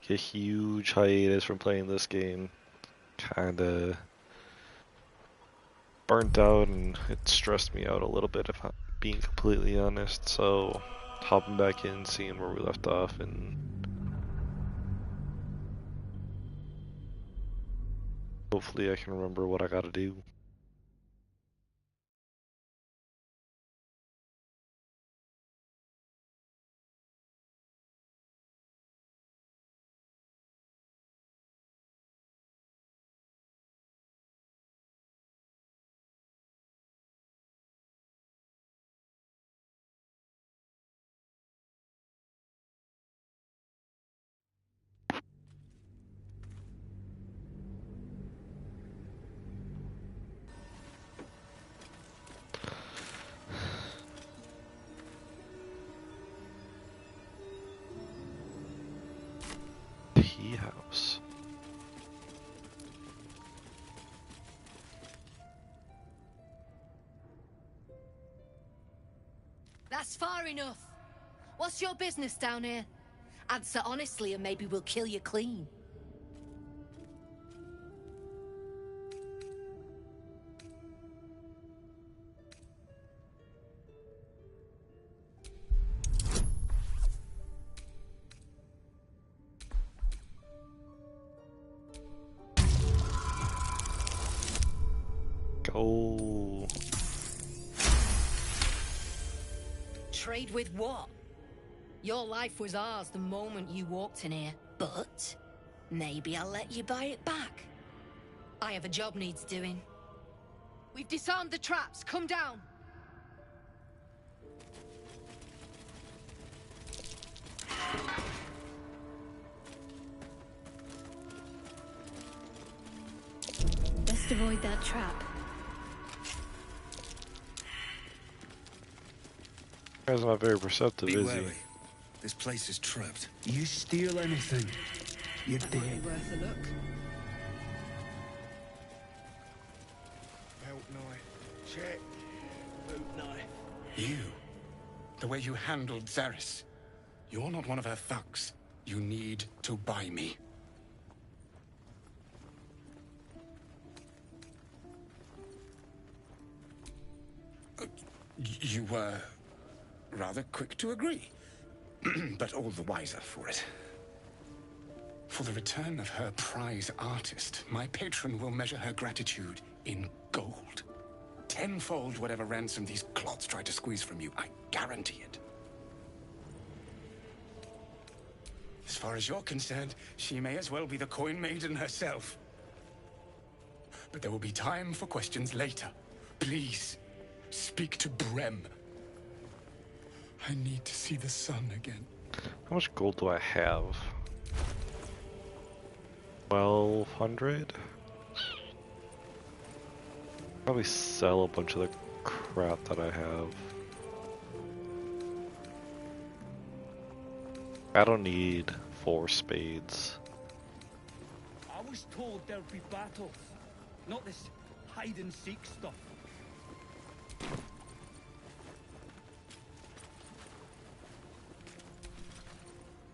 like a huge hiatus from playing this game. Kinda burnt out and it stressed me out a little bit if I'm being completely honest. So hopping back in, seeing where we left off, and hopefully I can remember what I gotta do. Tea house. That's far enough. What's your business down here? Answer honestly and maybe we'll kill you clean. Go. Trade with what? Your life was ours the moment you walked in here, but maybe I'll let you buy it back. I have a job needs doing. We've disarmed the traps. Come down. Best avoid that trap. You guys are not very perceptive, Be is wary. he? This place is trapped. You steal anything, you're That might be dead. worth a look. Belt knife. Check. Boot knife. You, the way you handled Zaris. You're not one of her thugs. You need to buy me. You were rather quick to agree, but all the wiser for it. For the return of her prize artist, my patron will measure her gratitude in gold. Tenfold whatever ransom these clots tried to squeeze from you, I guarantee it. As far as you're concerned, she may as well be the coin maiden herself. But there will be time for questions later. Please, speak to Brem. I need to see the sun again. How much gold do I have? 1,200? Probably sell a bunch of the crap that I have. I don't need 4 spades. I was told there'd be battles, not this hide-and-seek stuff.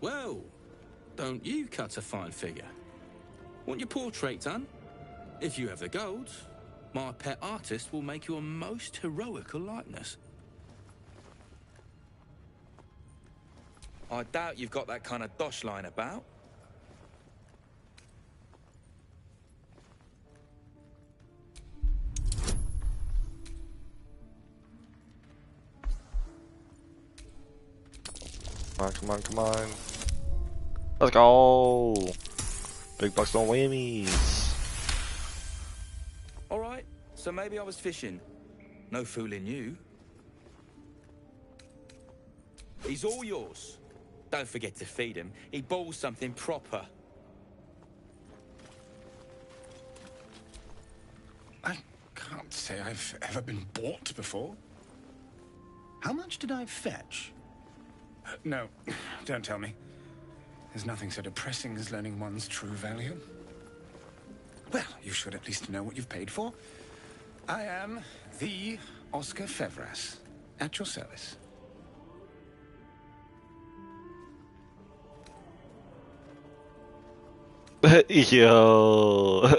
Well, don't you cut a fine figure? Want your portrait done? If you have the gold, my pet artist will make you a most heroical likeness. I doubt you've got that kind of dosh lying about. Come on, come on, come on. Let's go! Big bucks on whammies. Alright, so maybe I was fishing. No fooling you. He's all yours. Don't forget to feed him. He balls something proper. I can't say I've ever been bought before. How much did I fetch? No, don't tell me. There's nothing so depressing as learning one's true value. Well, you should at least know what you've paid for. I am the Oscar Fevras, at your service. Yo.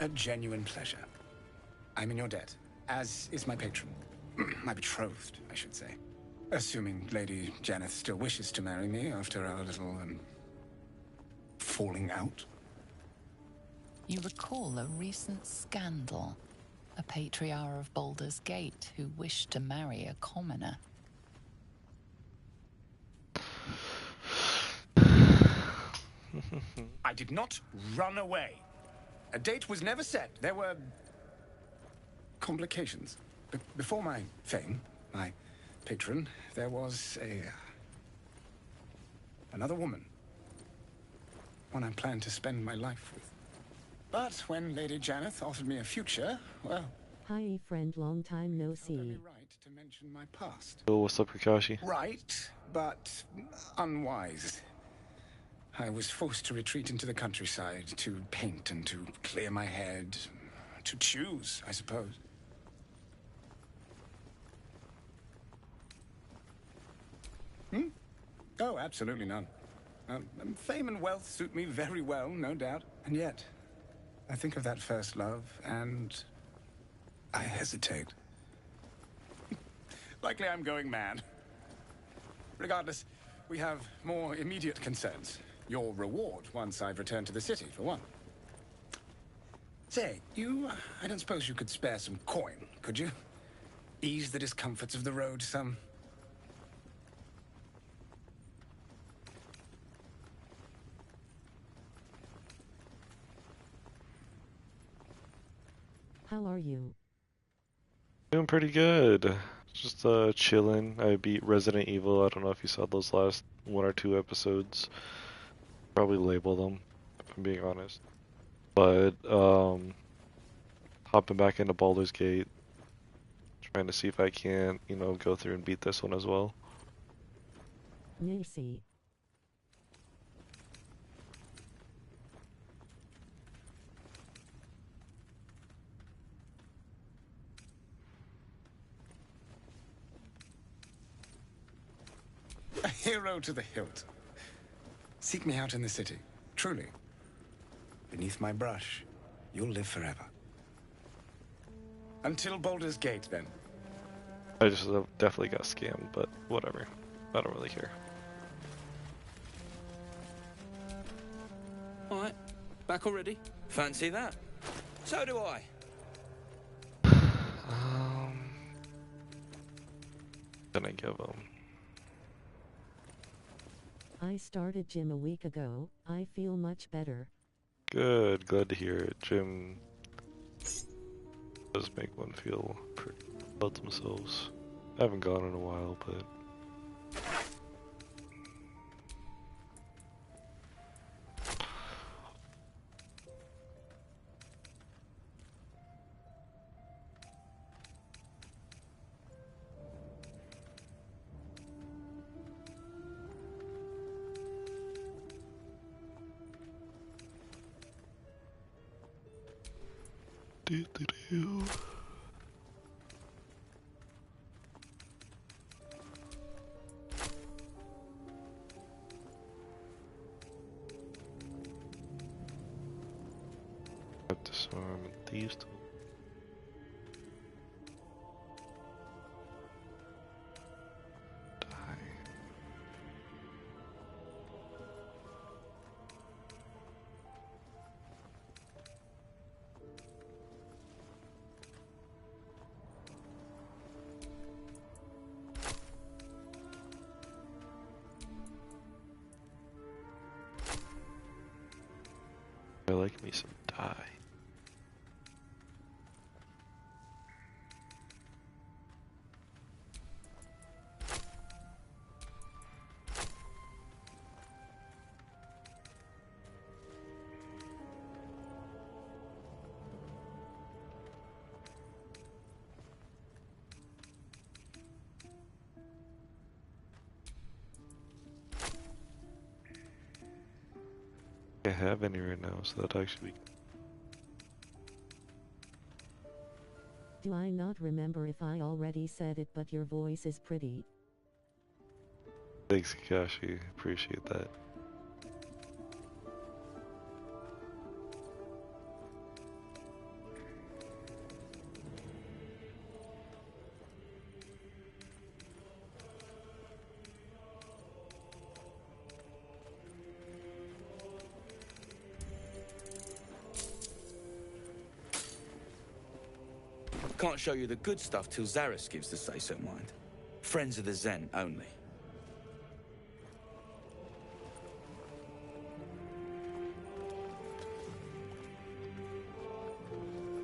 A genuine pleasure. I'm in your debt, as is my patron. My betrothed, I should say. Assuming Lady Janeth still wishes to marry me after our little, falling out. You recall a recent scandal. A patriarch of Baldur's Gate who wished to marry a commoner. I did not run away. A date was never set. There were complications. Before my fame, my patron, there was another woman. One I planned to spend my life with. But when Lady Janeth offered me a future, well... Hi, friend, long time no Felt only see. right to mention my past. Oh, what's up, Kakashi? Right, but unwise. I was forced to retreat into the countryside to paint and to clear my head. To choose, I suppose. Oh, absolutely none. Fame and wealth suit me very well, no doubt. And yet, I think of that first love, and I hesitate. Likely I'm going mad. Regardless, we have more immediate concerns. Your reward once I've returned to the city, for one. Say, I don't suppose you could spare some coin, could you? Ease the discomforts of the road some. How are you? Doing pretty good. Just chilling. I beat Resident Evil. I don't know if you saw those last one or two episodes. Probably label them, if I'm being honest. But hopping back into Baldur's Gate, trying to see if I can, go through and beat this one as well. Nancy. A hero to the hilt. Seek me out in the city. Truly. Beneath my brush, you'll live forever. Until Baldur's Gate, then. I just definitely got scammed, but whatever. I don't really care. Alright, back already? Fancy that? So do I. Gonna give them. I started gym a week ago. I feel much better. Good, glad to hear it. Gym does make one feel pretty about themselves. I haven't gone in a while, but do. Disarm these two. Die. I like me some die. I can't have any right now, so that actually. Do I not remember if I already said it, but your voice is pretty? Thanks, Kakashi. Appreciate that. Can't show you the good stuff till Zaris gives the say-so, mind. Friends of the Zen only.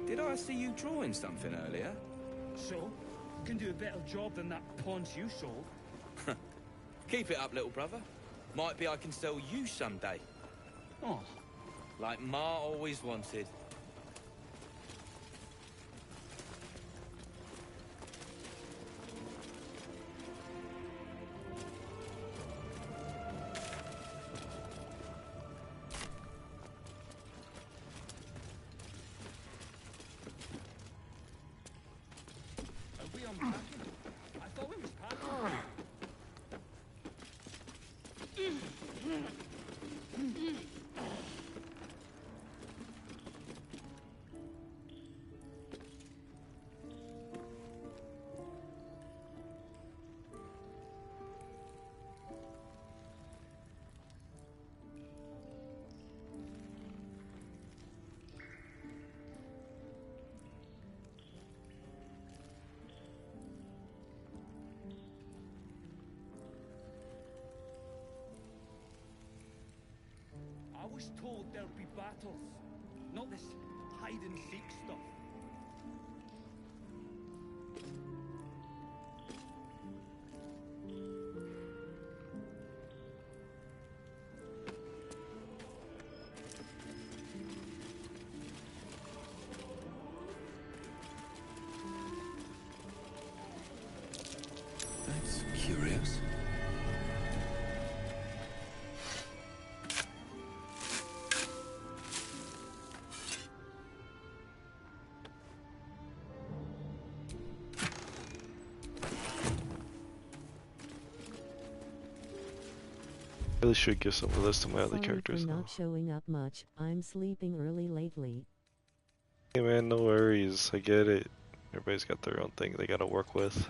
Did I see you drawing something earlier? So? Can do a better job than that paunch you sold. Keep it up, little brother. Might be I can sell you someday. Oh, Like Ma always wanted. are we unpacking? I thought we was packing. I was told there'd be battles, not this hide-and-seek stuff. That's curious. Really should give some of this to my other Sorry characters for though. not showing up much. I'm sleeping early lately. Hey man, no worries. I get it. Everybody's got their own thing they gotta work with.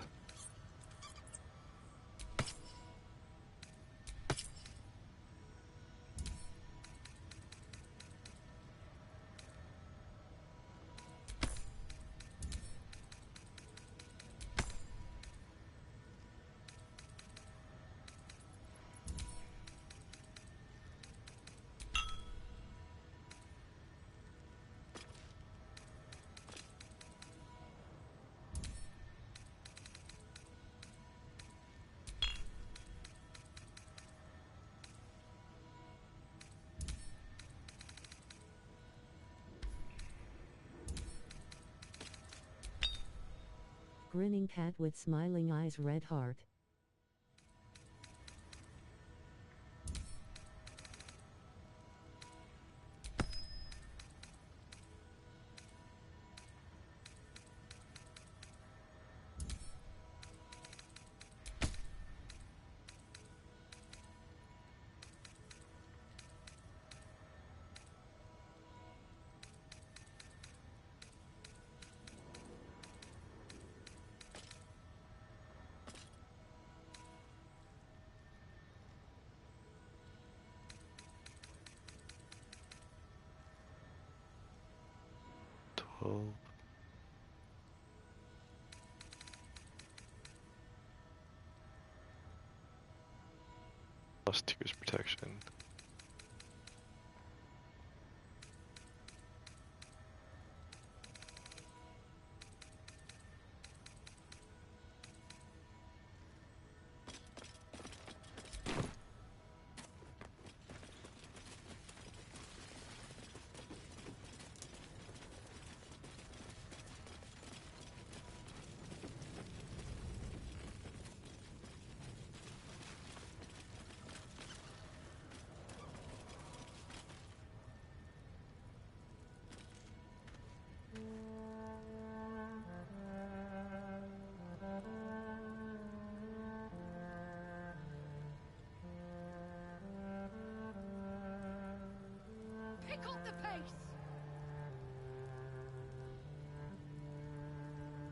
Grinning cat with smiling eyes, red heart. Oh, plus tears protection.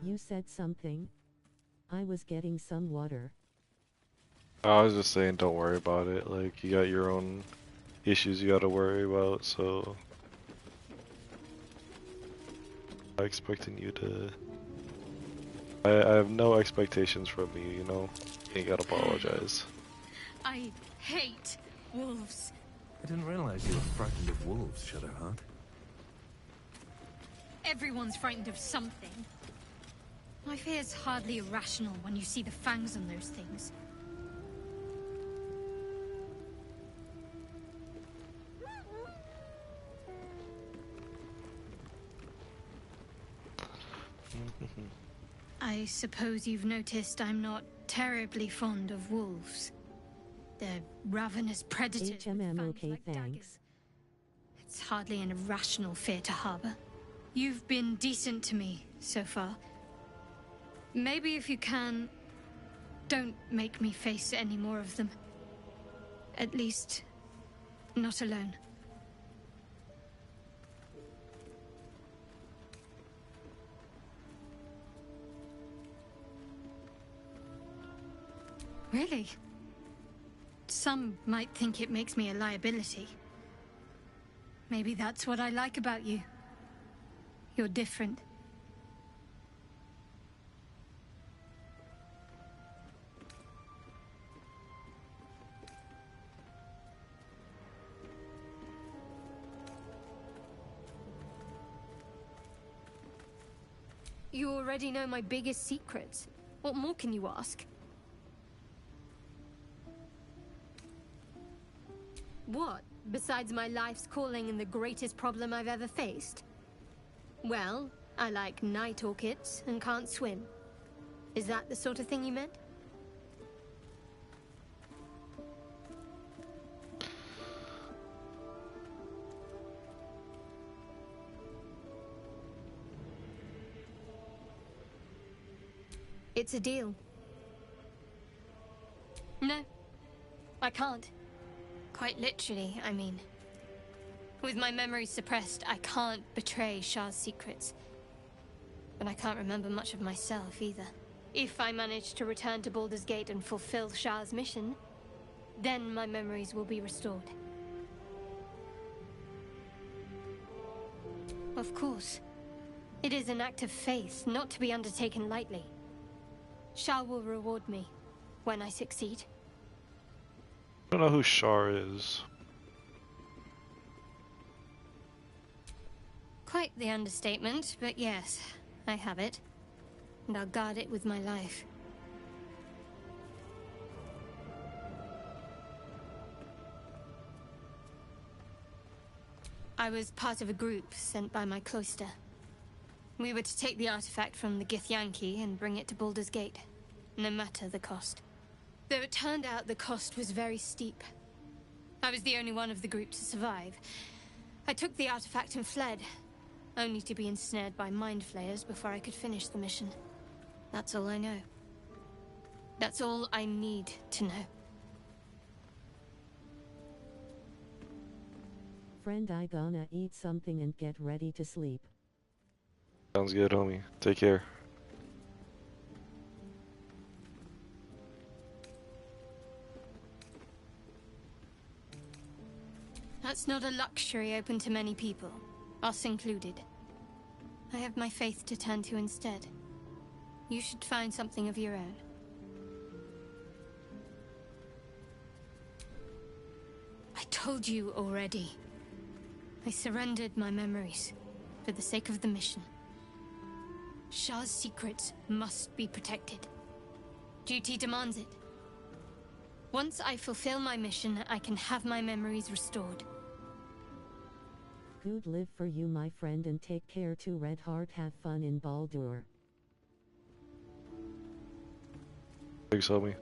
You said something. I was getting some water. I was just saying, don't worry about it. Like, you got your own issues you gotta worry about, so I'm expecting you to. I have no expectations from you, you know? You ain't gotta apologize. I hate wolves. I didn't realize you were frightened of wolves, Shadowheart. Everyone's frightened of something. My fear's hardly irrational when you see the fangs on those things. I suppose you've noticed I'm not terribly fond of wolves. They're ravenous predators with fangs Okay, like thanks. daggers. It's hardly an irrational fear to harbor. You've been decent to me so far. Maybe if you can, don't make me face any more of them. At least, not alone. Really? Some might think it makes me a liability. Maybe that's what I like about you. You're different. You already know my biggest secrets. What more can you ask? What, besides my life's calling and the greatest problem I've ever faced? Well, I like night orchids and can't swim. Is that the sort of thing you meant? It's a deal. No, I can't. Quite literally, I mean. With my memories suppressed, I can't betray Shah's secrets. But I can't remember much of myself either. If I manage to return to Baldur's Gate and fulfill Shah's mission, then my memories will be restored. Of course. It is an act of faith, not to be undertaken lightly. Shah will reward me when I succeed. I don't know who Shar is. Quite the understatement, but yes, I have it. And I'll guard it with my life. I was part of a group sent by my cloister. We were to take the artifact from the Githyanki and bring it to Baldur's Gate, no matter the cost. Though it turned out the cost was very steep. I was the only one of the group to survive. I took the artifact and fled, only to be ensnared by mind flayers before I could finish the mission. That's all I know. That's all I need to know. Friend, I gonna eat something and get ready to sleep. Sounds good, homie. Take care. That's not a luxury open to many people, us included. I have my faith to turn to instead. You should find something of your own. I told you already. I surrendered my memories for the sake of the mission. Shah's secrets must be protected. Duty demands it. Once I fulfill my mission, I can have my memories restored. Good live for you, my friend, and take care too. Red Heart, have fun in Baldur. Thanks, homie.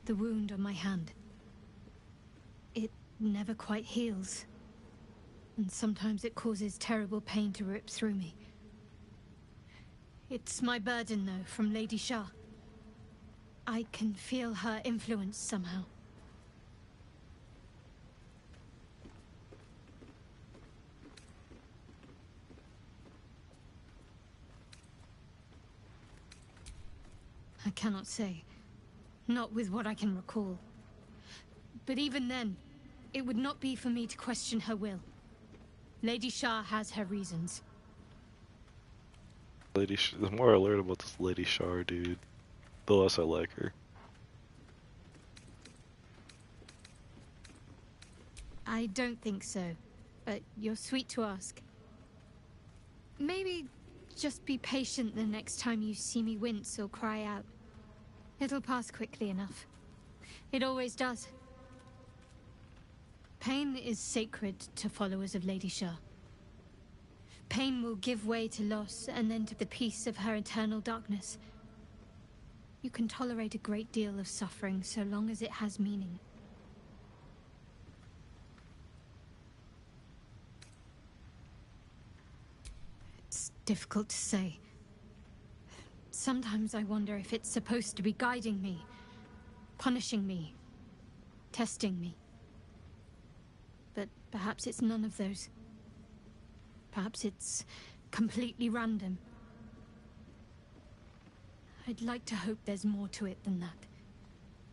The wound on my hand. It never quite heals. And sometimes it causes terrible pain to rip through me. It's my burden, though, from Lady Shah. I can feel her influence somehow. cannot say. Not with what I can recall. But even then, it would not be for me to question her will. Lady Shah has her reasons. The more I learn about this Lady Shar, dude, the less I like her. I don't think so, but you're sweet to ask. Maybe just be patient the next time you see me wince or cry out. It'll pass quickly enough. It always does. Pain is sacred to followers of Lady Shah. Pain will give way to loss and then to the peace of her eternal darkness. You can tolerate a great deal of suffering so long as it has meaning. It's difficult to say. Sometimes I wonder if it's supposed to be guiding me, punishing me, testing me. But perhaps it's none of those. Perhaps it's completely random. I'd like to hope there's more to it than that.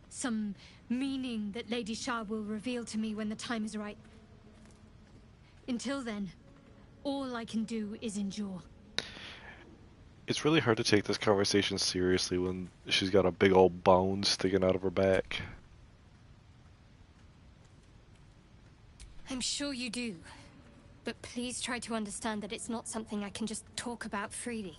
Some meaning that Lady Shah will reveal to me when the time is right. Until then, all I can do is endure. It's really hard to take this conversation seriously when she's got a big old bone sticking out of her back. I'm sure you do. But please try to understand that it's not something I can just talk about freely.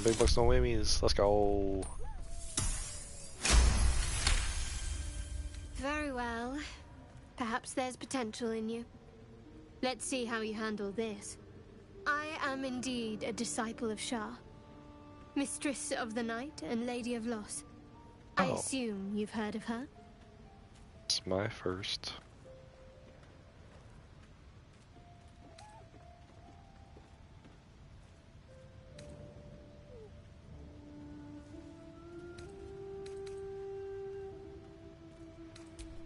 Big bucks, no whammies. Let's go. Very well. Perhaps there's potential in you. Let's see how you handle this. I am indeed a disciple of Shah. Mistress of the Night and Lady of Loss. I assume you've heard of her? It's my first.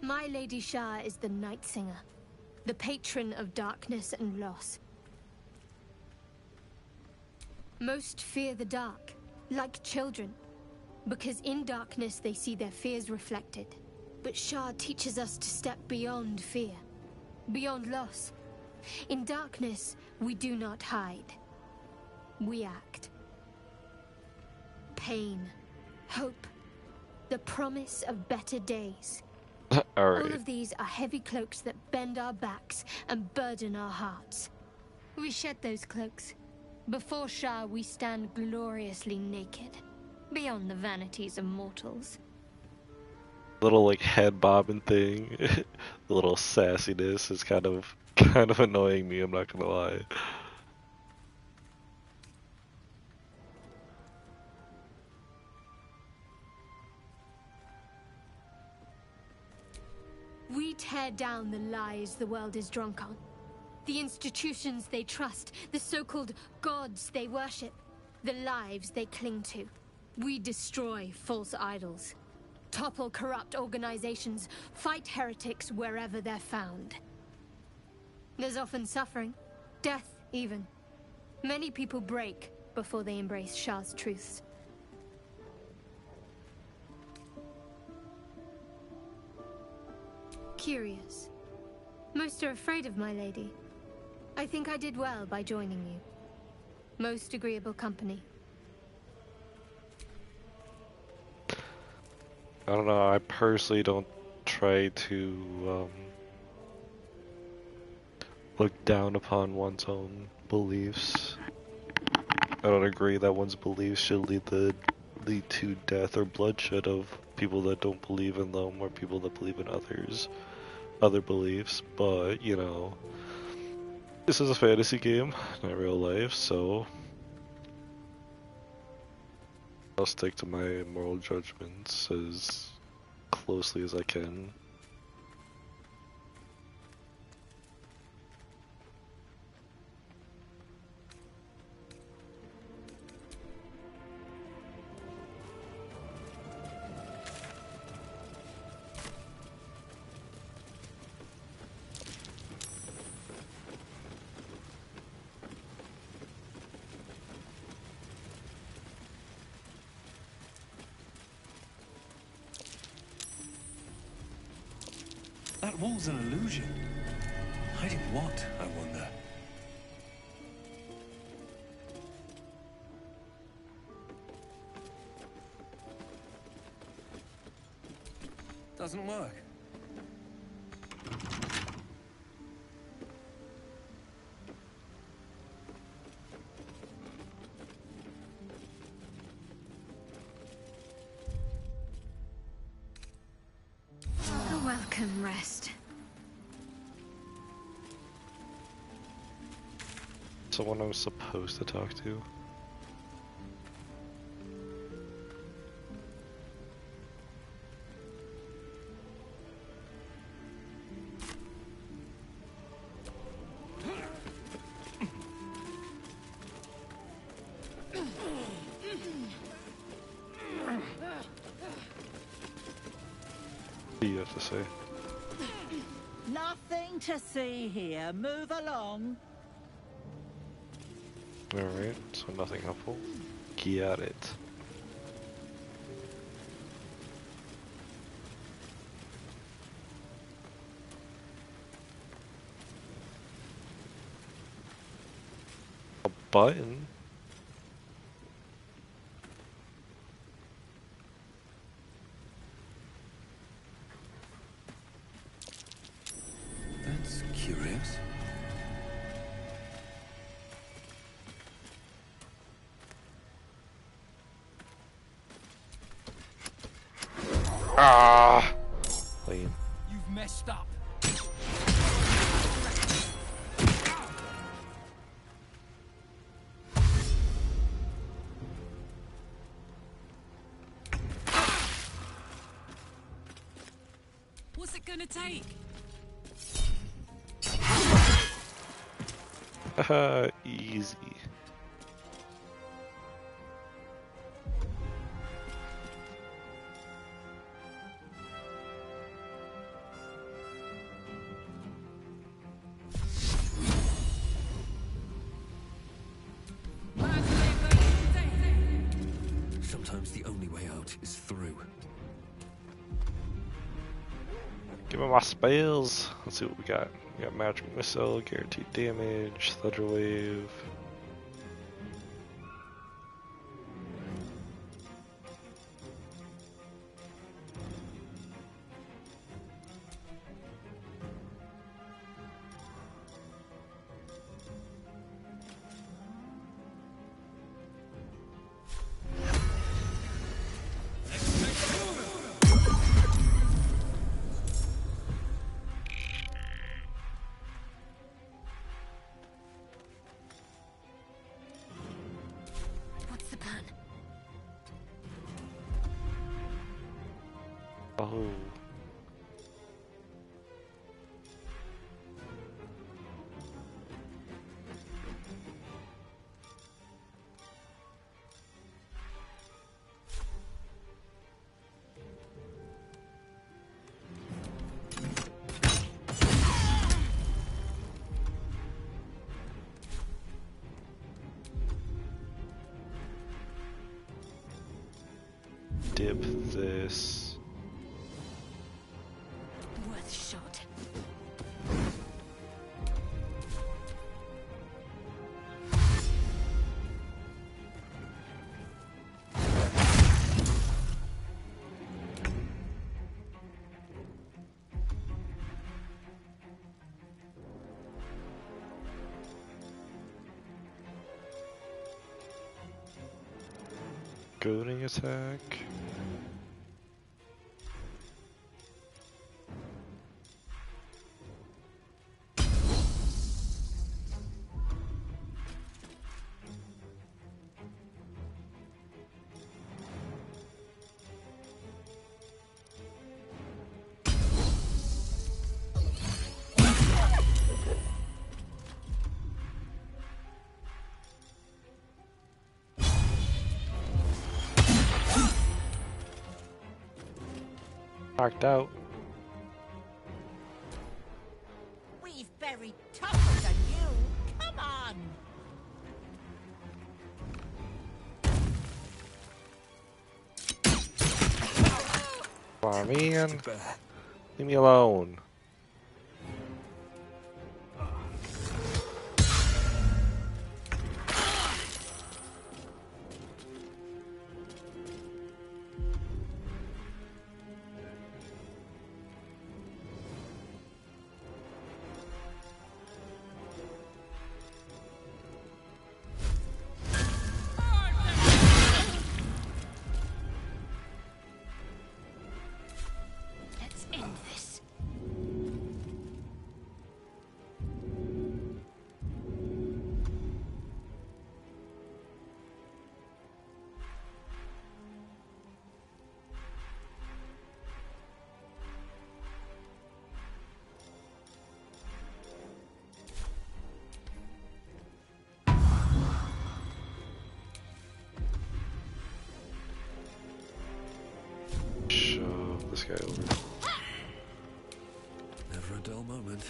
My Lady Shah is the Night Singer, the patron of darkness and loss. Most fear the dark, like children, because in darkness they see their fears reflected. But Shah teaches us to step beyond fear, beyond loss. In darkness, we do not hide. We act. Pain, hope, the promise of better days. All of these are heavy cloaks that bend our backs and burden our hearts. We shed those cloaks. Before Shah, we stand gloriously naked, beyond the vanities of mortals. Little like head bobbing thing, the little sassiness is kind of annoying me. I'm not gonna lie. We tear down the lies the world is drunk on. The institutions they trust, the so-called gods they worship, the lives they cling to. We destroy false idols, topple corrupt organizations, fight heretics wherever they're found. There's often suffering, death even. Many people break before they embrace Shah's truths. Curious. Most are afraid of my lady. I think I did well by joining you. Most agreeable company. I don't know, I personally don't try to look down upon one's own beliefs. I don't agree that one's beliefs should lead to death or bloodshed of people that don't believe in them or people that believe in other beliefs, but you know, this is a fantasy game, not real life, so I'll stick to my moral judgments as closely as I can. wall's an illusion. Hiding what, I wonder? Doesn't work. A welcome rest. Someone I'm supposed to talk to. What do you have to say? Nothing to see here. Move along. Alright, so nothing helpful. Got it. A button? That's curious. Ah! Lame. You've messed up. What's it gonna take? Haha, easy. Sometimes the only way out is through. Give me my spells. Let's see what we got. We got magic missile, guaranteed damage, thunder wave. What's the plan? Oh. Dip this. Worth a shot. Goading attack. Knocked out. We've buried tougher than you. Come on. Come on, man. Leave me alone. guy over. Never a dull moment.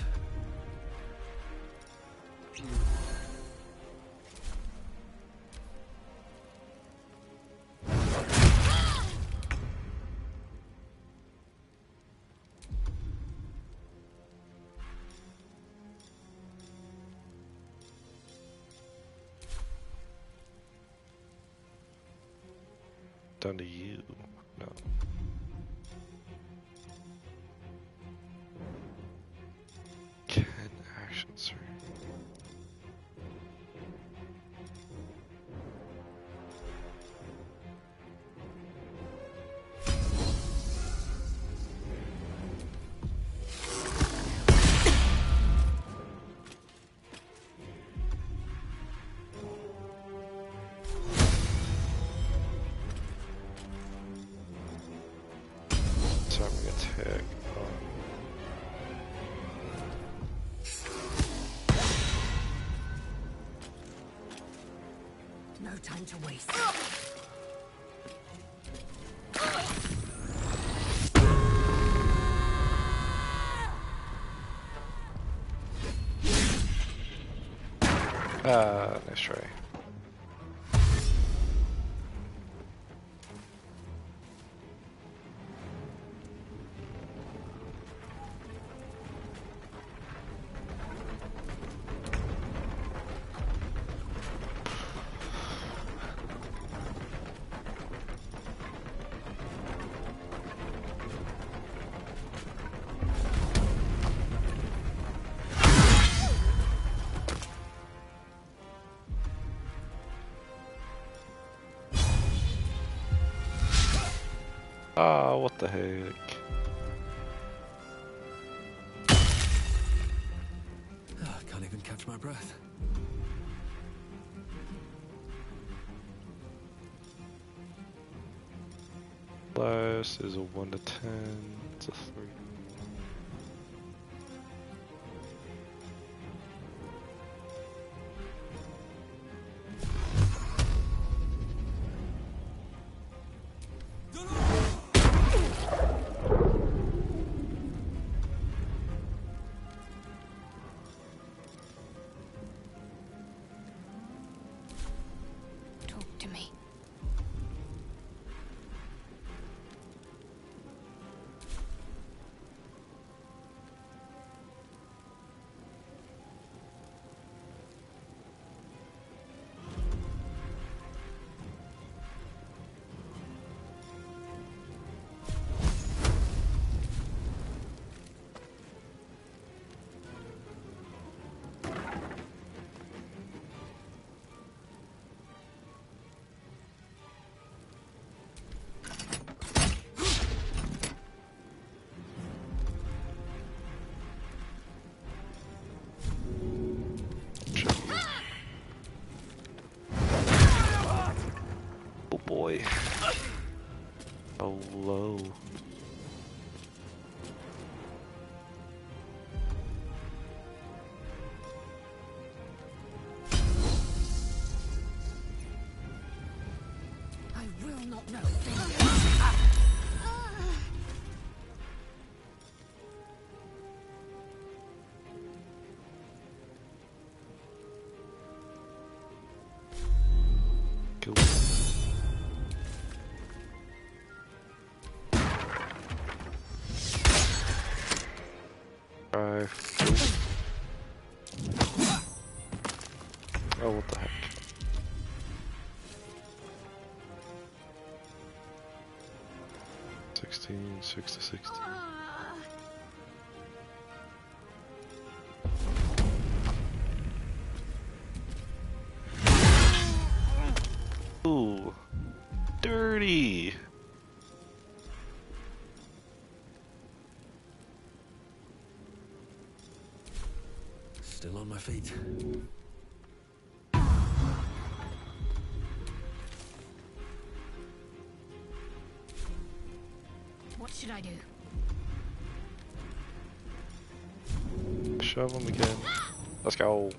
Down to you. No. Can action surge. Timing attack. No time to waste. Nice try. Ah, what the heck? Can't even catch my breath. Last is a 1 to 10. It's a 3. Talk to me. Oh boy. Oh, low. I will not know. Cool. Oh, what the heck? Six to 16. Ooh, dirty. Still on my feet. What should I do? Shove him again. Let's go.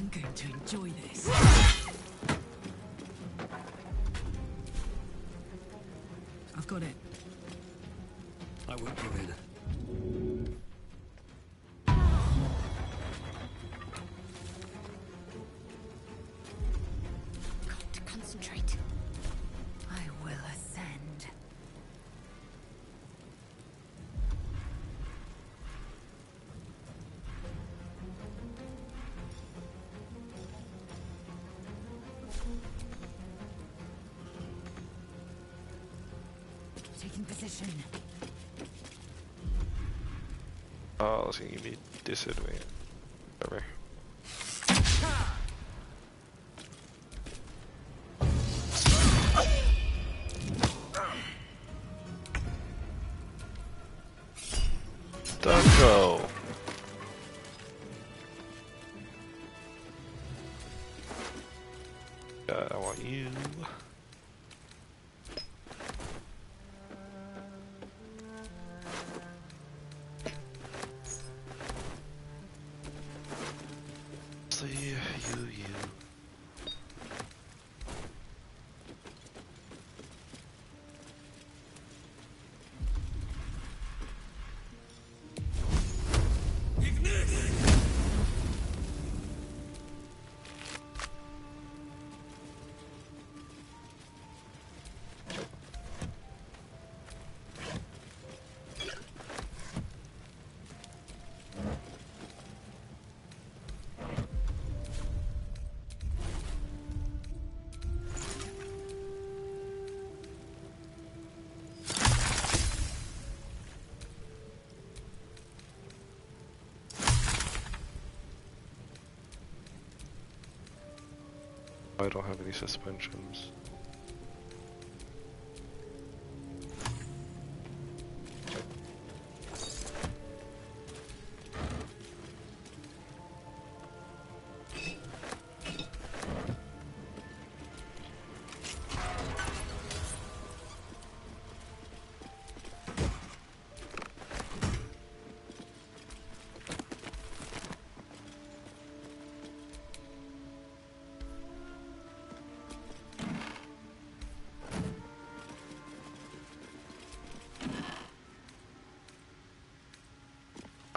I'm going to enjoy this. I've got it. I won't give in. Got to concentrate. I will ascend. Taking position. Oh, that's gonna give me disadvantage. Whatever. Don't go. God, I want you. See you. I don't have any suspensions.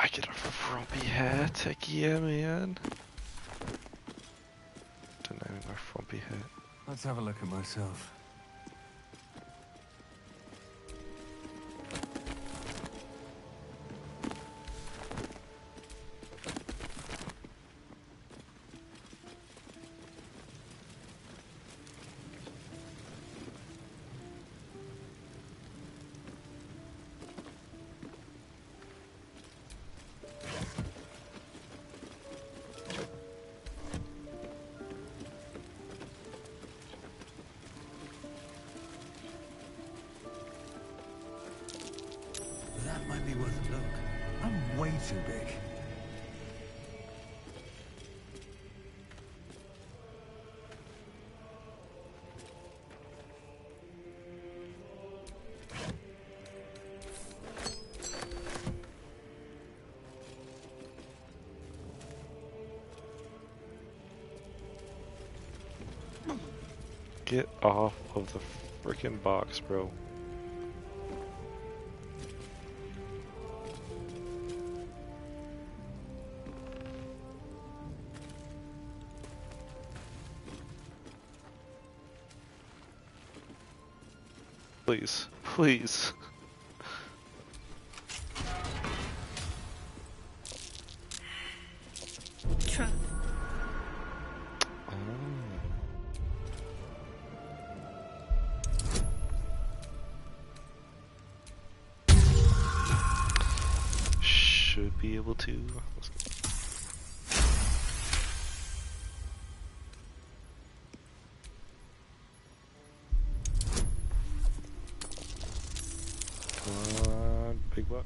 I get a frumpy hat, heck yeah, man. Deny me my frumpy hat. Let's have a look at myself. That might be worth a look. I'm way too big. Get off of the freaking box, bro. Please, please. Trap. Should be able to. Come on, big buck.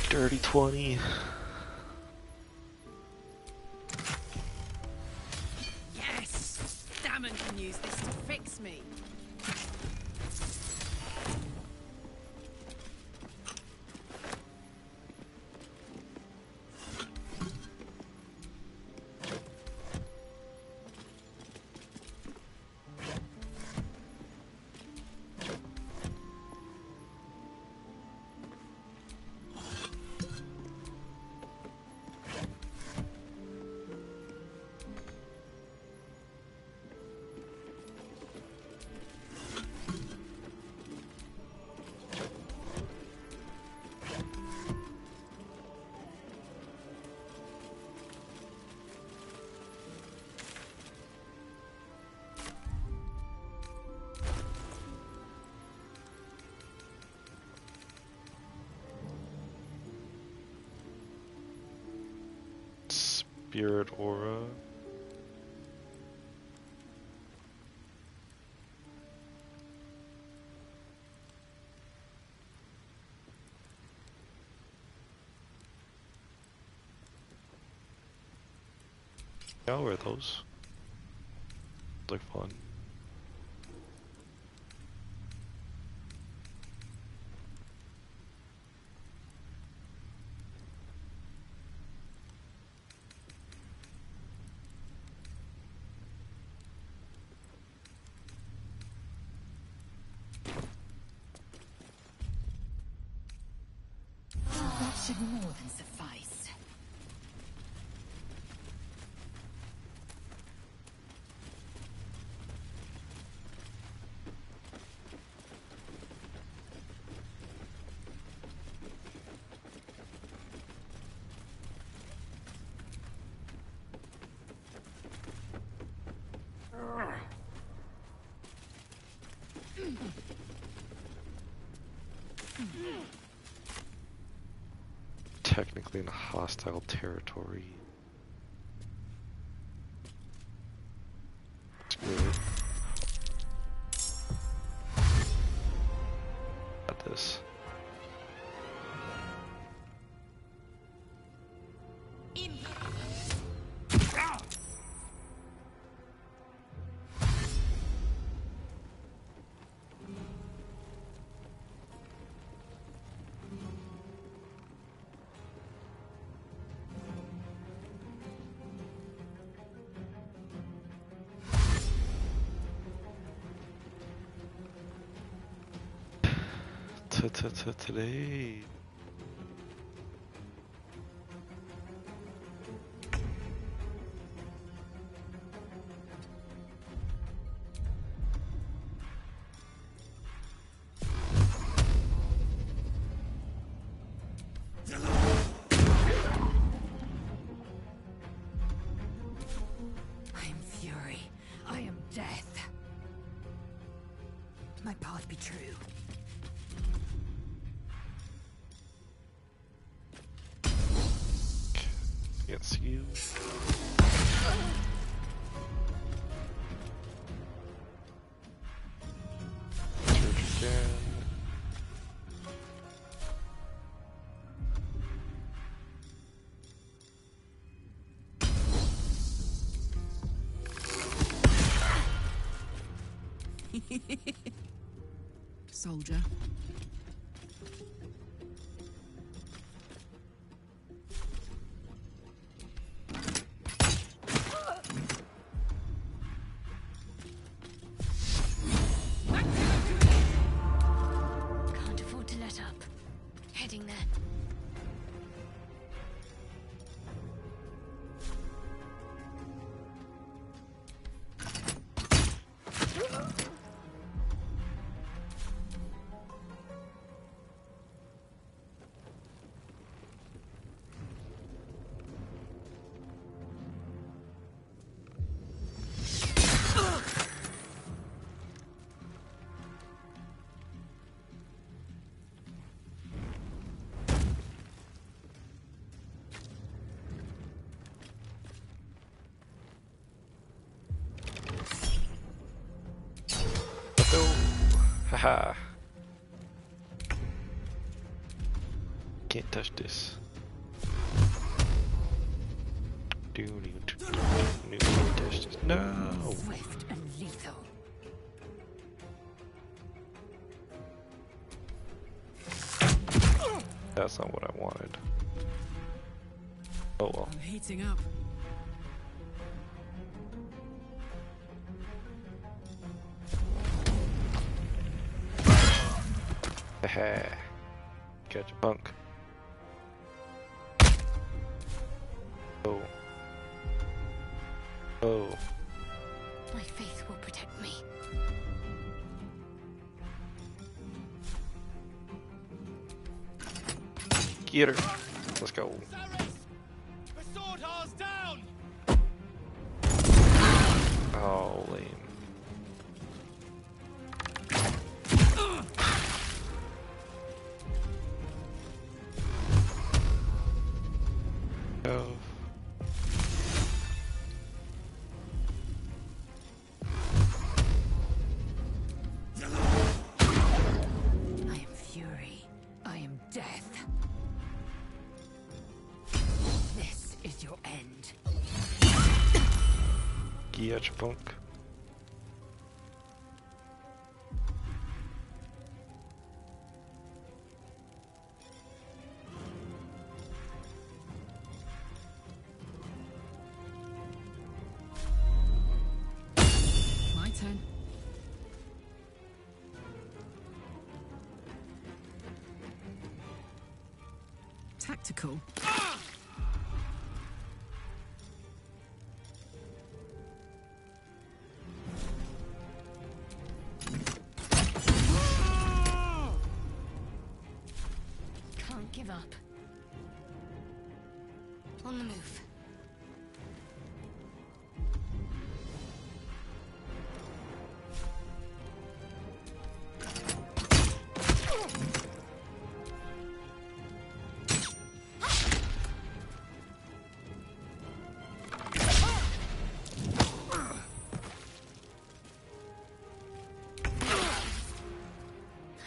Dirty 20. Yes! Damon can use this to fix me. Spirit aura. Yeah, I'll wear those. Look fun. That should more than suffice. Technically in hostile territory. Screw it. Got this. Today. I am fury. I am death. My path be true. Against you. Search again. Soldier. Can't afford to let up. Heading there. Haha. Can't touch this. Can't touch this. No! Swift and lethal. That's not what I wanted. Oh well. I'm heating up. Haha. Catch a punk. Oh. Oh. My faith will protect me. Get her. Let's go. The sword hard's down! Oh, lame. Oh. Yeah, chipunk. My turn. Tactical. Can't give up. On the move.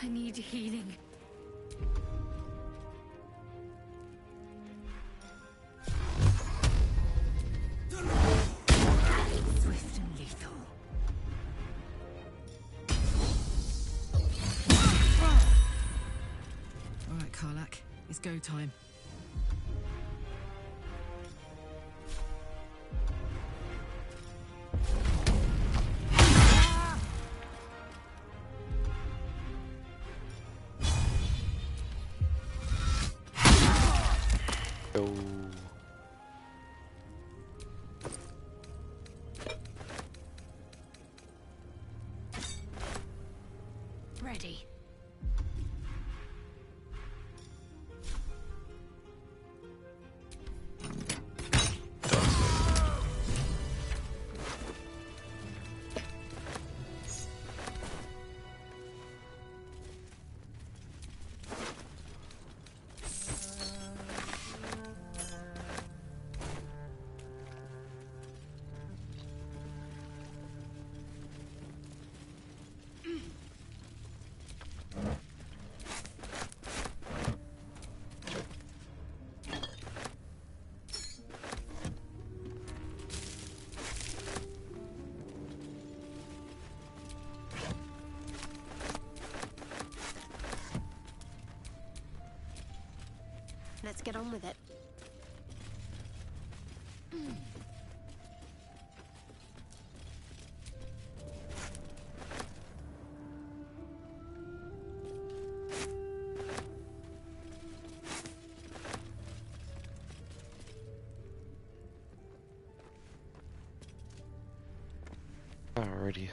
I need healing. Swift and lethal. All right, Karlak. It's go time. Oh. Ready. Let's get on with it. Alrighty.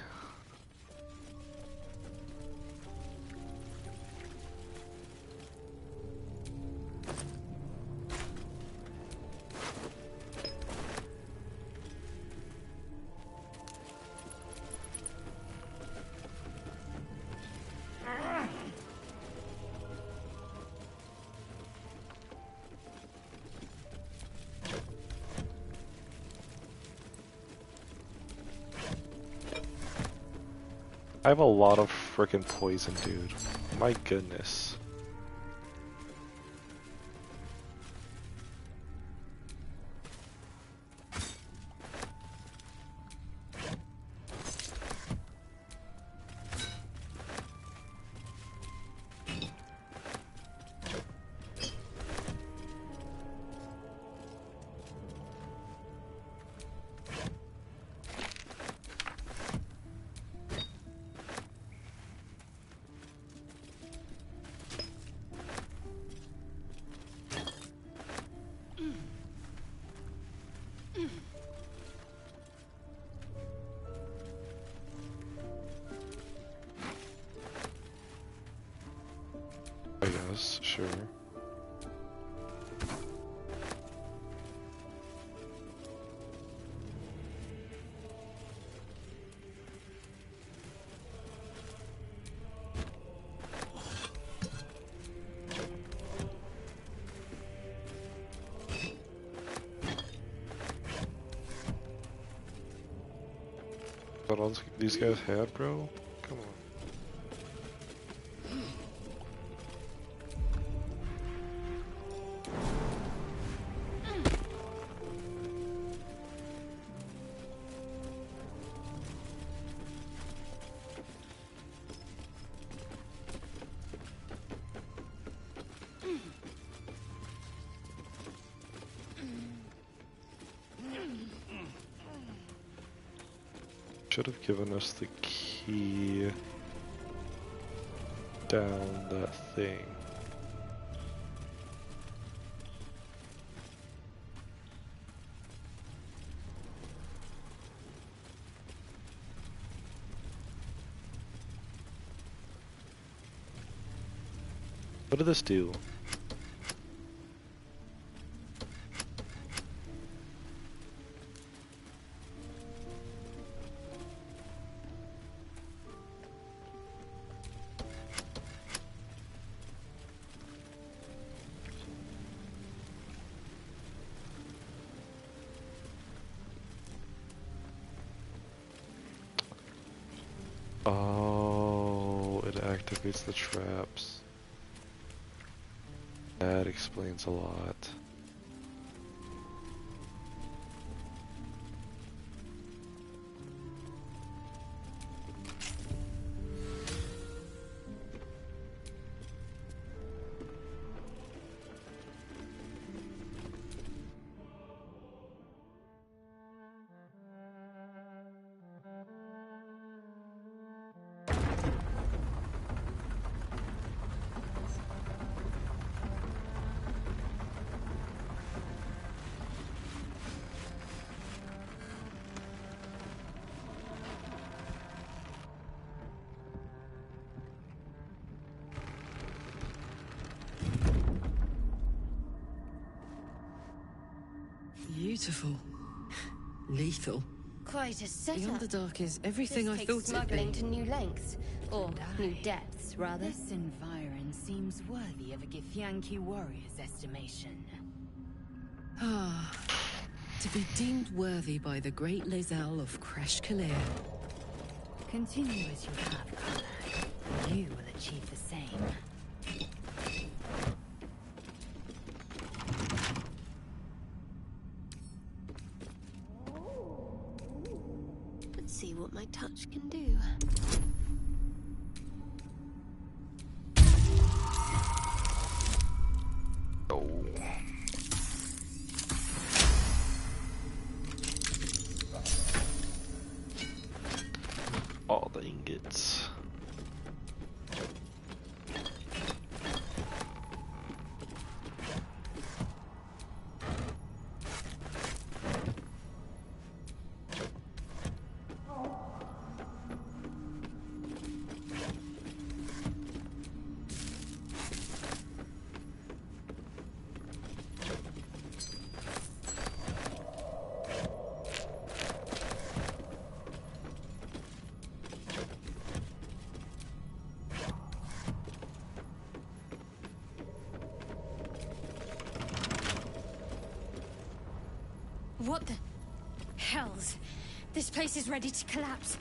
I have a lot of frickin' poison, dude. My goodness. I guess, sure. What else these guys had, bro? Come on. Should have given us the key down that thing. What did this do? Oh, it activates the traps. That explains a lot. Beautiful. Lethal. Quite a setup. The Underdark is everything This I takes thought it'd smuggling be. to new lengths. Or new depths, rather. This environ seems worthy of a Githyanki warrior's estimation. Ah. To be deemed worthy by the great Lizelle of Kresh Kalir. Continue as you have, Karlach. You will achieve the same. Let's see what my touch can do. All the ingots. What the hells? This place is ready to collapse.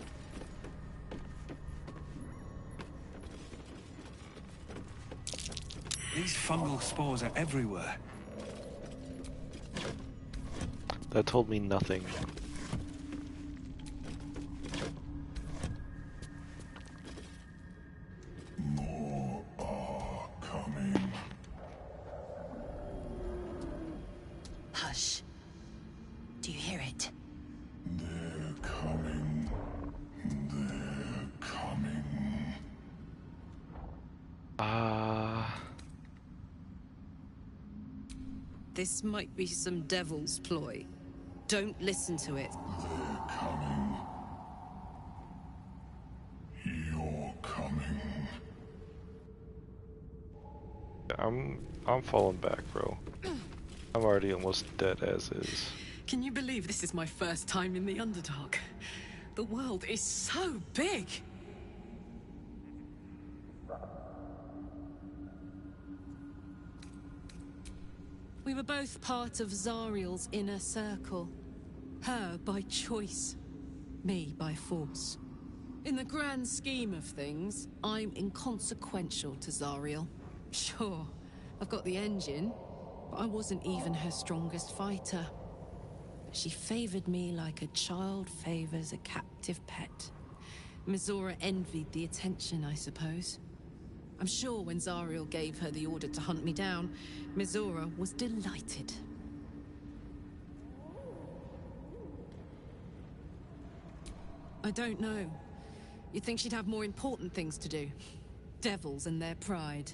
These fungal spores are everywhere. That told me nothing. More are coming. Hush. Do you hear it? They're coming. They're coming. This might be some devil's ploy. Don't listen to it. They're coming. You're coming. I'm falling back, bro. I'm already almost dead as is. Can you believe this is my first time in the Underdark? The world is so big! We were both part of Zariel's inner circle. Her by choice, me by force. In the grand scheme of things, I'm inconsequential to Zariel. Sure, I've got the engine, but I wasn't even her strongest fighter. She favored me like a child favors a captive pet. Mizora envied the attention, I suppose. I'm sure when Zariel gave her the order to hunt me down, Mizora was delighted. I don't know. You'd think she'd have more important things to do. Devils and their pride.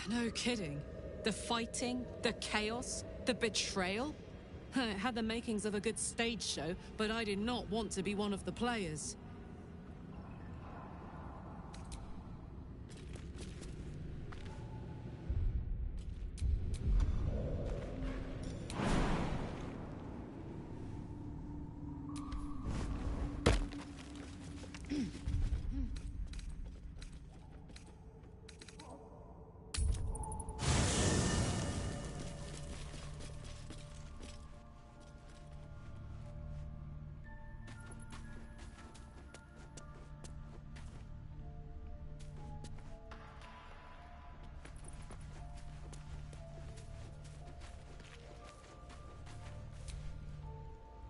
No kidding. The fighting, the chaos, the betrayal. It had the makings of a good stage show, but I did not want to be one of the players.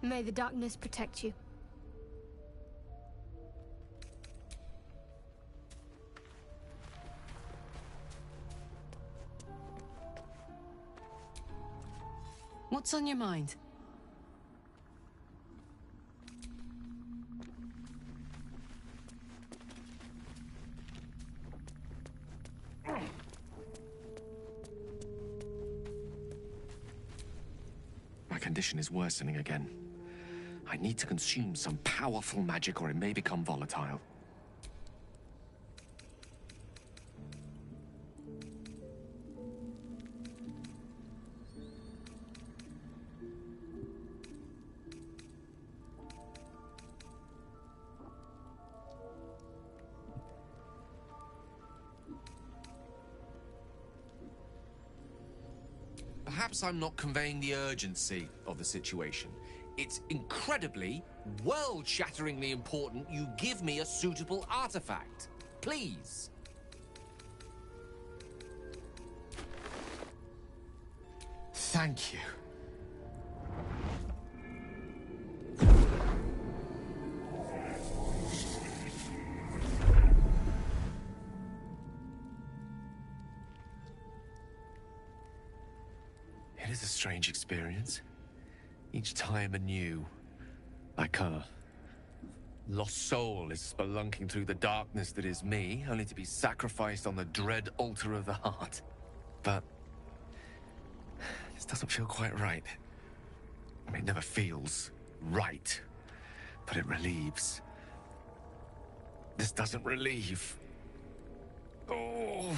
May the darkness protect you. What's on your mind? My condition is worsening again. I need to consume some powerful magic or it may become volatile. Perhaps I'm not conveying the urgency of the situation. It's incredibly, world-shatteringly important you give me a suitable artifact. Please. Thank you. It is a strange experience. Each time anew, like a lost soul is spelunking through the darkness that is me, only to be sacrificed on the dread altar of the heart. But this doesn't feel quite right. I mean, it never feels right, but it relieves. This doesn't relieve. Oh.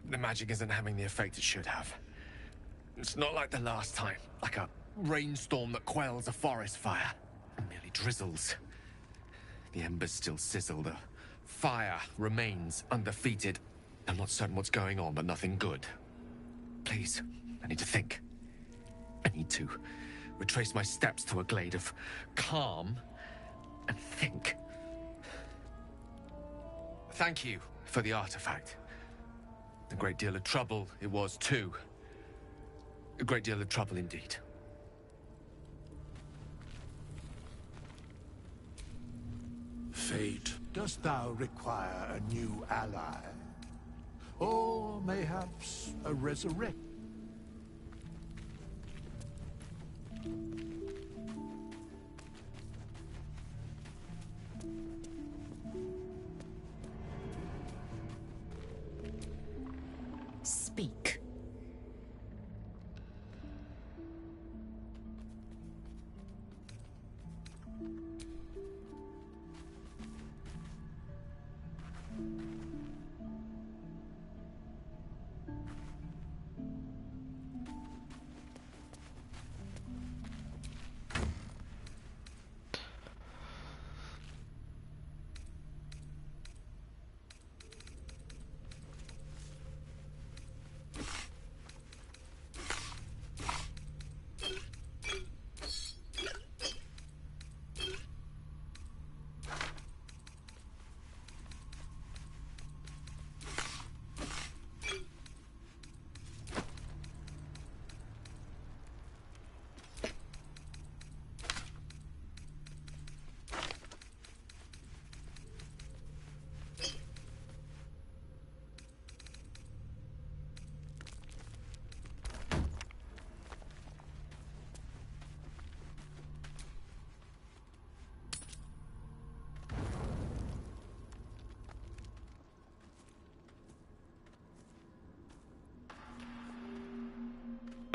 The magic isn't having the effect it should have. It's not like the last time, like a rainstorm that quells a forest fire. It merely drizzles. The embers still sizzle, the fire remains undefeated. I'm not certain what's going on, but nothing good. Please, I need to think. I need to retrace my steps to a glade of calm and think. Thank you for the artifact. A great deal of trouble it was, too. A great deal of trouble indeed. Fate, dost thou require a new ally? Or mayhaps a resurrect? Speak.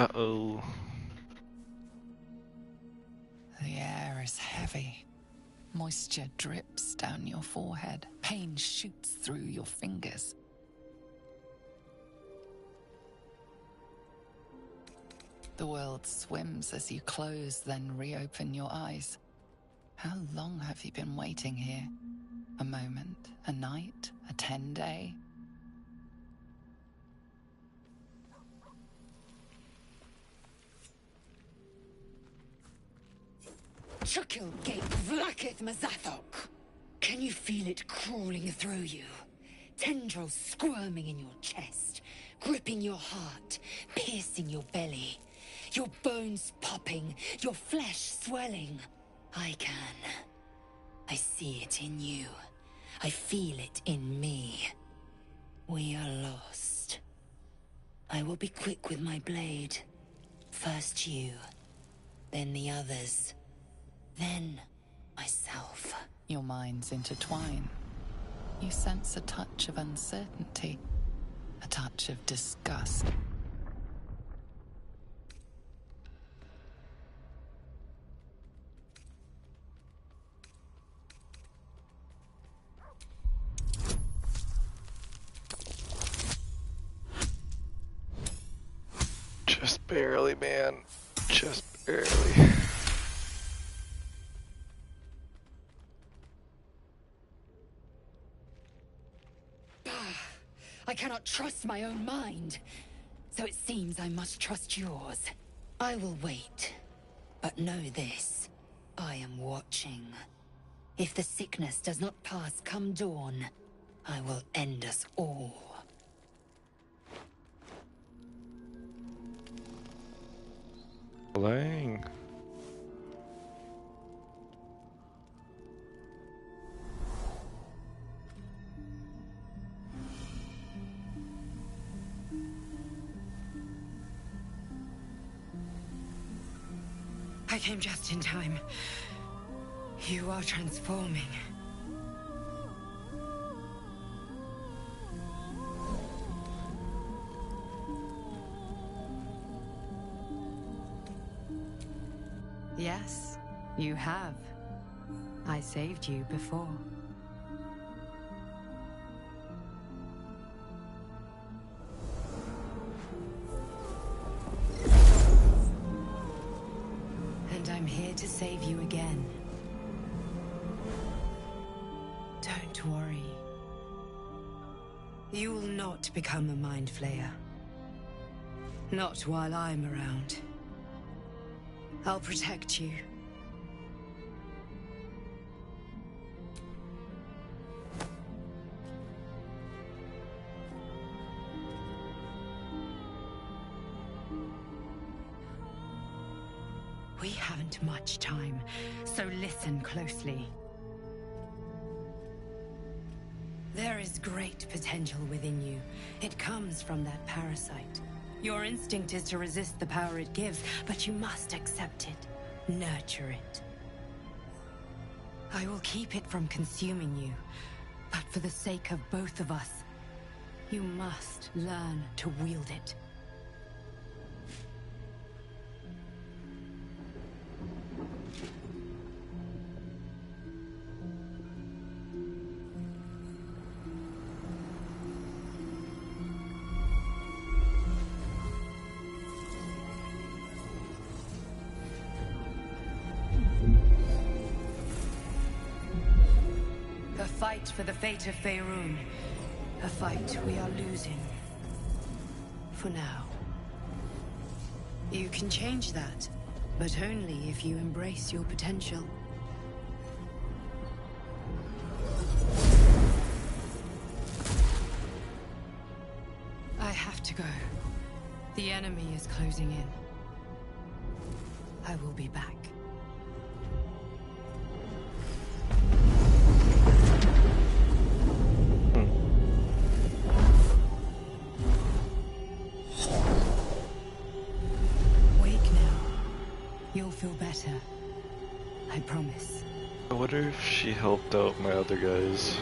Uh-oh. The air is heavy. Moisture drips down your forehead. Pain shoots through your fingers. The world swims as you close, then reopen your eyes. How long have you been waiting here? A moment, a night, a 10-day? Chukil gate vlaketh Mazathok. Can you feel it crawling through you? Tendrils squirming in your chest, gripping your heart, piercing your belly. Your bones popping, your flesh swelling. I can. I see it in you. I feel it in me. We are lost. I will be quick with my blade. First you, then the others, then myself. Your minds intertwine. You sense a touch of uncertainty, a touch of disgust. Just barely, man. Just barely. I cannot trust my own mind. So it seems I must trust yours. I will wait. But know this. I am watching. If the sickness does not pass come dawn, I will end us all. Lang. I came just in time. You are transforming. Yes, you have. I saved you before. And I'm here to save you again. Don't worry. You will not become a Mind Flayer. Not while I'm around. I'll protect you. We haven't much time, so listen closely. There is great potential within you. It comes from that parasite. Your instinct is to resist the power it gives, but you must accept it, nurture it. I will keep it from consuming you, but for the sake of both of us, you must learn to wield it. A fight for the fate of Faerun. A fight we are losing. For now. You can change that, but only if you embrace your potential. I have to go. The enemy is closing in. I will be back. You'll feel better. I promise. I wonder if she helped out my other guys.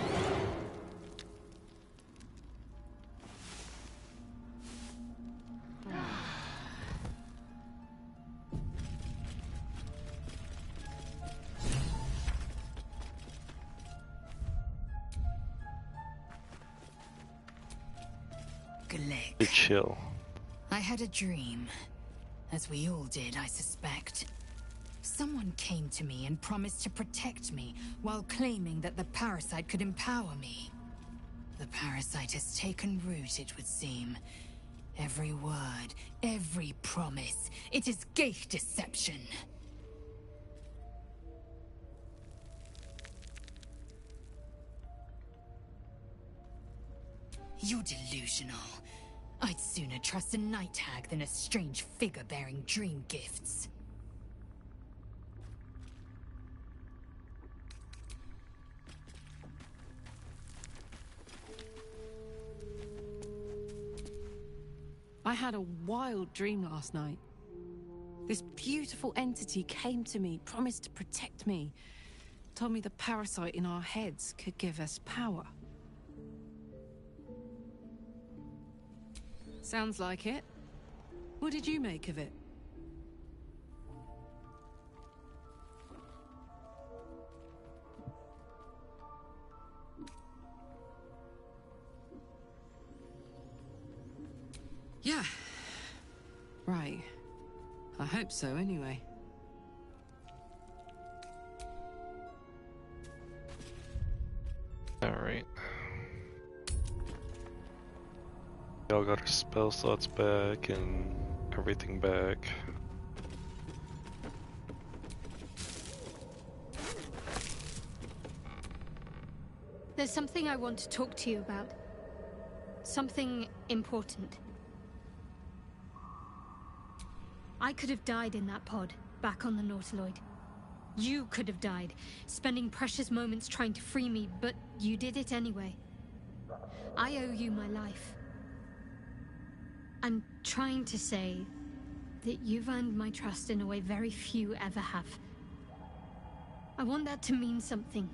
Glick. To chill. I had a dream. As we all did, I suspect. Someone came to me and promised to protect me, while claiming that the parasite could empower me. The parasite has taken root, it would seem. Every word, every promise, it is Geich deception. You're delusional. I'd sooner trust a night hag than a strange figure bearing dream gifts. I had a wild dream last night. This beautiful entity came to me, promised to protect me, told me the parasite in our heads could give us power. Sounds like it. What did you make of it? Yeah. Right. I hope so, anyway. Alright. Y'all got our spell slots back and everything back. There's something I want to talk to you about. Something important. I could have died in that pod, back on the Nautiloid. You could have died, spending precious moments trying to free me, but you did it anyway. I owe you my life. I'm trying to say that you've earned my trust in a way very few ever have. I want that to mean something.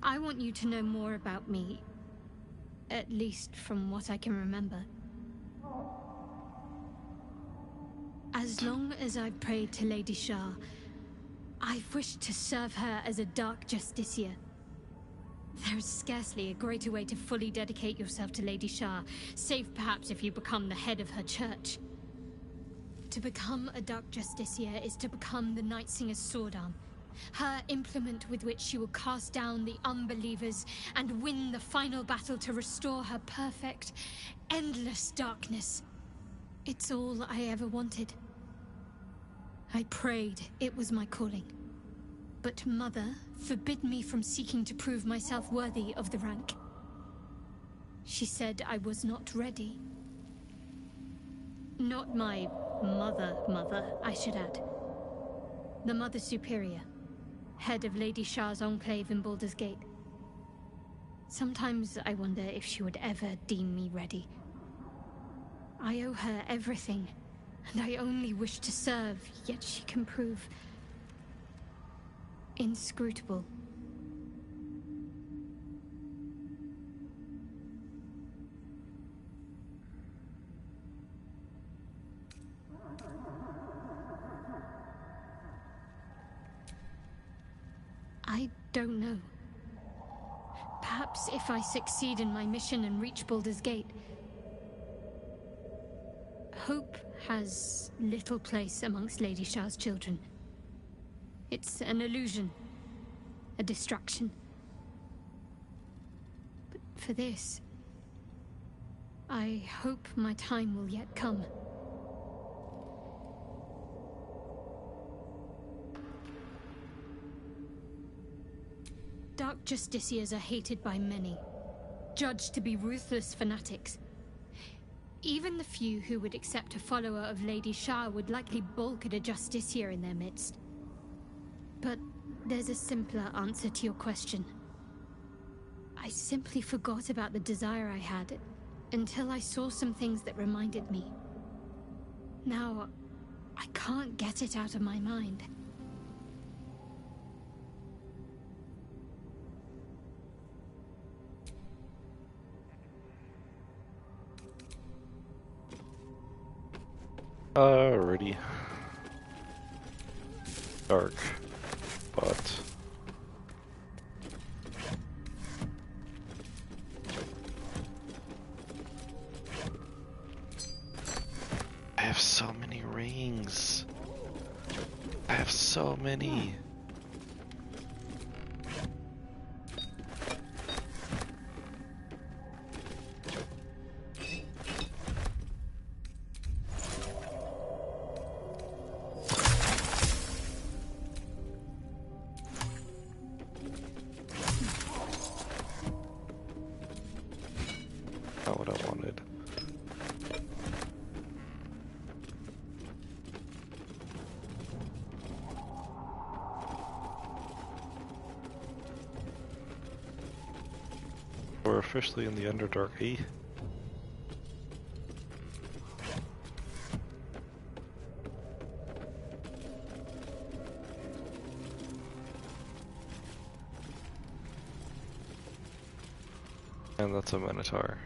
I want you to know more about me, at least from what I can remember. As long as I've prayed to Lady Shah, I've wished to serve her as a Dark Justiciar. There is scarcely a greater way to fully dedicate yourself to Lady Shah, save perhaps if you become the head of her church. To become a Dark Justiciar is to become the Night Singer's sword arm, her implement with which she will cast down the unbelievers and win the final battle to restore her perfect, endless darkness. It's all I ever wanted. I prayed it was my calling. But Mother forbid me from seeking to prove myself worthy of the rank. She said I was not ready. Not my mother, I should add. The Mother Superior, head of Lady Shah's enclave in Baldur's Gate. Sometimes I wonder if she would ever deem me ready. I owe her everything, and I only wish to serve, yet she can prove inscrutable. I don't know. Perhaps if I succeed in my mission and reach Baldur's Gate. Hope has little place amongst Lady Shah's children. It's an illusion, a distraction. But for this, I hope my time will yet come. Dark Justiciars are hated by many, judged to be ruthless fanatics. Even the few who would accept a follower of Lady Shah would likely balk at a Justiciar in their midst. But there's a simpler answer to your question. I simply forgot about the desire I had until I saw some things that reminded me. Now, I can't get it out of my mind. Alrighty. Dark. But have so many. Not what I wanted. We're officially in the Underdark, eh? And that's a Minotaur.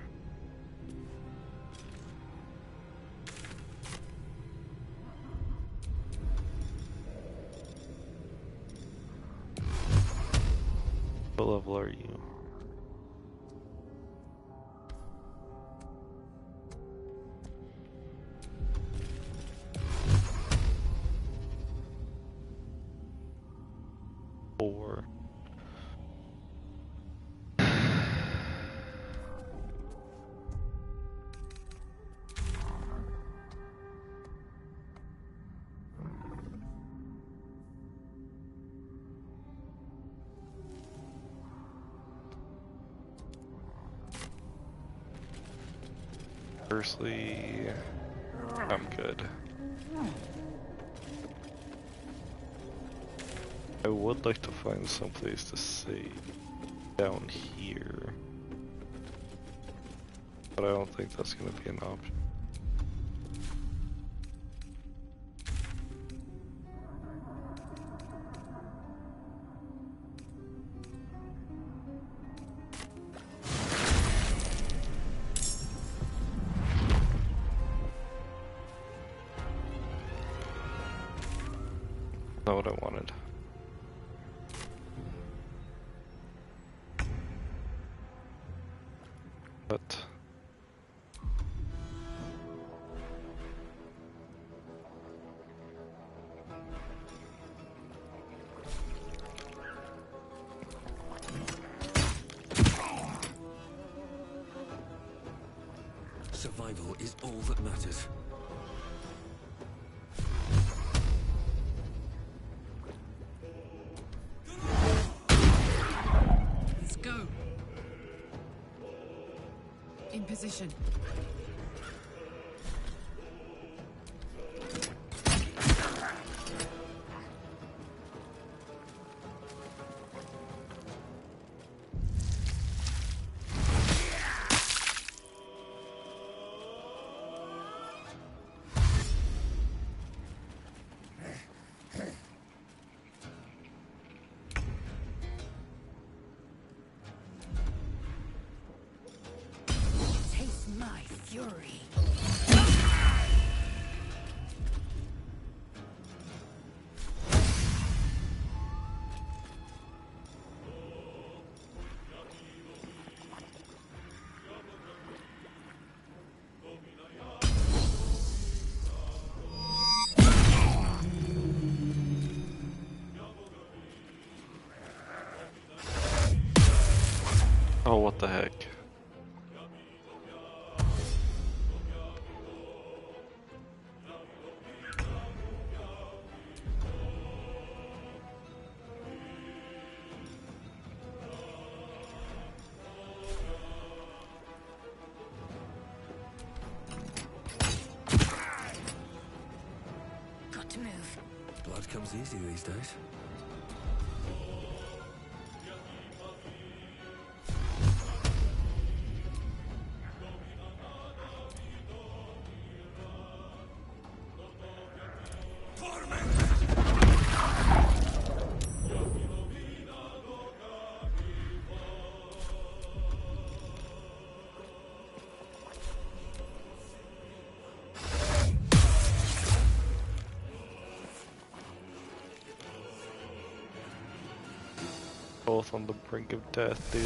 What level are you? Four. Firstly, I'm good. I would like to find some place to save down here, but I don't think that's going to be an option. Not what I wanted. But Survival is all that matters. Let's go. In position. Taste my fury. oh, what the heck? Got to move. Blood comes easy these days. Both on the brink of death, dude.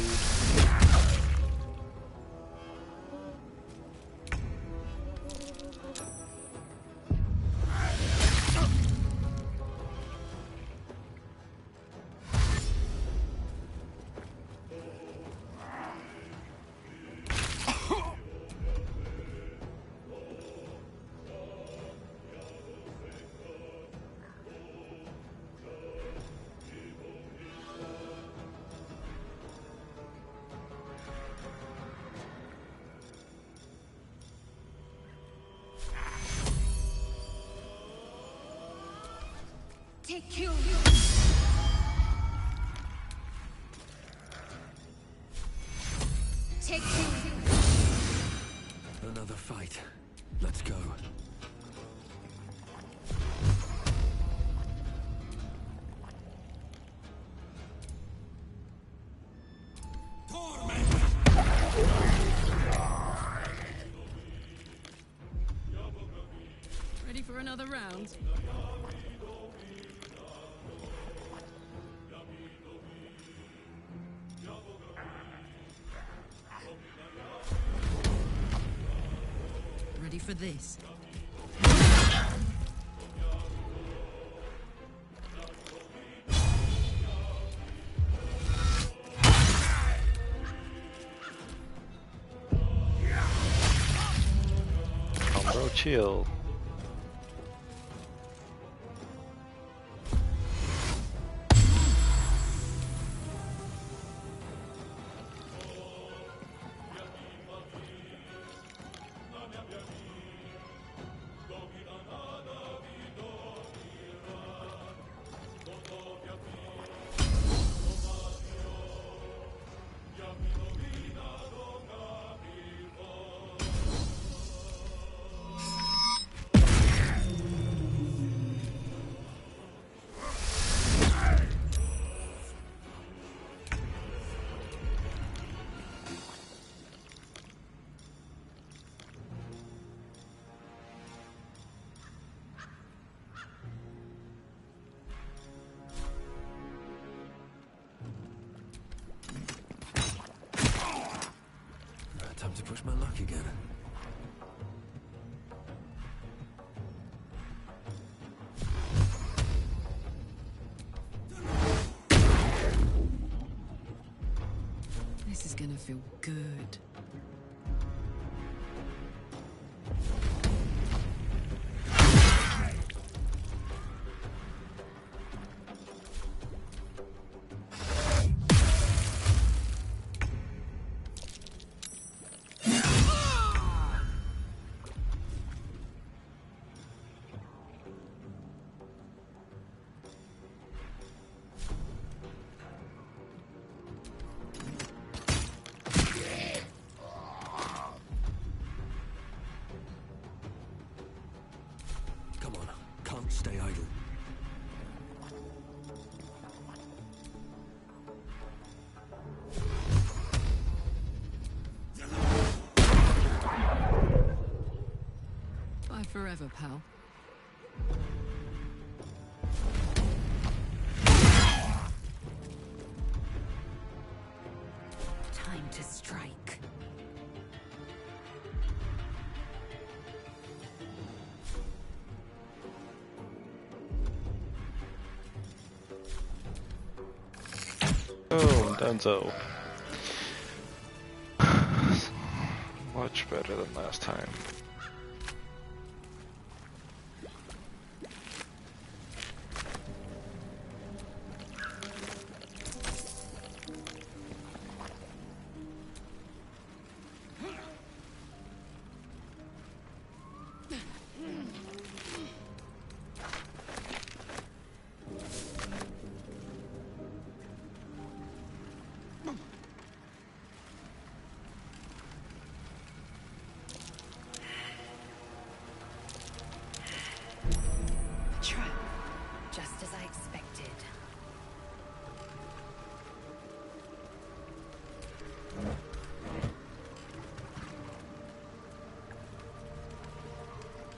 Take two. Take two. Another fight. Let's go. Ready for another round? Ready for this? Bro, chill. Time to push my luck again. This is gonna feel good. Come on, can't stay idle. Bye forever, pal. Time to strike. Oh, Dunzo. Much better than last time. Trap. Just as I expected.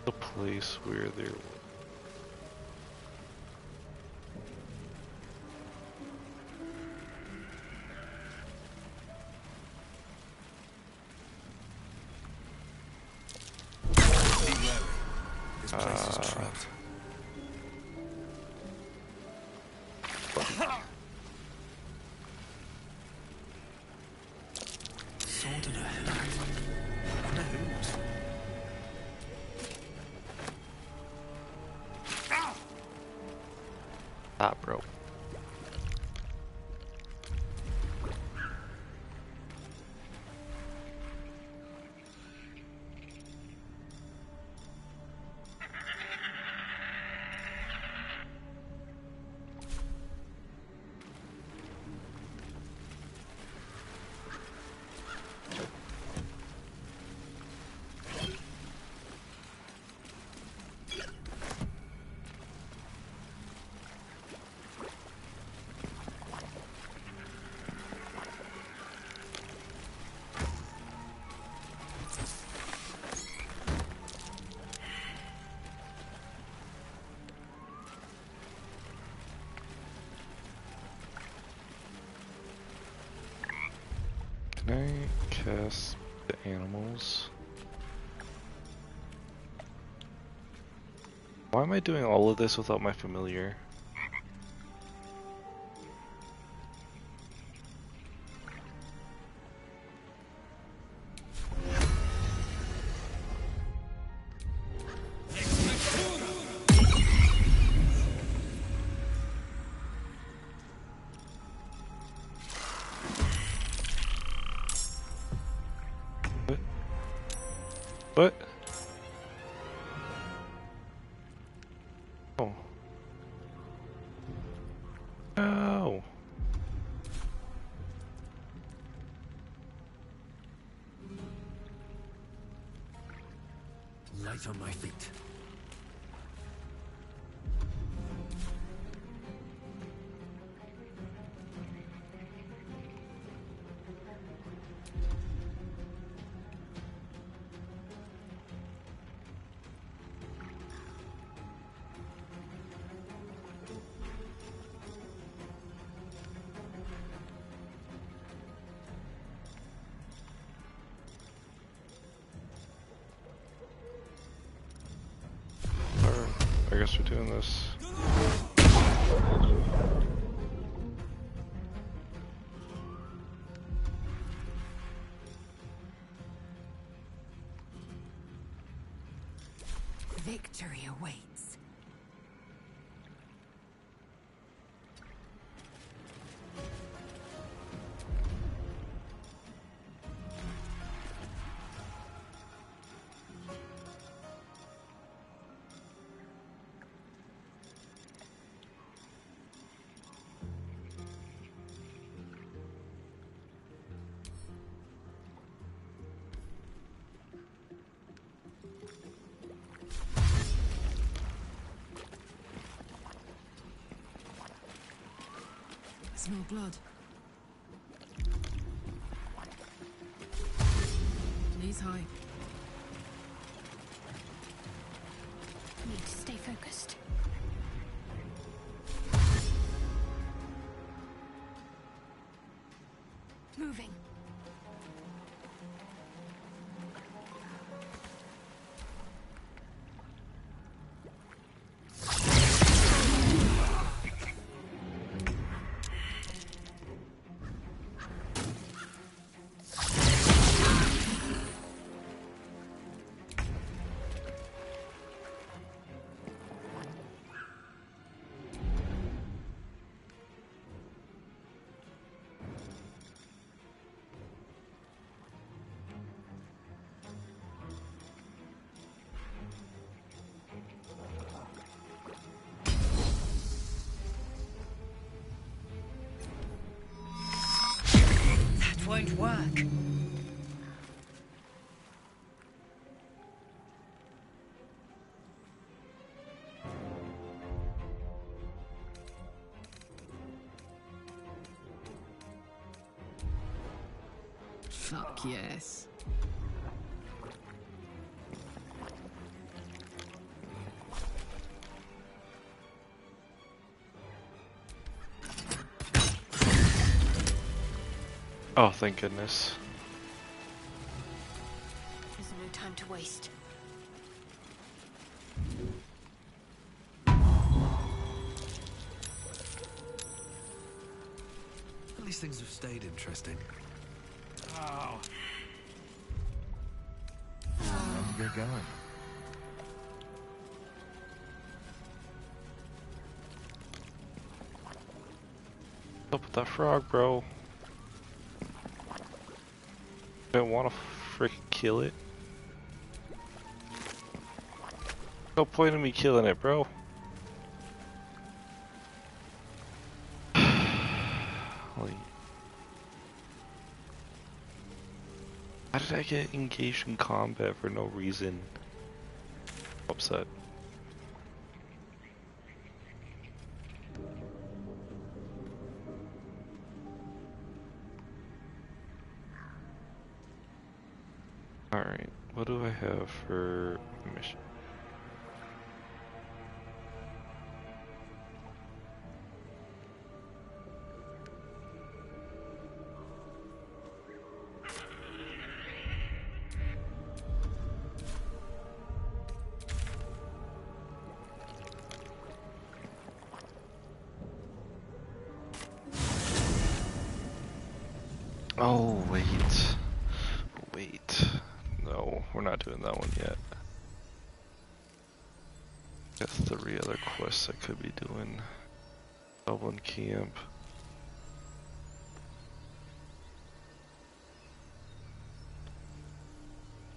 The place where there was. This place is trapped. Sword and a hat. Wonder whose? Ah, bro. Can I cast the animals? Why am I doing all of this without my familiar? What? Oh. No. Light on my feet. I guess we're doing this. Victory awaits. I smell blood. Knees high. Need to stay focused. Moving. That won't work. Fuck yes. Oh, thank goodness. There's no time to waste. At least things have stayed interesting. Oh. Let's get going. What's up with that frog, bro? I don't want to freaking kill it. No point in me killing it, bro. Like, how did I get engaged in combat for no reason? I'm upset. Alright, what do I have for mission? Oh, wait. Wait. No, we're not doing that one yet. Got 3 other quests I could be doing. Goblin Camp.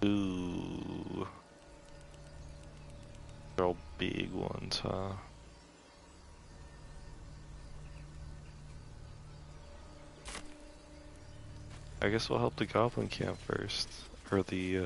Ooh. They're all big ones, huh? I guess we'll help the Goblin Camp first. Or the,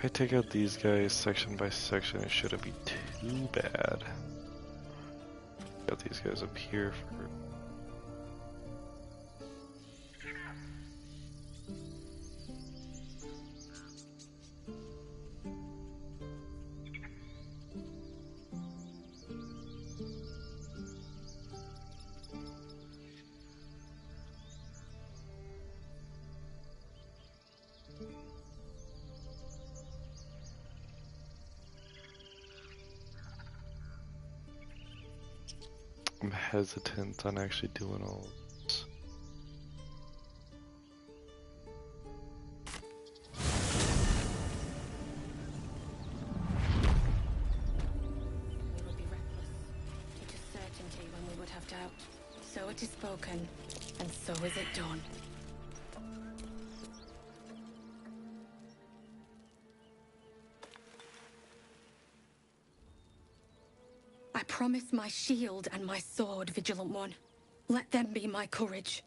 if I take out these guys section by section, it shouldn't be too bad. Got these guys up here for... I'm hesitant on actually doing all of this. We would be reckless. It is certainty when we would have doubt. So it is spoken, and so is it done. I promise my shield and my sword, Vigilant One. Let them be my courage.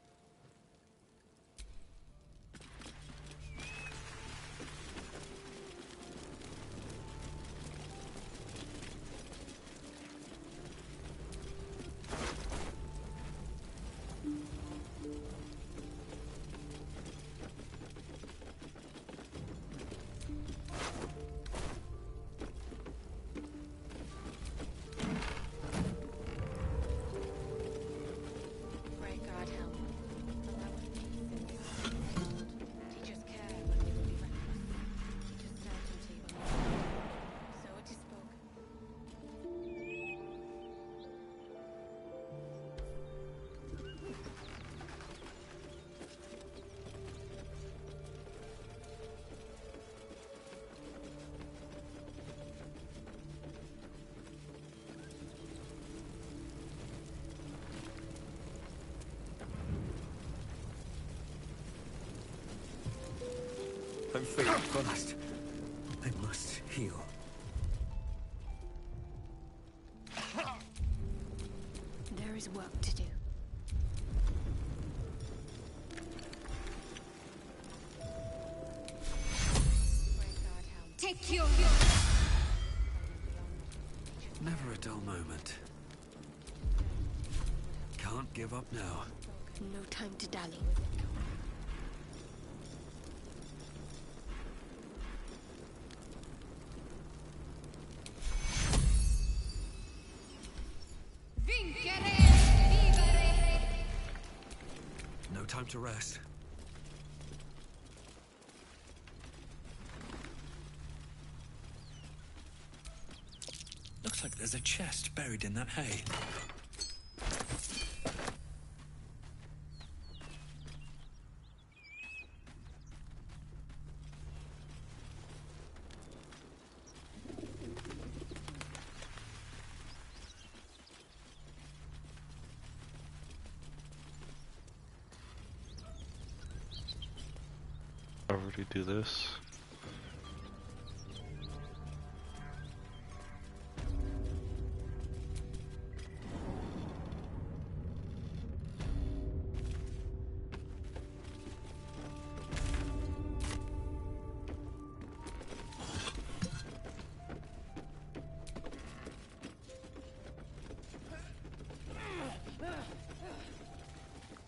Pray God help. Allow us peace in this world. Teach us care when we will be reckless. Teach us certainty when we will have doubt. So it is spoken. I'm feeling fast. I must heal. There is work to do. Take your... Never a dull moment. Can't give up now. No time to dally. No time to rest. Looks like there's a chest buried in that hay. already do this.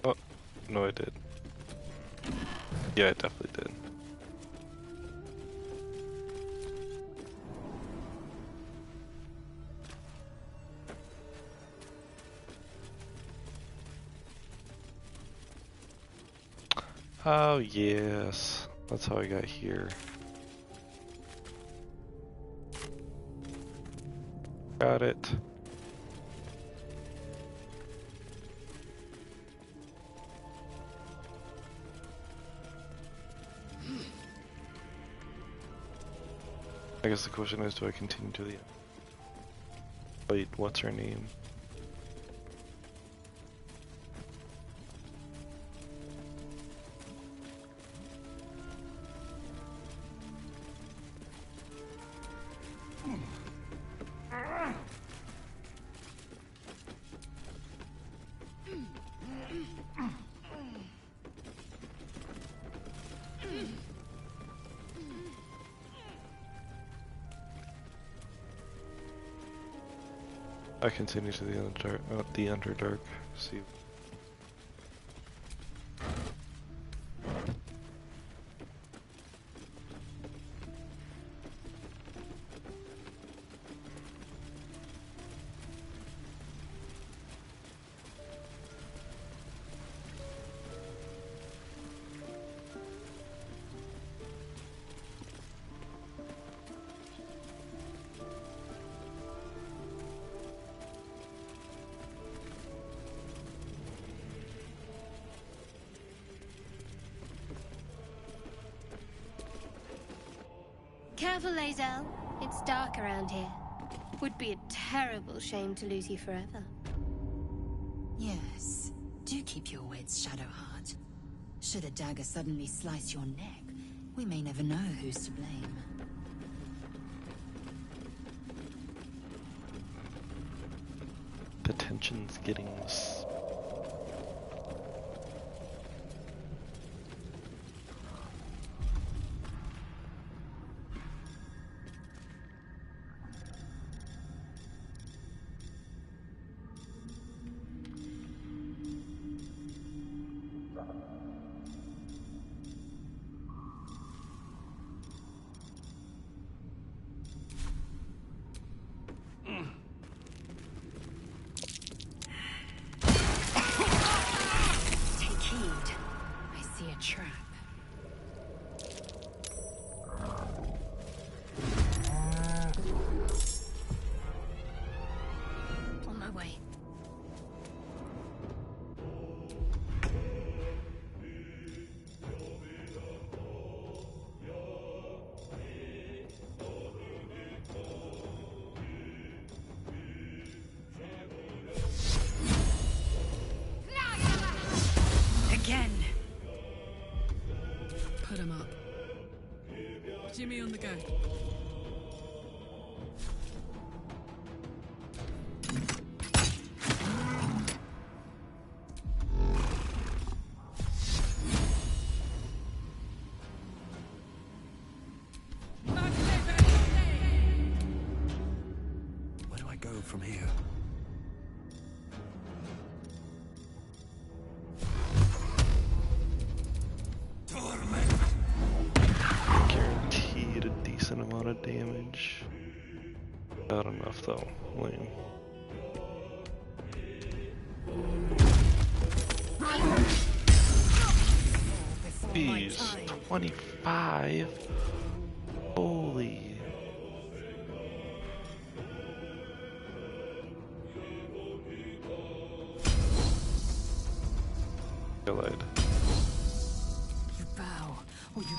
Oh, no I did. Yeah, I definitely did. Oh yes, that's how I got here. Got it. I guess the question is, do I continue to the end? Wait, what's her name? I continue to the Underdark. See. Careful, Lae'zel. It's dark around here. Would be a terrible shame to lose you forever. Yes. Do keep your wits, Shadowheart. Should a dagger suddenly slice your neck, we may never know who's to blame. The tension's getting Again! Put him up. Jimmy on the go. Where do I go from here? guaranteed a decent amount of damage. Not enough though. Lame. Jeez, 25? Holy. I lied. You bow, or you...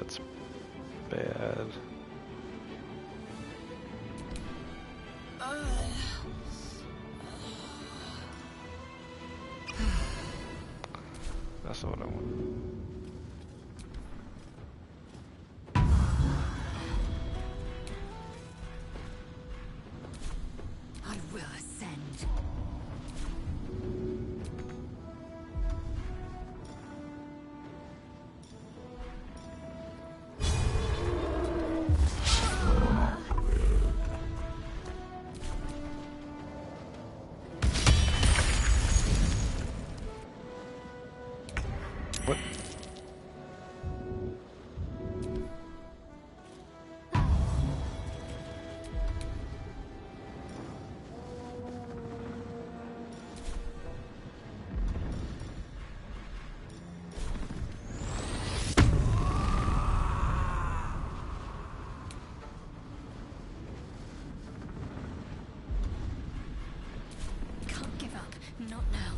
That's bad. That's not what I want. I will ascend. What? Can't give up. Not now.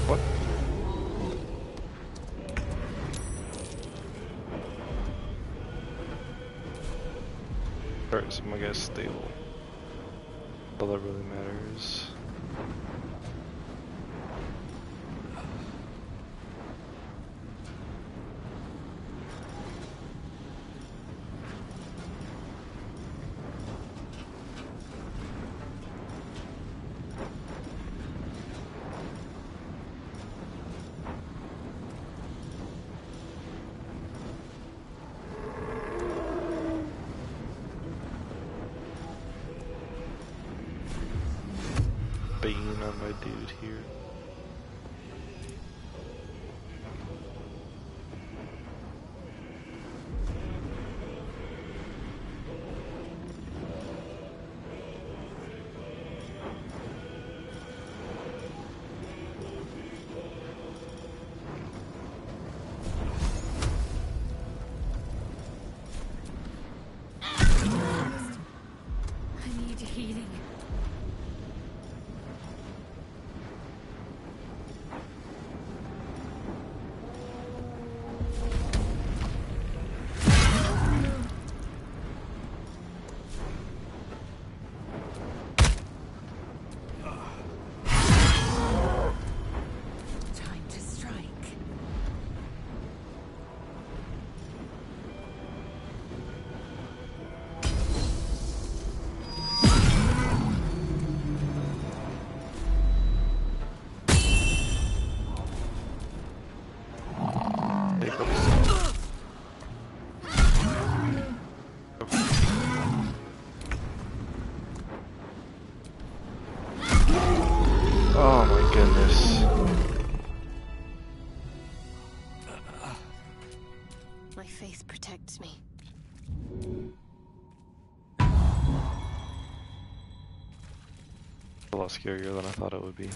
What? Alright, so my guy's stable. All that really matters. Bane on my dude here. I need healing. Time to strike. Take up. Oh my goodness. My faith protects me. A lot scarier than I thought it would be.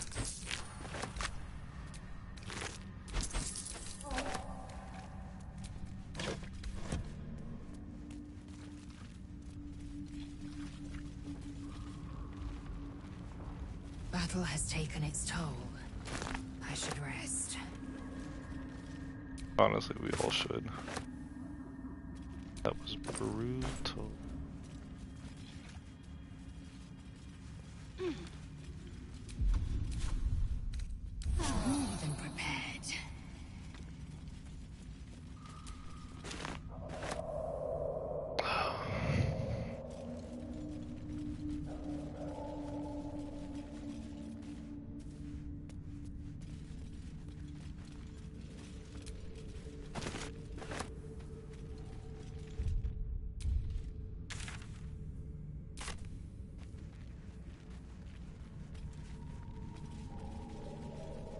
Battle has taken its toll. I should rest. Honestly, we all should. That was brutal. More than prepared.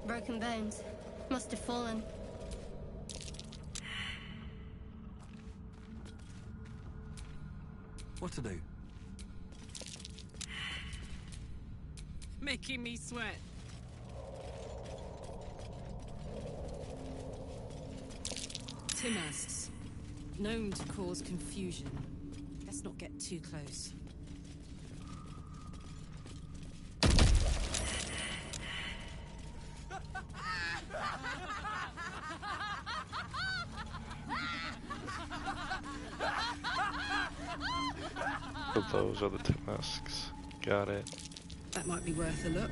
Broken bones. Must have fallen. What to do? making me sweat. Timasks. Known to cause confusion. Let's not get too close. So those are the two masks. Got it. That might be worth a look.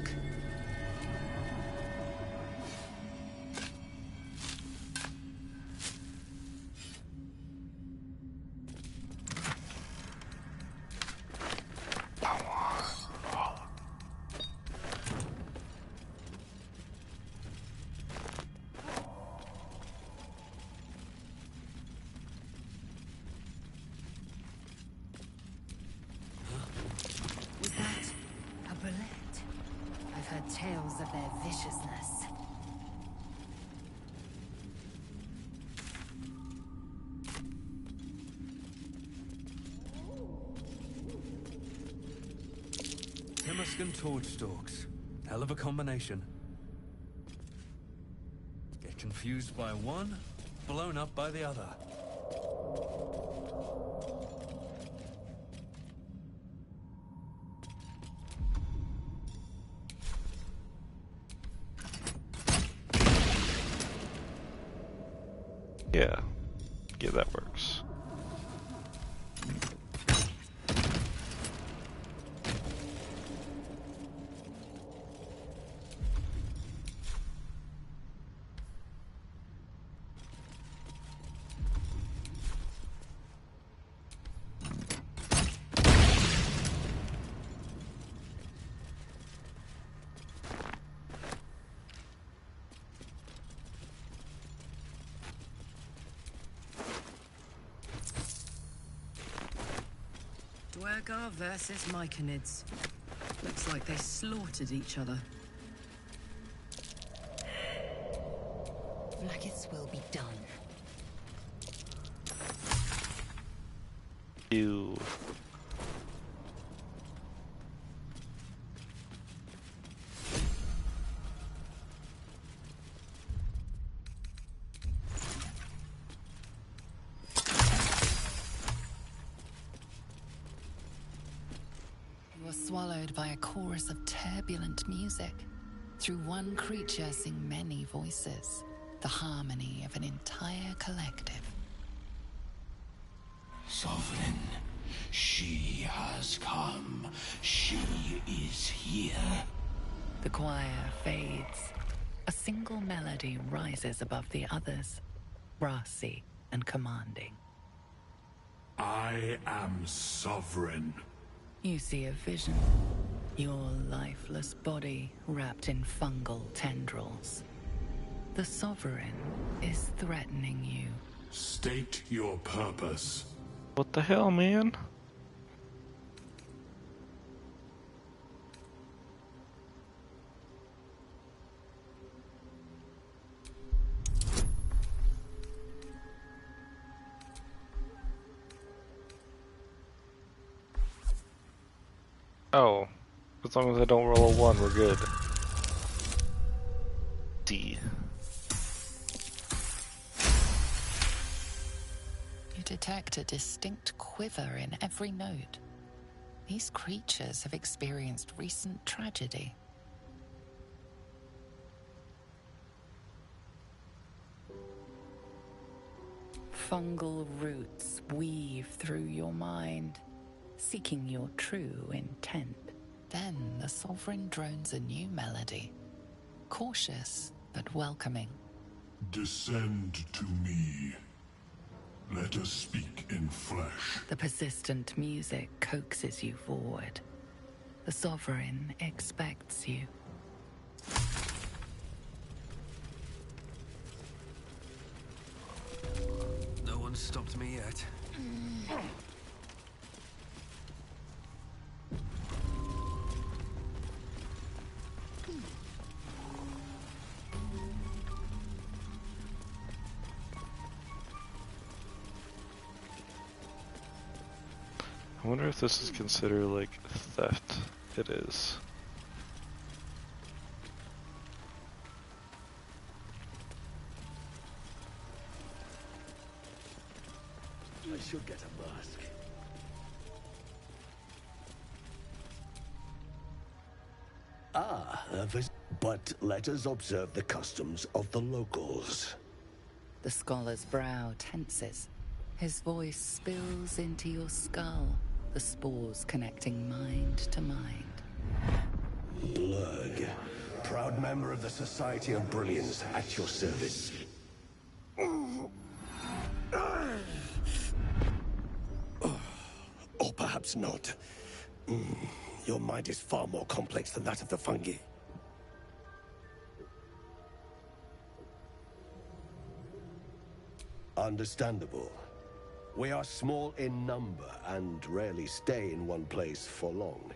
Was that a bullet? I've heard tales of their viciousness. Timask and torch stalks. Hell of a combination. Get confused by one, blown up by the other. Yeah, that works. Dwergar versus Myconids. Looks like they slaughtered each other. Maggots will be done. Ew. You were swallowed by a chorus of turbulent music. Through one creature sing many voices, the harmony of an entire collective. Sovereign, she has come. She is here. The choir fades. A single melody rises above the others, brassy and commanding. I am sovereign. You see a vision. Your lifeless body wrapped in fungal tendrils. The Sovereign is threatening you. State your purpose. What the hell, man? Oh, as long as I don't roll a 1, we're good. D. You detect a distinct quiver in every note. These creatures have experienced recent tragedy. Fungal roots weave through your mind, seeking your true intent. Then the Sovereign drones a new melody, cautious but welcoming. Descend to me. Let us speak in flesh. The persistent music coaxes you forward. The Sovereign expects you. No one's stopped me yet. I wonder if this is considered like theft. It is. I should get a mask. But let us observe the customs of the locals. The scholar's brow tenses. His voice spills into your skull, the spores connecting mind to mind. Blurg, proud member of the Society of Brilliance, at your service. Or perhaps not. Your mind is far more complex than that of the fungi. Understandable. We are small in number and rarely stay in one place for long.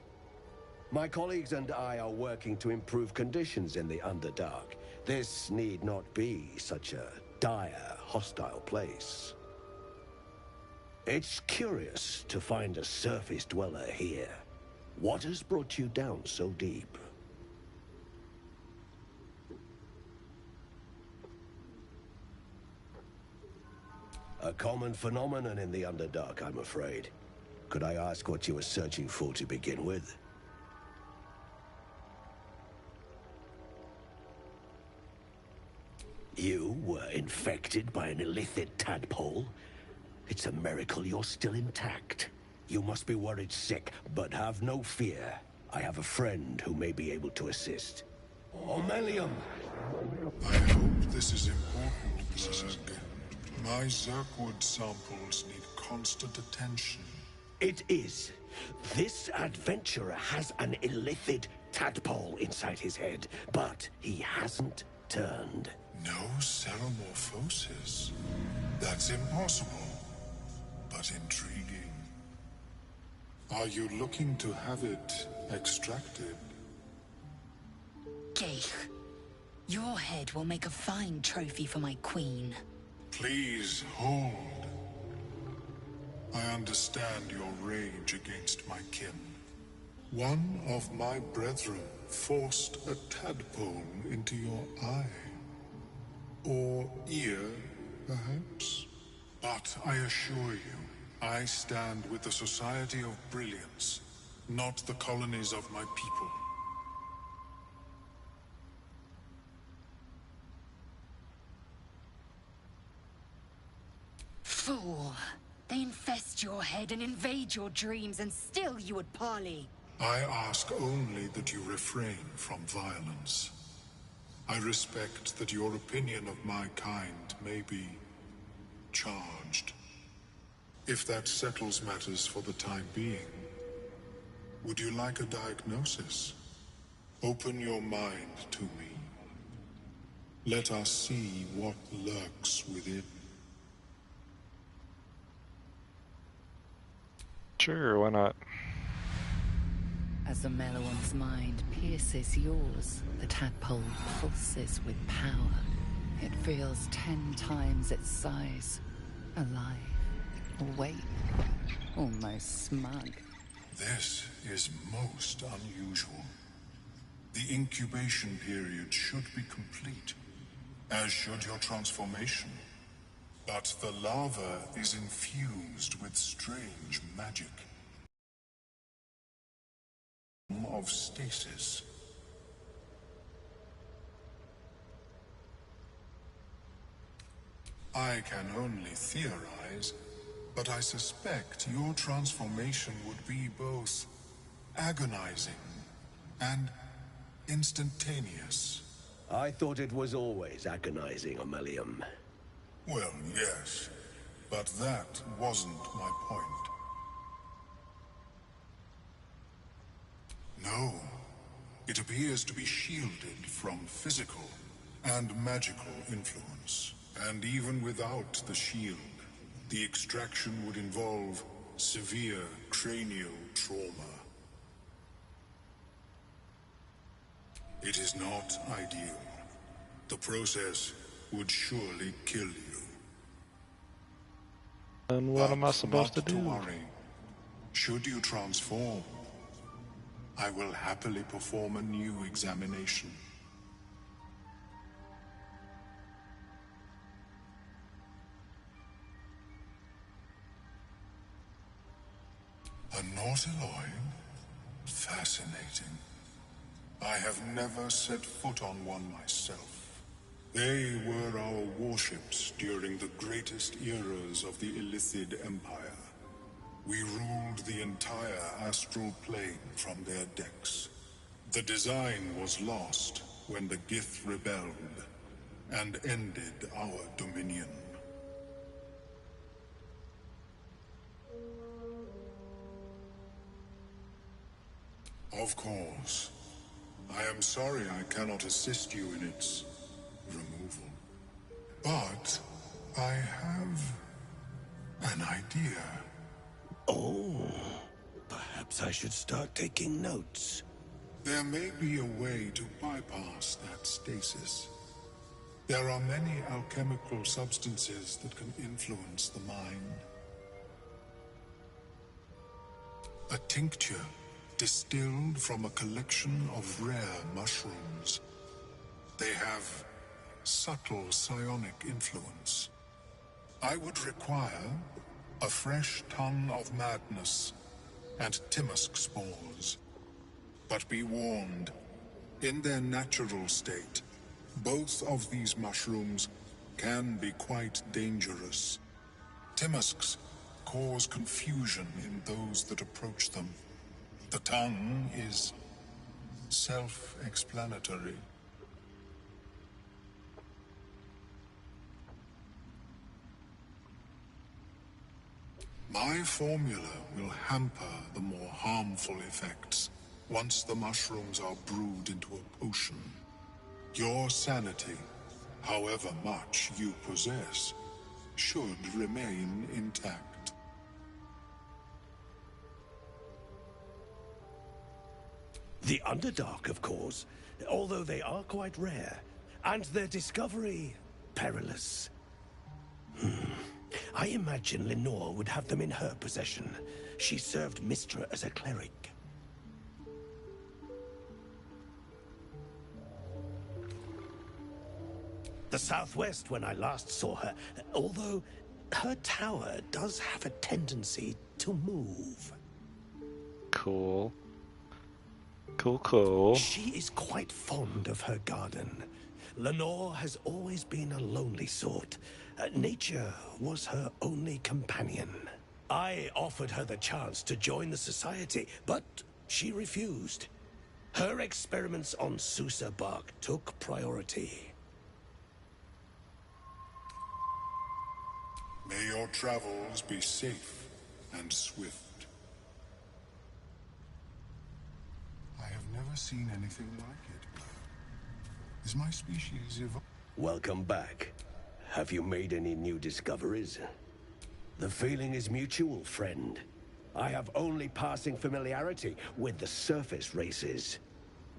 My colleagues and I are working to improve conditions in the Underdark. This need not be such a dire, hostile place. It's curious to find a surface dweller here. What has brought you down so deep? A common phenomenon in the Underdark, I'm afraid. Could I ask what you were searching for to begin with? You were infected by an illithid tadpole? It's a miracle you're still intact. You must be worried sick, but have no fear. I have a friend who may be able to assist. Omelium! I hope this is important, Blurg. My Zerkwood samples need constant attention. It is. This adventurer has an illithid tadpole inside his head, but he hasn't turned. No ceremorphosis. That's impossible, but intriguing. Are you looking to have it extracted? Geich, your head will make a fine trophy for my queen. Please hold. I understand your rage against my kin. One of my brethren forced a tadpole into your eye. Or ear, perhaps? But I assure you, I stand with the Society of Brilliance, not the colonies of my people. Fool! They infest your head and invade your dreams, and still you would parley. I ask only that you refrain from violence. I respect that your opinion of my kind may be charged. If that settles matters for the time being, would you like a diagnosis? Open your mind to me. Let us see what lurks within. Sure, why not? As the Meloan's mind pierces yours, the tadpole pulses with power. It feels 10 times its size. Alive, awake, almost smug. This is most unusual. The incubation period should be complete, as should your transformation. But the larva is infused with strange magic. Of stasis. I can only theorize, but I suspect your transformation would be both agonizing and instantaneous. I thought it was always agonizing, Omelium. Well, yes, but that wasn't my point. No, it appears to be shielded from physical and magical influence. And even without the shield, the extraction would involve severe cranial trauma. It is not ideal. The process would surely kill you. And what am I supposed to do? Not to worry. Should you transform, I will happily perform a new examination. A Nautiloid? Fascinating. I have never set foot on one myself. They were our warships during the greatest eras of the Illithid Empire. We ruled the entire astral plane from their decks. The design was lost when the Gith rebelled and ended our dominion. Of course. I am sorry I cannot assist you in its removal. But I have an idea. Oh, perhaps I should start taking notes. There may be a way to bypass that stasis. There are many alchemical substances that can influence the mind. A tincture distilled from a collection of rare mushrooms. They have subtle psionic influence. I would require a fresh ton of madness and Timisk spores. But be warned, in their natural state, both of these mushrooms can be quite dangerous. Timisks cause confusion in those that approach them. The tongue is self-explanatory. My formula will hamper the more harmful effects once the mushrooms are brewed into a potion. Your sanity, however much you possess, should remain intact. The Underdark, of course, although they are quite rare, and their discovery perilous. I imagine Lenore would have them in her possession. She served Mistra as a cleric. The southwest when I last saw her, although her tower does have a tendency to move. Cool. Cool. She is quite fond of her garden. Lenore has always been a lonely sort. Nature was her only companion. I offered her the chance to join the society, but she refused. Her experiments on Susa bark took priority. May your travels be safe and swift. I have never seen anything like it. Is my species evolved? Welcome back. Have you made any new discoveries? The feeling is mutual, friend. I have only passing familiarity with the surface races.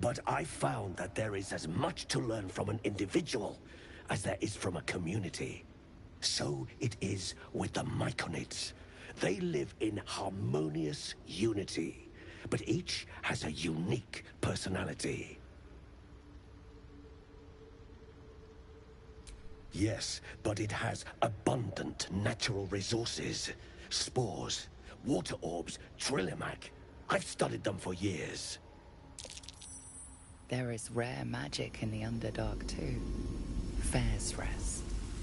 But I found that there is as much to learn from an individual as there is from a community. So it is with the Myconids. They live in harmonious unity, but each has a unique personality. Yes, but it has abundant natural resources. Spores, water orbs, Trillimac. I've studied them for years. There is rare magic in the Underdark too. Fair's Rest.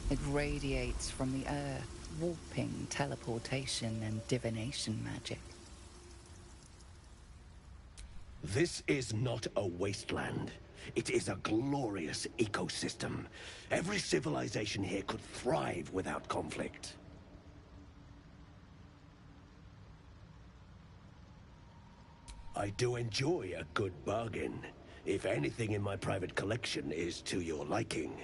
It radiates from the earth, warping, teleportation, and divination magic. This is not a wasteland. It is a glorious ecosystem. Every civilization here could thrive without conflict. I do enjoy a good bargain. If anything in my private collection is to your liking.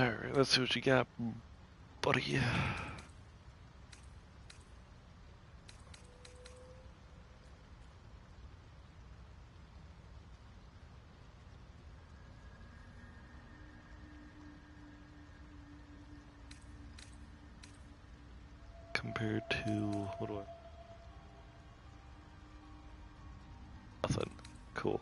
Alright, let's see what you got, buddy. Compared to, what do I? Nothing. Cool.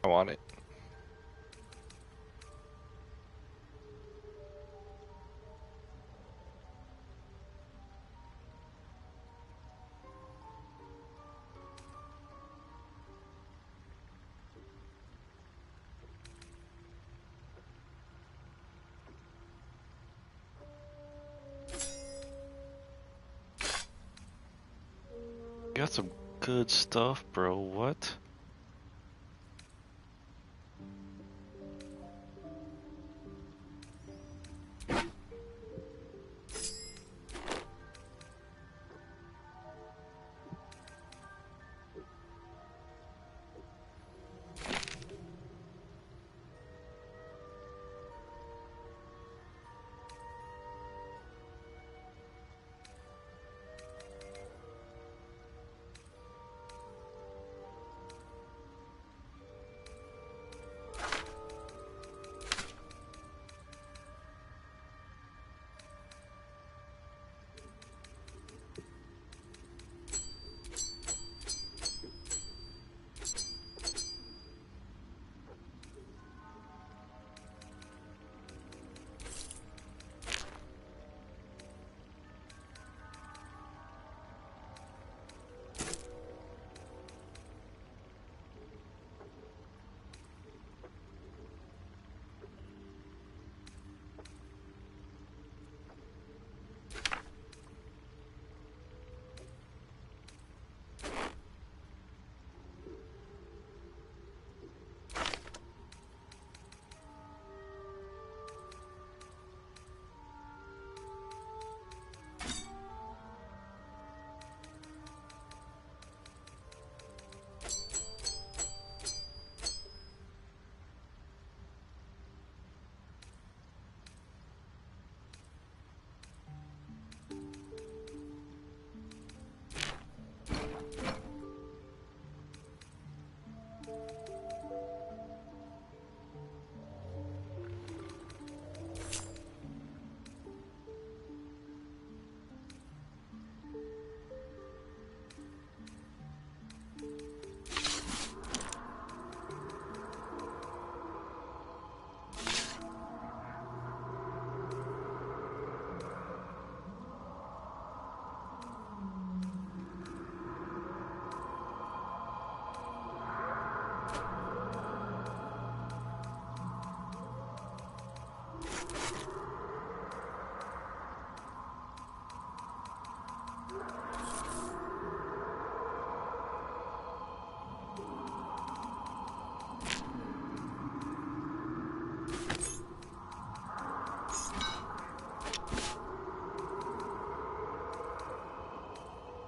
I want it. You got some good stuff, bro. What?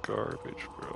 Garbage, bro.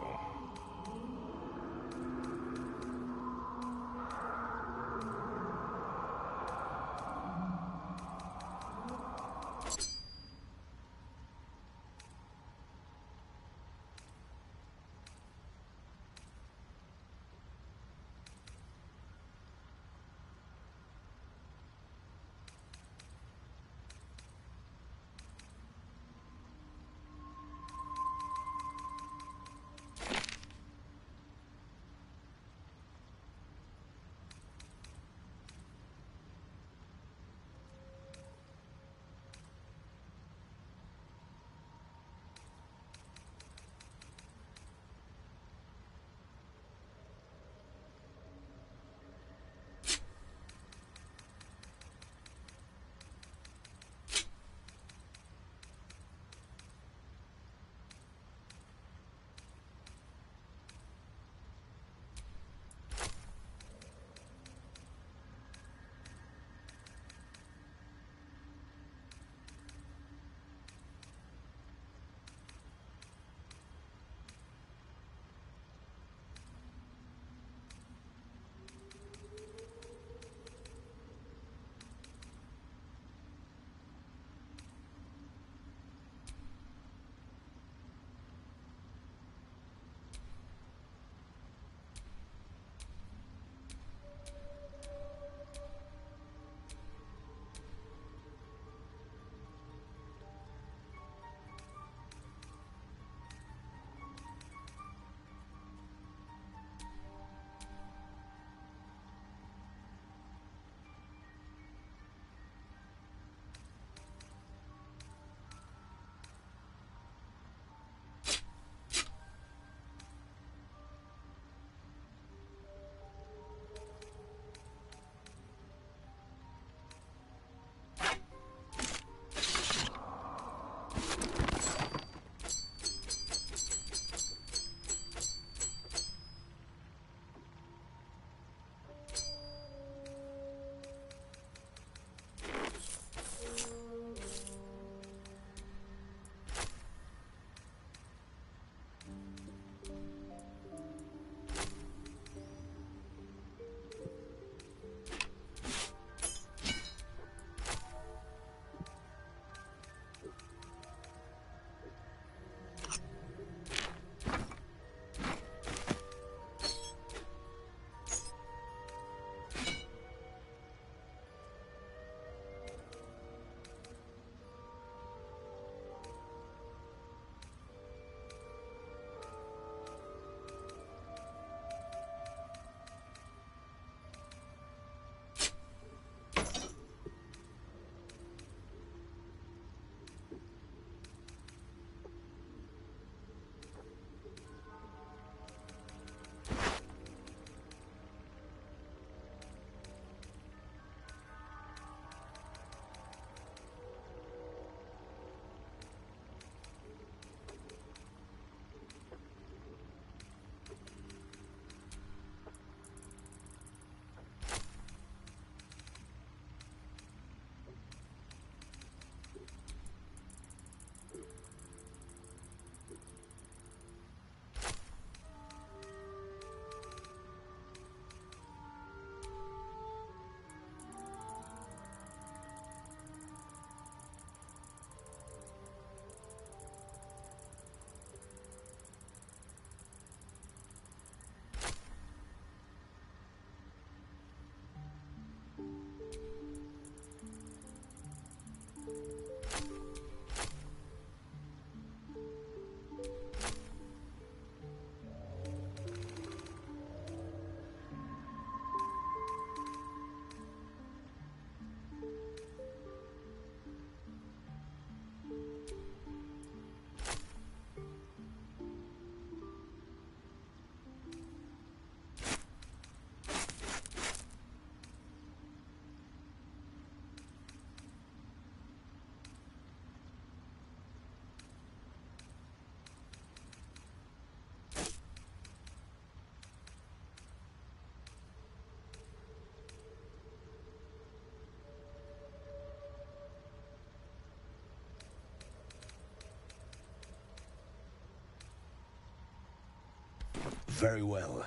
Very well.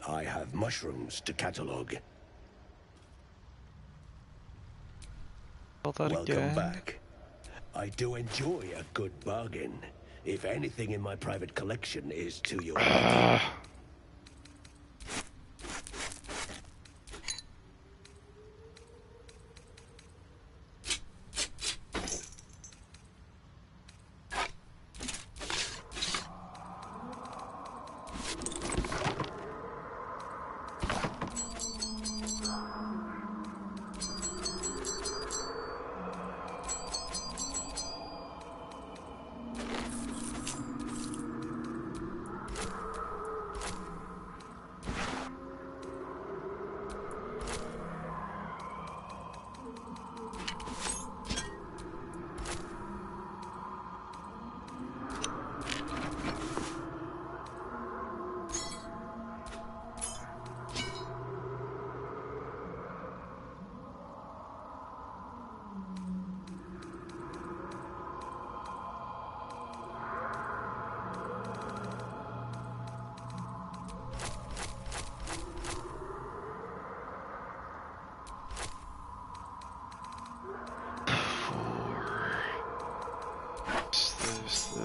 I have mushrooms to catalog. That Welcome again. back. I do enjoy a good bargain. If anything in my private collection is to your liking. This.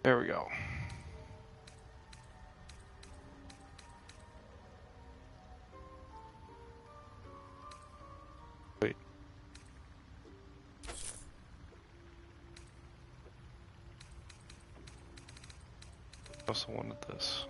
There we go. Wait. I also wanted this.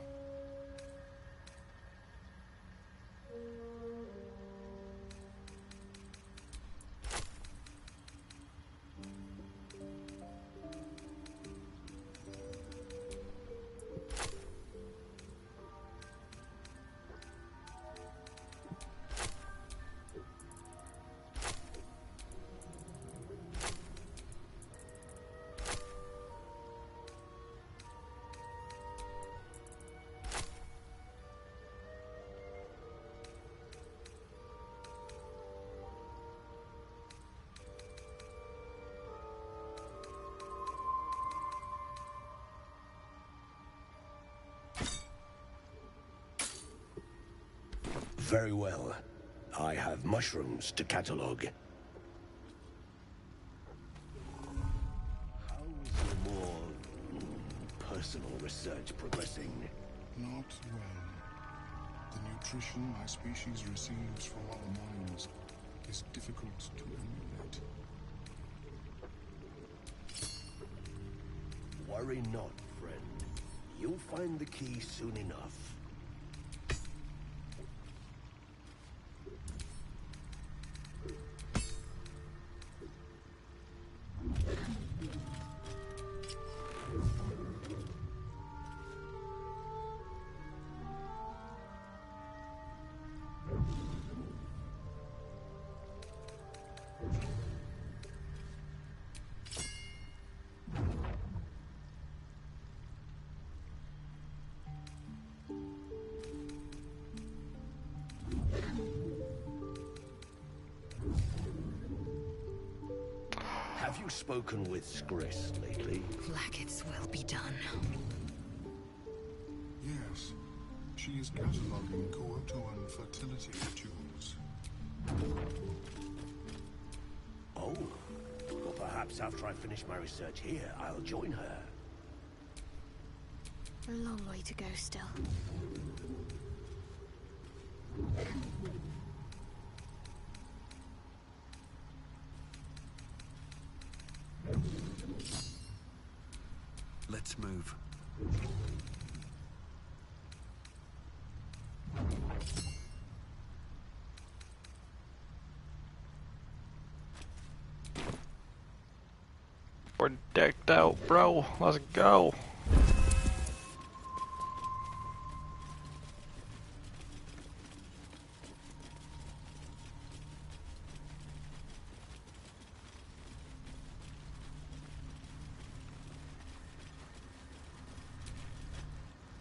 Very well. I have mushrooms to catalog. How is your more personal research progressing? Not well. The nutrition my species receives from other minds is difficult to emulate. Worry not, friend. You'll find the key soon enough. Have you spoken with Skris lately? Blackets will be done. Yes. She is cataloging Coatoan fertility rituals. Oh. Well, perhaps after I finish my research here, I'll join her. A long way to go still. Let's move. We're decked out, bro. Let's go.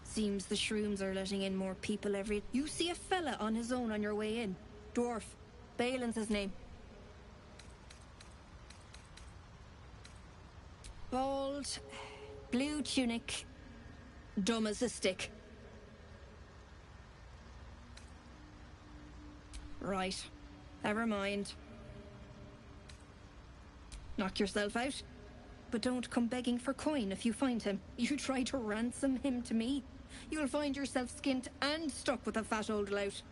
Seems the shrooms are letting in more people every... You see a fella on his own on your way in. Dwarf. Balin's his name. Bald, blue tunic, dumb as a stick. Right. Never mind. Knock yourself out. But don't come begging for coin if you find him. You try to ransom him to me, you'll find yourself skint and stuck with a fat old lout.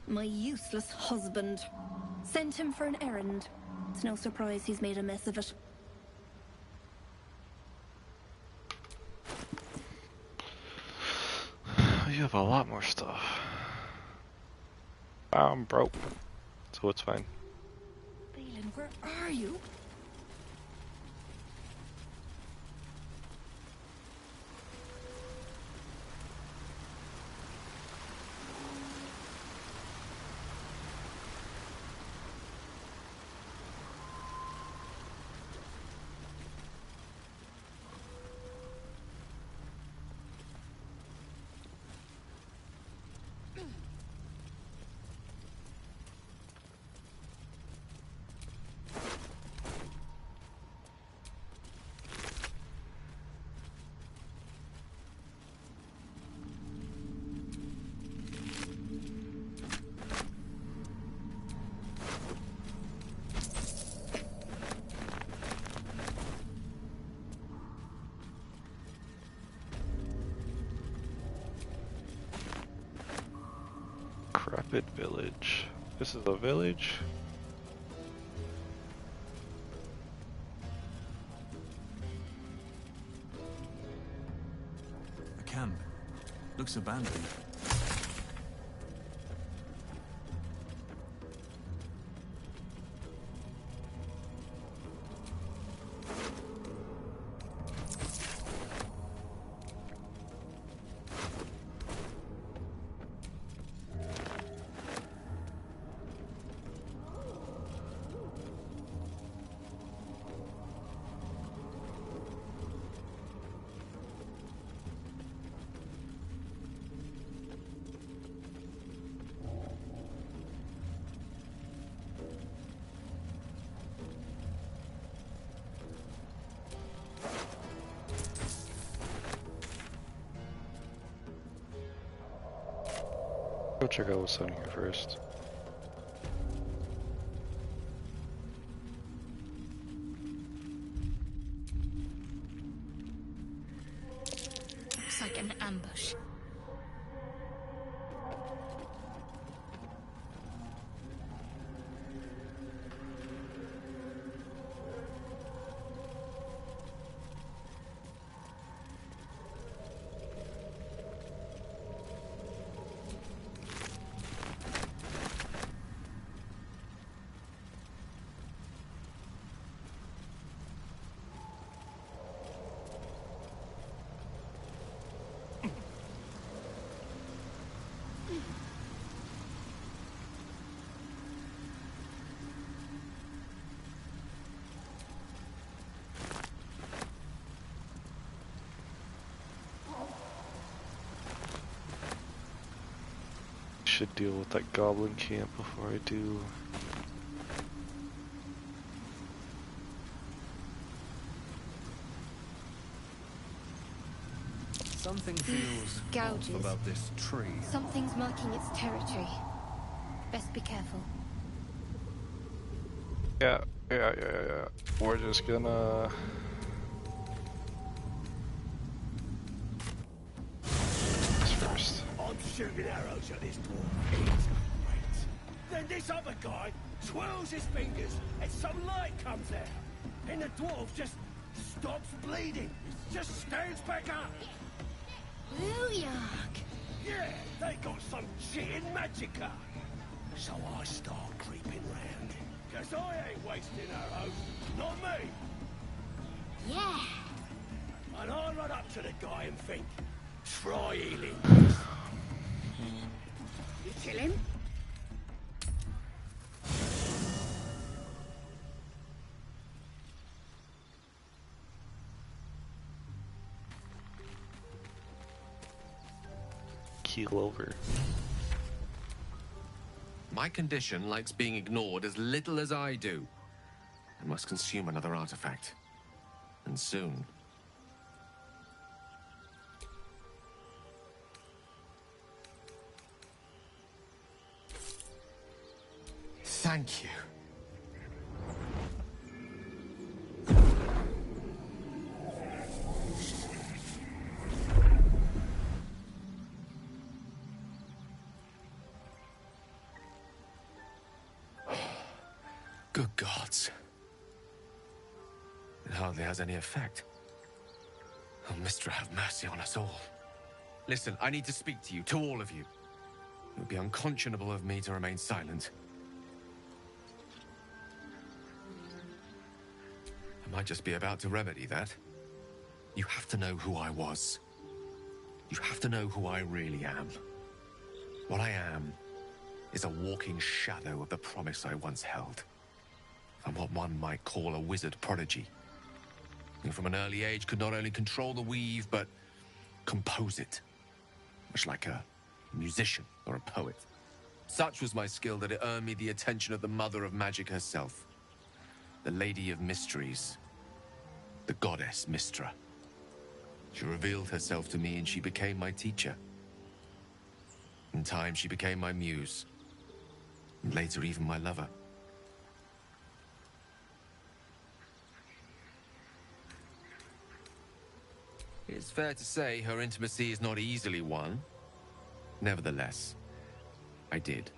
My useless husband. Sent him for an errand. It's no surprise he's made a mess of it. You have a lot more stuff. I'm broke, so it's fine. Balin, where are you? Rapid village. This is a village? A camp. Looks abandoned. Go check out what's on here first. Looks like an ambush. Should deal with that goblin camp before I do. Something feels Gouges. off about this tree. Something's marking its territory. Best be careful. Yeah. We're just gonna... this first. I'm shooting arrows at this dwarf. He's great. Then this other guy twirls his fingers and some light comes out. And the dwarf just stops bleeding. Just stands back up. Booyah! Yeah, they got some shit in magicka. So I start creeping round. 'Cause I ain't wasting her oath. Not me. Yeah. And I run up to the guy and think, try healing. You kill him? Keel over. My condition likes being ignored as little as I do. I must consume another artifact. And soon. Thank you. Good gods. It hardly has any effect. Oh, Mystra, have mercy on us all. Listen, I need to speak to you, to all of you. It would be unconscionable of me to remain silent. I might just be about to remedy that. You have to know who I was. You have to know who I really am. What I am is a walking shadow of the promise I once held. I'm what one might call a wizard prodigy. Who from an early age could not only control the weave, but compose it. Much like a musician or a poet. Such was my skill that it earned me the attention of the mother of magic herself. The Lady of Mysteries. The goddess Mystra. She revealed herself to me and she became my teacher. In time, she became my muse. And later, even my lover. It's fair to say her intimacy is not easily won. Nevertheless, I did.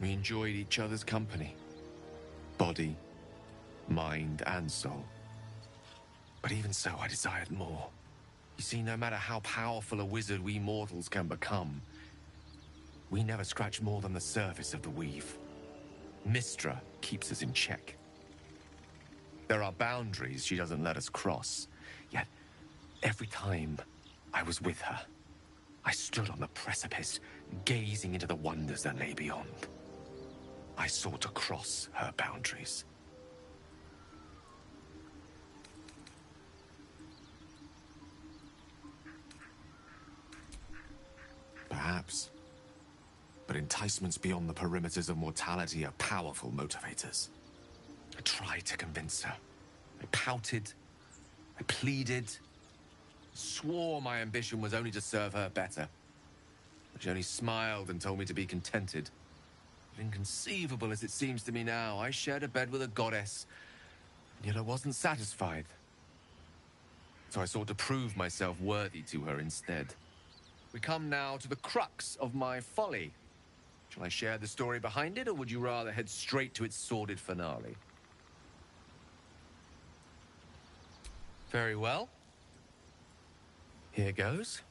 We enjoyed each other's company. Body, mind, and soul. But even so, I desired more. You see, no matter how powerful a wizard we mortals can become, we never scratch more than the surface of the weave. Mystra keeps us in check. There are boundaries she doesn't let us cross, yet every time I was with her, I stood on the precipice, gazing into the wonders that lay beyond. I sought to cross her boundaries. Perhaps. But enticements beyond the perimeters of mortality are powerful motivators. I tried to convince her. I pouted. I pleaded. Swore my ambition was only to serve her better. But she only smiled and told me to be contented. Inconceivable as it seems to me now, I shared a bed with a goddess, and yet I wasn't satisfied. So I sought to prove myself worthy to her instead. We come now to the crux of my folly. Shall I share the story behind it, or would you rather head straight to its sordid finale? Very well. Here goes.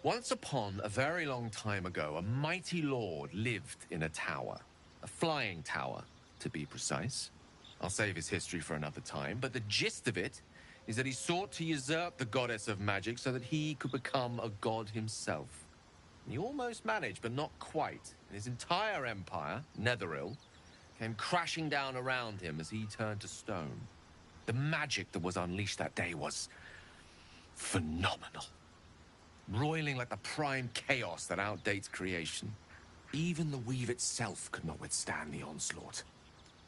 Once upon a very long time ago, a mighty lord lived in a tower. A flying tower, to be precise. I'll save his history for another time, but the gist of it is that he sought to usurp the goddess of magic so that he could become a god himself. He almost managed, but not quite. And his entire empire, Netheril, came crashing down around him as he turned to stone. The magic that was unleashed that day was phenomenal. Roiling like the prime chaos that outdates creation. Even the weave itself could not withstand the onslaught.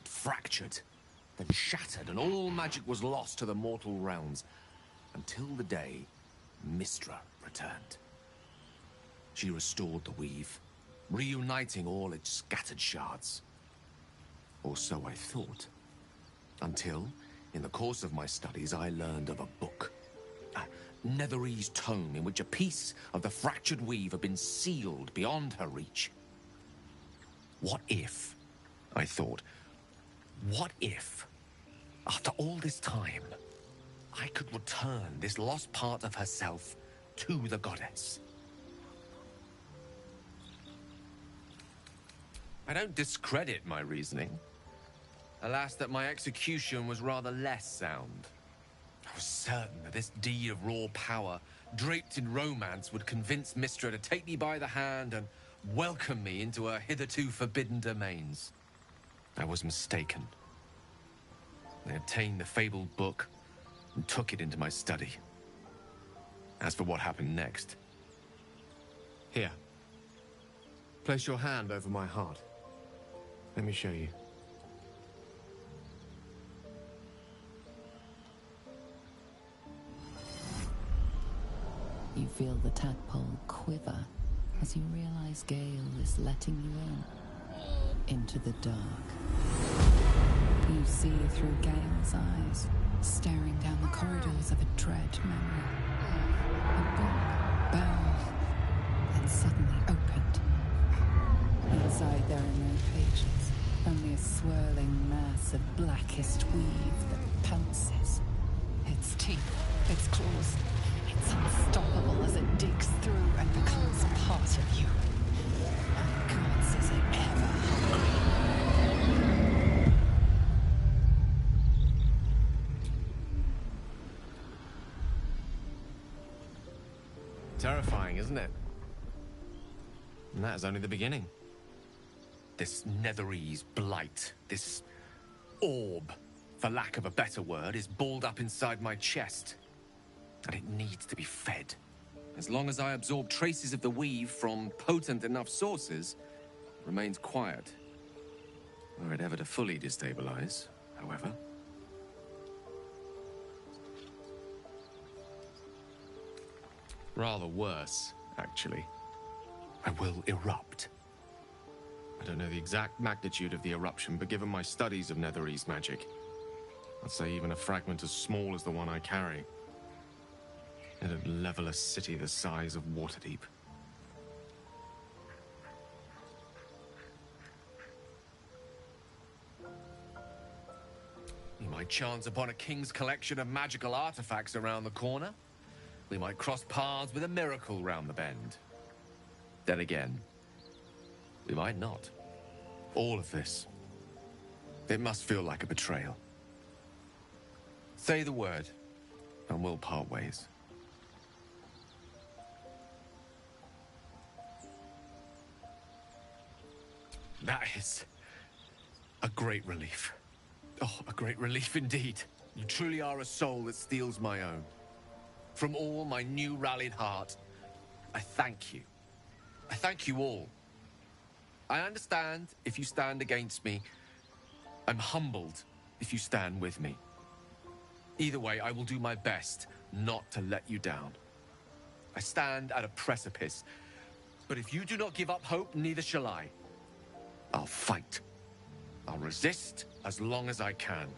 It fractured, then shattered, and all magic was lost to the mortal realms. Until the day Mystra returned. She restored the weave, reuniting all its scattered shards. Or so I thought. Until, in the course of my studies, I learned of a book. A Netherese tome in which a piece of the fractured weave had been sealed beyond her reach. What if, I thought, what if, after all this time, I could return this lost part of herself to the goddess? I don't discredit my reasoning. Alas, that my execution was rather less sound. I was certain that this deed of raw power, draped in romance, would convince Mistra to take me by the hand and welcome me into her hitherto forbidden domains. I was mistaken. I obtained the fabled book and took it into my study. As for what happened next... Here. Place your hand over my heart. Let me show you. You feel the tadpole quiver as you realize Gale is letting you in, into the dark. You see through Gale's eyes, staring down the corridors of a dread memory. A book bowed, then suddenly opened. Inside there are no pages, only a swirling mass of blackest weave that pounces. Its teeth, its claws, it's unstoppable as it digs through and becomes part of you. And gods, is it ever hungry? Terrifying, isn't it? And that is only the beginning. This Netherese blight, this orb, for lack of a better word, is balled up inside my chest. And it needs to be fed. As long as I absorb traces of the weave from potent enough sources, it remains quiet. Were it ever to fully destabilize, however. Rather worse, actually. I will erupt. I don't know the exact magnitude of the eruption, but given my studies of Netherese magic, I'd say even a fragment as small as the one I carry. It'd level a city the size of Waterdeep. We might chance upon a king's collection of magical artifacts around the corner. We might cross paths with a miracle round the bend. Then again, we might not. All of this. It must feel like a betrayal. Say the word, and we'll part ways. That is a great relief. Oh, a great relief indeed. You truly are a soul that steals my own. From all my new rallied heart, I thank you. I thank you all. I understand if you stand against me. I'm humbled if you stand with me. Either way, I will do my best not to let you down. I stand at a precipice, but if you do not give up hope, neither shall I. I'll fight. I'll resist as long as I can.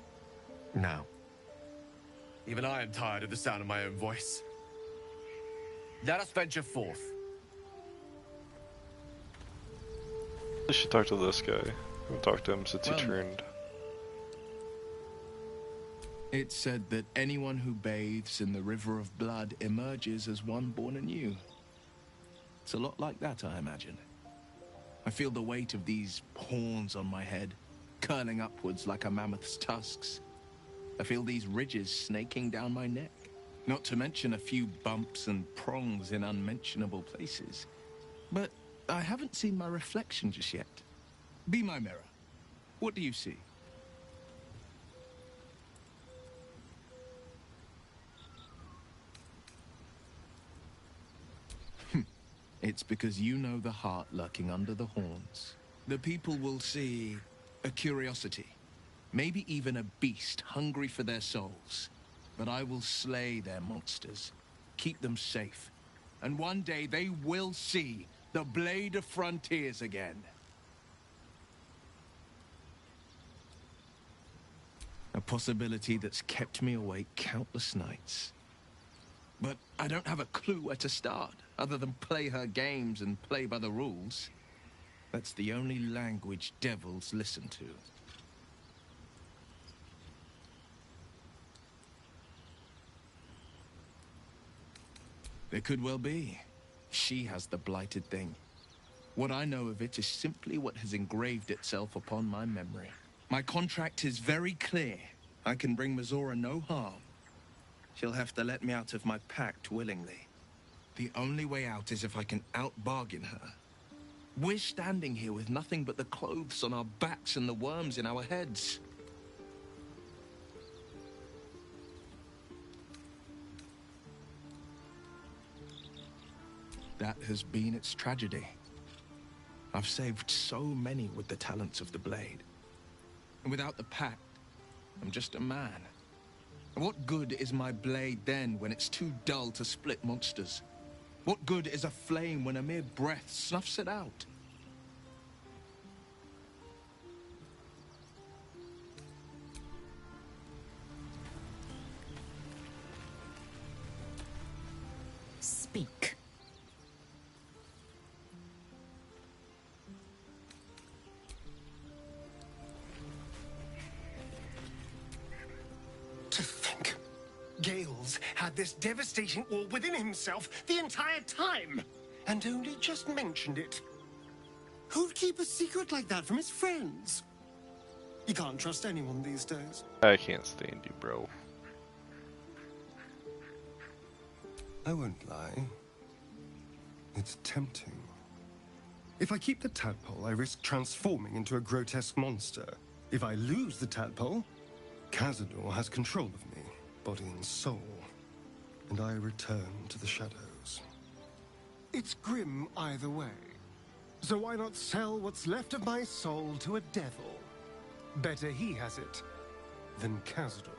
Now, even I am tired of the sound of my own voice. Let us venture forth. I should talk to this guy. I haven't talked to him since he turned. It's said that anyone who bathes in the river of blood emerges as one born anew. It's a lot like that, I imagine. I feel the weight of these horns on my head, curling upwards like a mammoth's tusks. I feel these ridges snaking down my neck, not to mention a few bumps and prongs in unmentionable places. But I haven't seen my reflection just yet. Be my mirror. What do you see? It's because you know the heart lurking under the horns. The people will see a curiosity, maybe even a beast hungry for their souls. But I will slay their monsters, keep them safe, and one day they will see the Blade of Frontiers again. A possibility that's kept me awake countless nights. But I don't have a clue where to start, other than play her games and play by the rules. That's the only language devils listen to. There could well be. She has the blighted thing. What I know of it is simply what has engraved itself upon my memory. My contract is very clear. I can bring Mazora no harm. She'll have to let me out of my pact willingly. The only way out is if I can out-bargain her. We're standing here with nothing but the clothes on our backs and the worms in our heads. That has been its tragedy. I've saved so many with the talents of the blade. And without the pact, I'm just a man. And what good is my blade then when it's too dull to split monsters? What good is a flame when a mere breath snuffs it out? Speak. To think, Gales had this devastating all within himself the entire time, and only just mentioned it. Who'd keep a secret like that from his friends? You can't trust anyone these days. I can't stand you, bro. I won't lie. It's tempting. If I keep the tadpole, I risk transforming into a grotesque monster. If I lose the tadpole, Cazador has control of me, body and soul, and I return to the shadows. It's grim either way. So why not sell what's left of my soul to a devil? Better he has it than Cazador.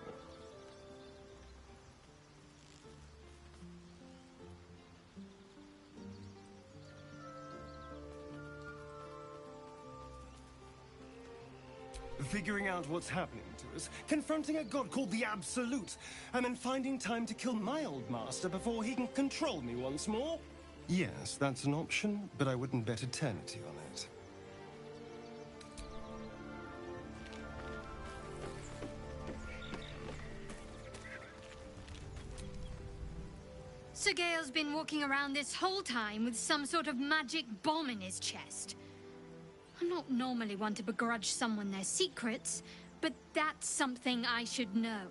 Figuring out what's happening to us, confronting a god called the Absolute, and then finding time to kill my old master before he can control me once more? Yes, that's an option, but I wouldn't bet eternity on it. Sir Gale's been walking around this whole time with some sort of magic bomb in his chest. I'm not normally one to begrudge someone their secrets, but that's something I should know.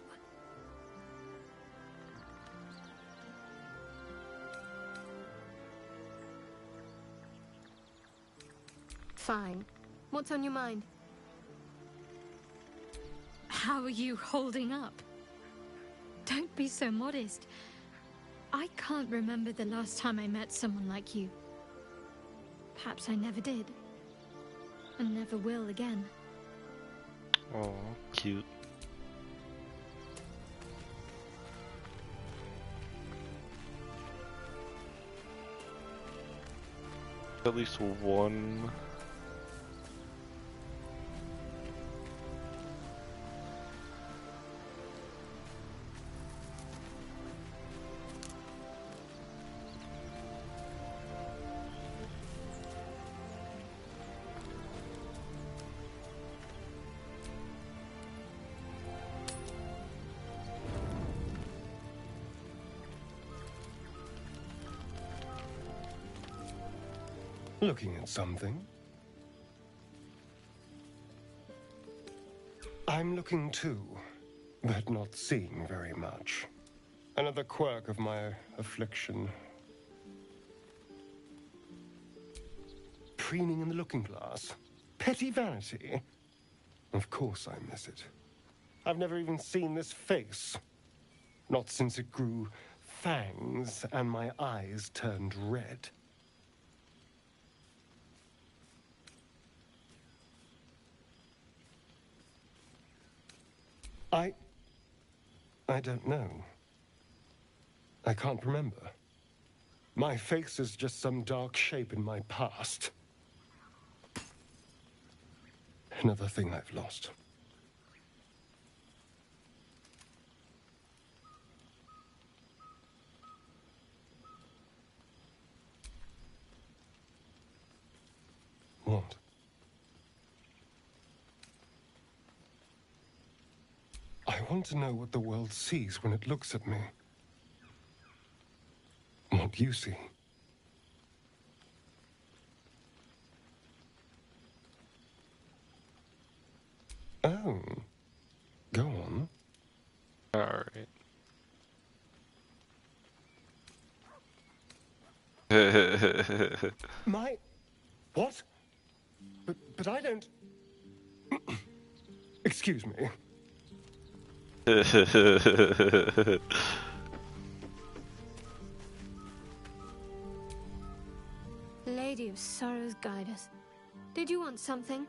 Fine. What's on your mind? How are you holding up? Don't be so modest. I can't remember the last time I met someone like you. Perhaps I never did. And never will again. Oh, cute. At least one. Looking at something? I'm looking too, but not seeing very much. Another quirk of my affliction. Preening in the looking glass. Petty vanity. Of course I miss it. I've never even seen this face. Not since it grew fangs and my eyes turned red. I don't know. I can't remember. My face is just some dark shape in my past. Another thing I've lost. What? I want to know what the world sees when it looks at me. What you see. Oh. Go on. Alright. My... What? But I don't... Excuse me. Lady of Sorrows, guide us. Did you want something?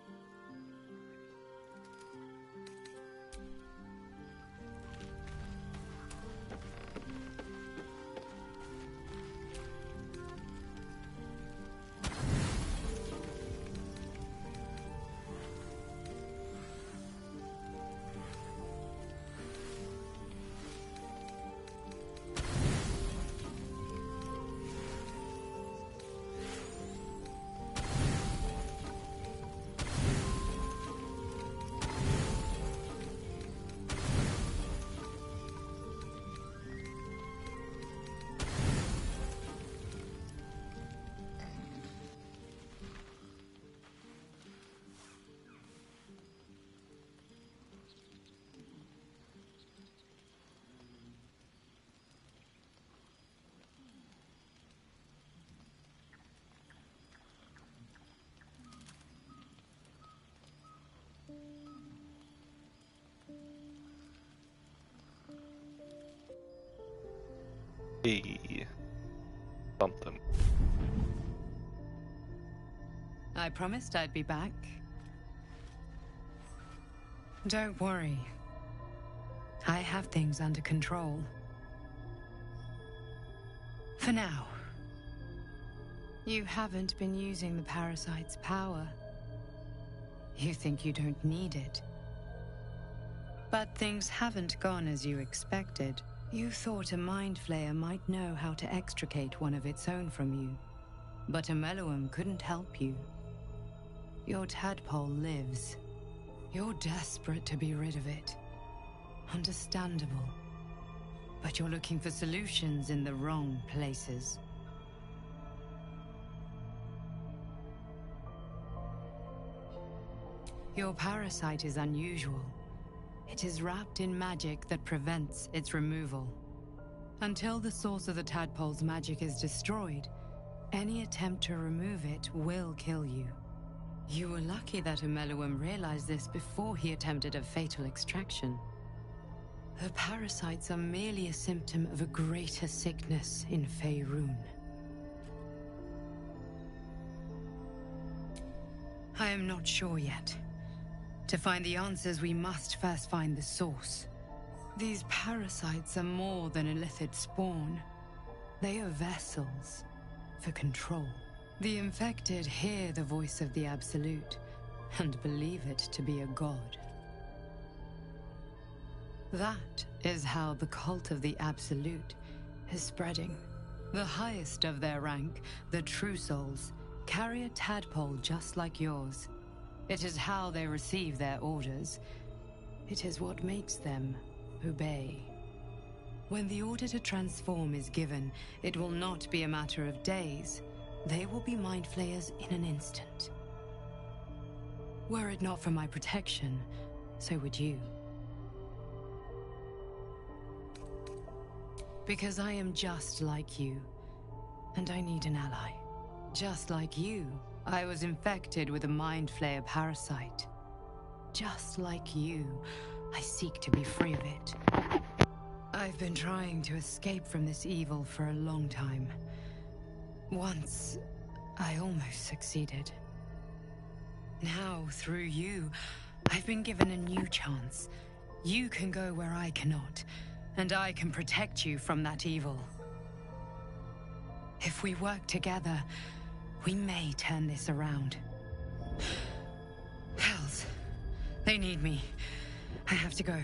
Hey. Something. I promised I'd be back. Don't worry. I have things under control. For now. You haven't been using the parasite's power. You think you don't need it. But things haven't gone as you expected. You thought a Mind Flayer might know how to extricate one of its own from you. But a Meluum couldn't help you. Your tadpole lives. You're desperate to be rid of it. Understandable. But you're looking for solutions in the wrong places. Your parasite is unusual. It is wrapped in magic that prevents its removal. Until the source of the tadpole's magic is destroyed, any attempt to remove it will kill you. You were lucky that a Meluum realized this before he attempted a fatal extraction. The parasites are merely a symptom of a greater sickness in Faerun. I am not sure yet. To find the answers, we must first find the source. These parasites are more than a illithid spawn. They are vessels for control. The infected hear the voice of the Absolute and believe it to be a god. That is how the cult of the Absolute is spreading. The highest of their rank, the True Souls, carry a tadpole just like yours. It is how they receive their orders. It is what makes them obey. When the order to transform is given, it will not be a matter of days. They will be Mind Flayers in an instant. Were it not for my protection, so would you. Because I am just like you, and I need an ally. Just like you, I was infected with a Mind Flayer parasite. Just like you, I seek to be free of it. I've been trying to escape from this evil for a long time. Once, I almost succeeded. Now, through you, I've been given a new chance. You can go where I cannot, and I can protect you from that evil. If we work together, we may turn this around. Hells, they need me. I have to go.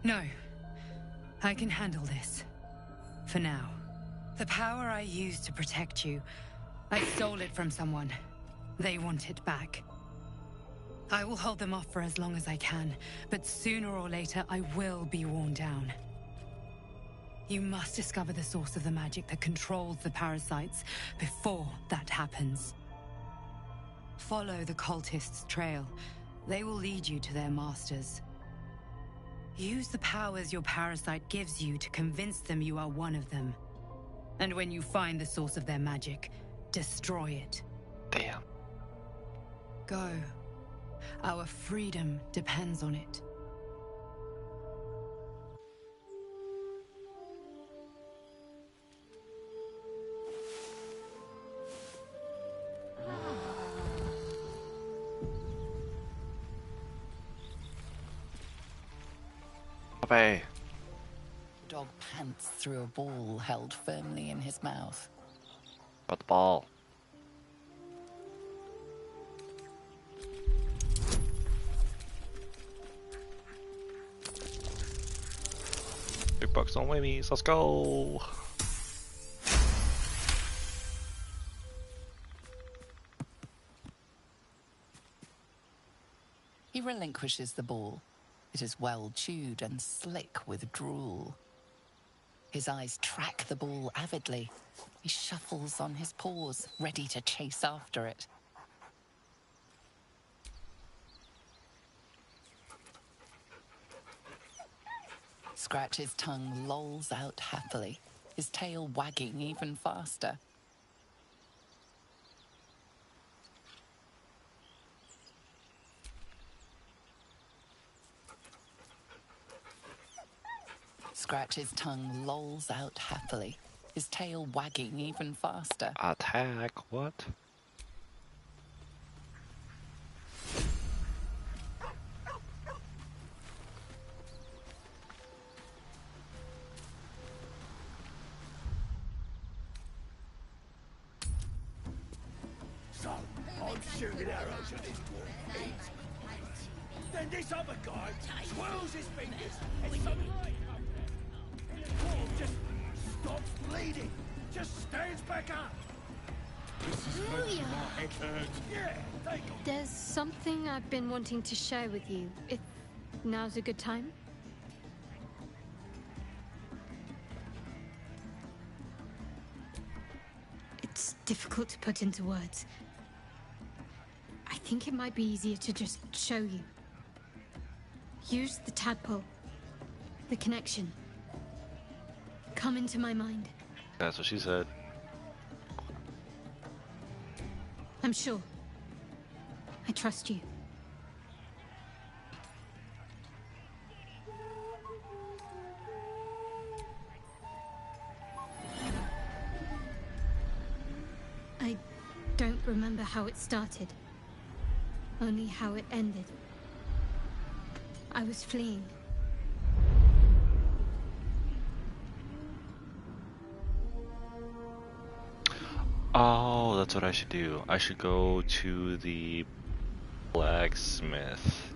No. I can handle this. For now. The power I used to protect you, I stole it from someone. They want it back. I will hold them off for as long as I can, but sooner or later I will be worn down. You must discover the source of the magic that controls the parasites before that happens. Follow the cultists' trail. They will lead you to their masters. Use the powers your parasite gives you to convince them you are one of them. And when you find the source of their magic, destroy it. Damn. Go. Our freedom depends on it. Bye. The dog pants through a ball held firmly in his mouth. Got the ball. Big bucks on whammies. Let's go. He relinquishes the ball. It is well chewed and slick with drool. His eyes track the ball avidly. He shuffles on his paws, ready to chase after it. Scratch's tongue lolls out happily, his tail wagging even faster. Scratch's tongue lolls out happily, his tail wagging even faster. Attack, what? So, I'm shooting arrows at this dwarf. Then this other guy swirls his fingers and some light comes out. And the dwarf just stops bleeding. Just stands back up. Yeah, they got There's something I've been wanting to share with you, if now's a good time. It's difficult to put into words. I think it might be easier to just show you. Use the tadpole. The connection. Come into my mind. That's what she said. I'm sure. I trust you. I don't remember how it started. Only how it ended. I was fleeing. Oh, that's what I should do. I should go to the blacksmith.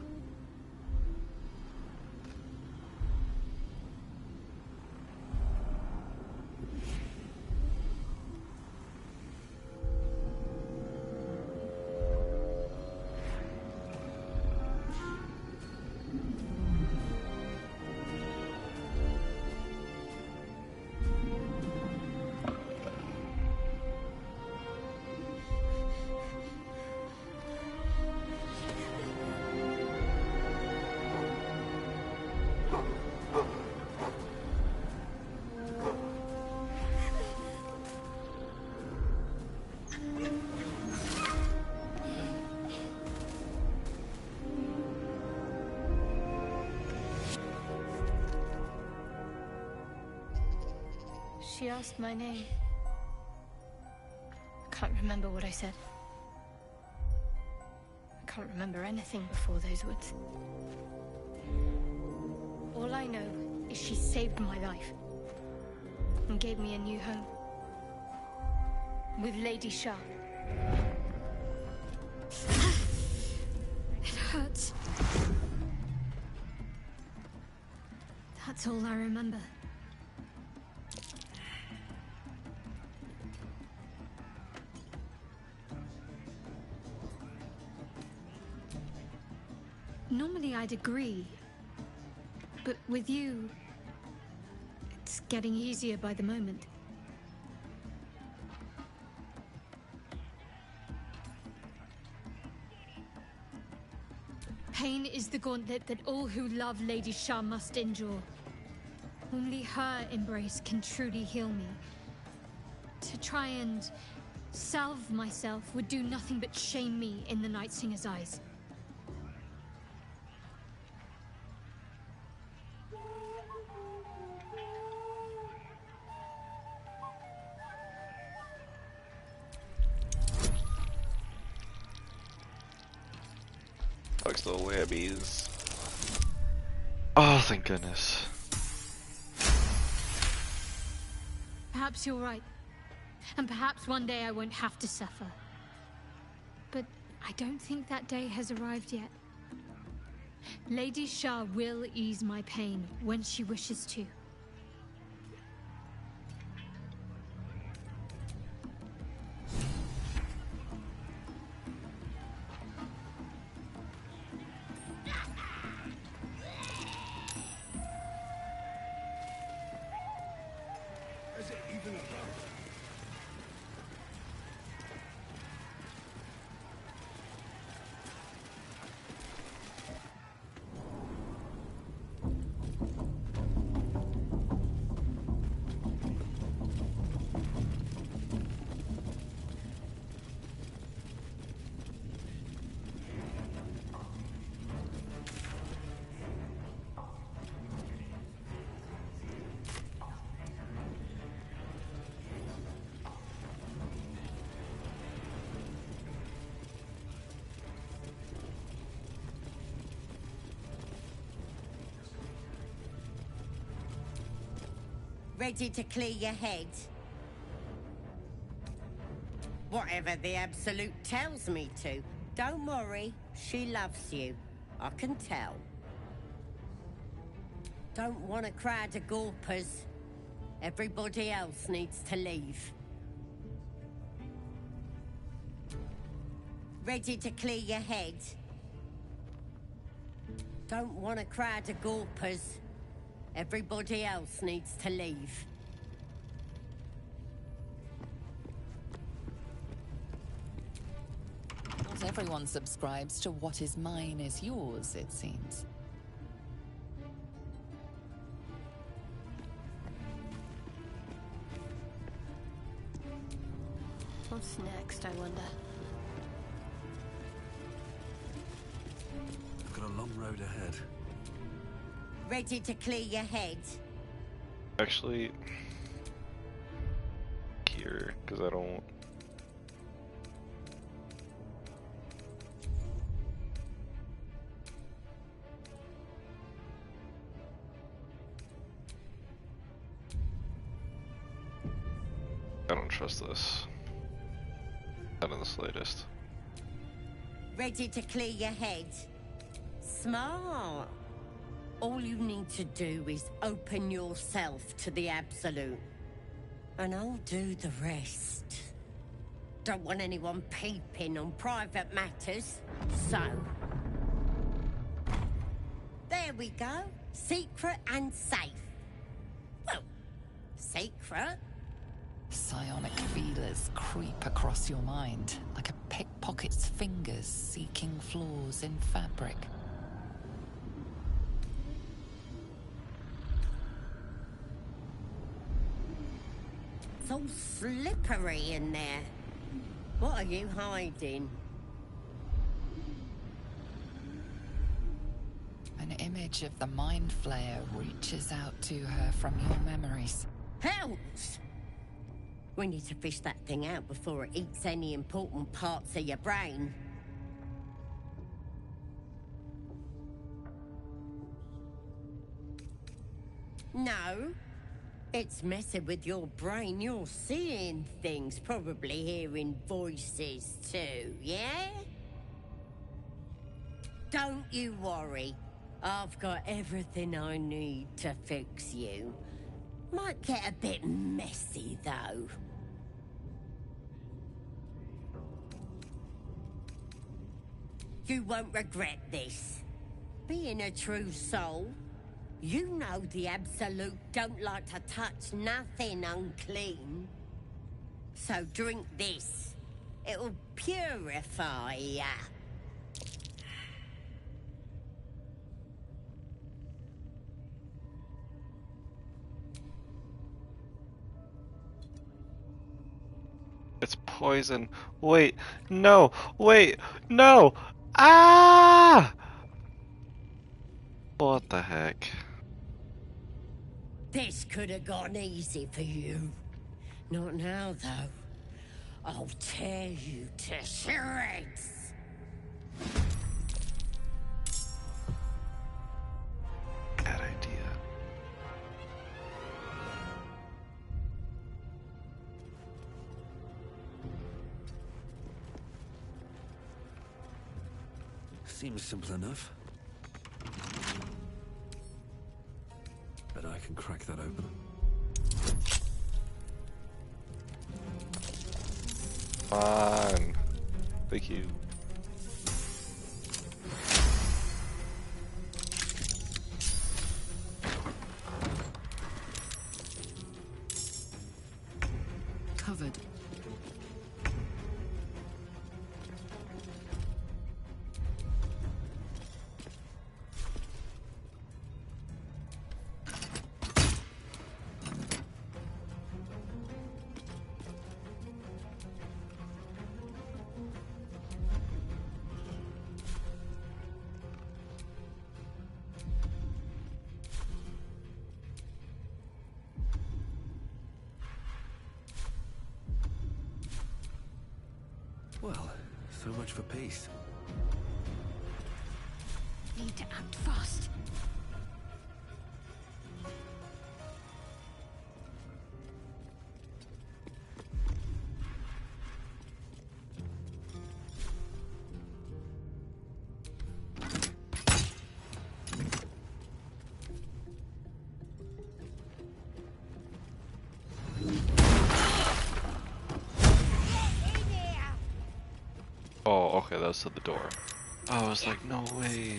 She asked my name. I can't remember what I said. I can't remember anything before those words. All I know is she saved my life and gave me a new home with Lady Shah. It hurts. That's all I remember. Normally I'd agree, but with you, it's getting easier by the moment. pain is the gauntlet that all who love Lady Shah must endure. Only her embrace can truly heal me. To try and salve myself would do nothing but shame me in the Night Singer's eyes. Fuck the webbies. Oh, thank goodness. Perhaps you're right. And perhaps one day I won't have to suffer. But I don't think that day has arrived yet. Lady Shah will ease my pain when she wishes to. Is it even a road? Ready to clear your head? Whatever the Absolute tells me to. Don't worry, she loves you. I can tell. Don't want a crowd of gawpers. Everybody else needs to leave. Ready to clear your head? Don't want a crowd of gawpers. Everybody else needs to leave. Not everyone subscribes to what is mine is yours, it seems. What's next, I wonder? I've got a long road ahead. Ready to clear your head? Actually, here, because I don't. I don't trust this. Not in the slightest. Ready to clear your head? Smart. All you need to do is open yourself to the Absolute. And I'll do the rest. Don't want anyone peeping on private matters, so... There we go. Secret and safe. Well, secret. Psionic feelers creep across your mind, like a pickpocket's fingers seeking flaws in fabric. It's all slippery in there. What are you hiding? An image of the Mind Flayer reaches out to her from your memories. Helps! We need to fish that thing out before it eats any important parts of your brain. No. It's messing with your brain. You're seeing things, probably hearing voices too, yeah? Don't you worry. I've got everything I need to fix you. Might get a bit messy, though. You won't regret this. Being a true soul, you know the Absolute don't like to touch nothing unclean. So drink this. It'll purify ya. It's poison. Wait, no, wait, no! Ah! What the heck? This could have gone easy for you. Not now, though. I'll tear you to shreds. Bad idea. Seems simple enough. Bet I can crack that open. Fine. Thank you. Covered. Well, so much for peace. Need to act fast. Oh, okay, that was to the door. Oh, I was like, no way.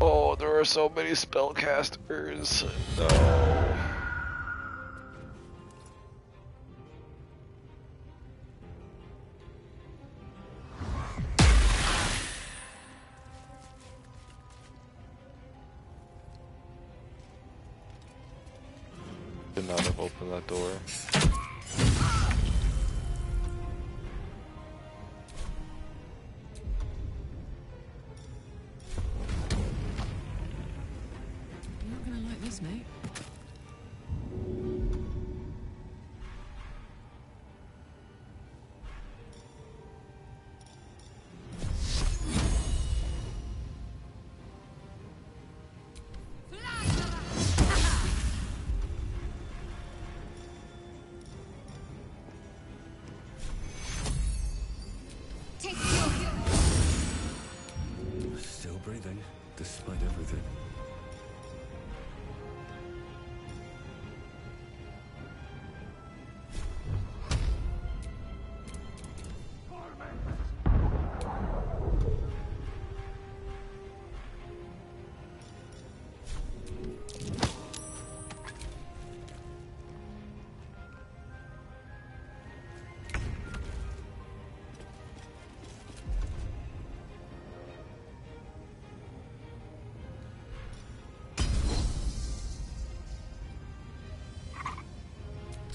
Oh, there are so many spellcasters. No. Should not have opened that door. You're not gonna like this, mate. Still breathing, despite everything.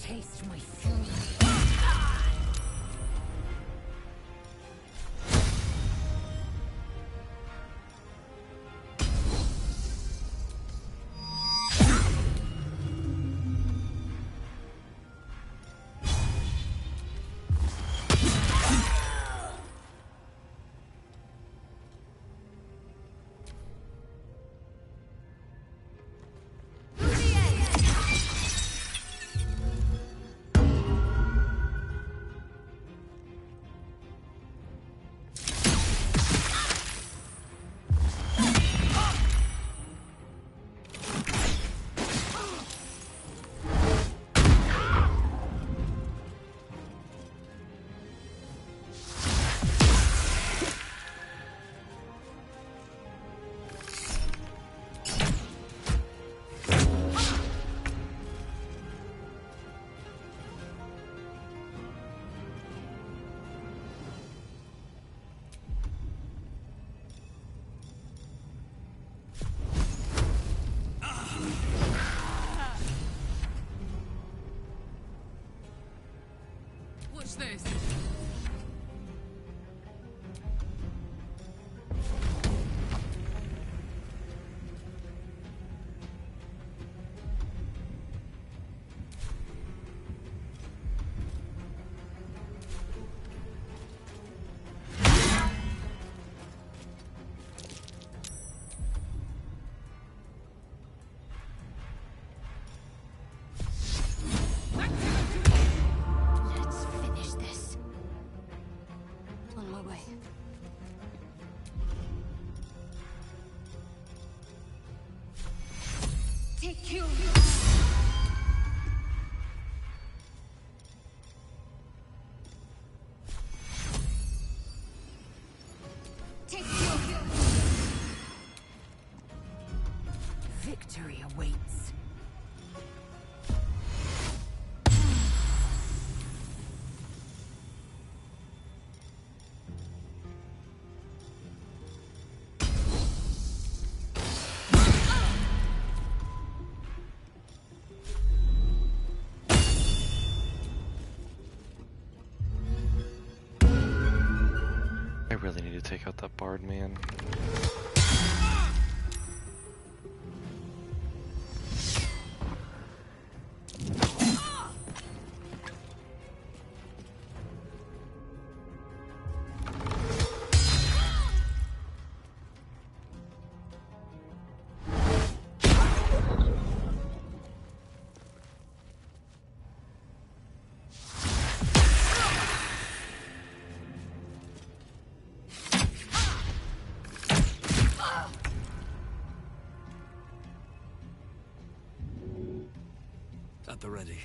Taste my fury. touch this! Let's finish this. On my way. Take you. Take you. Victory awaits. I really need to take out that bard, man. At the ready.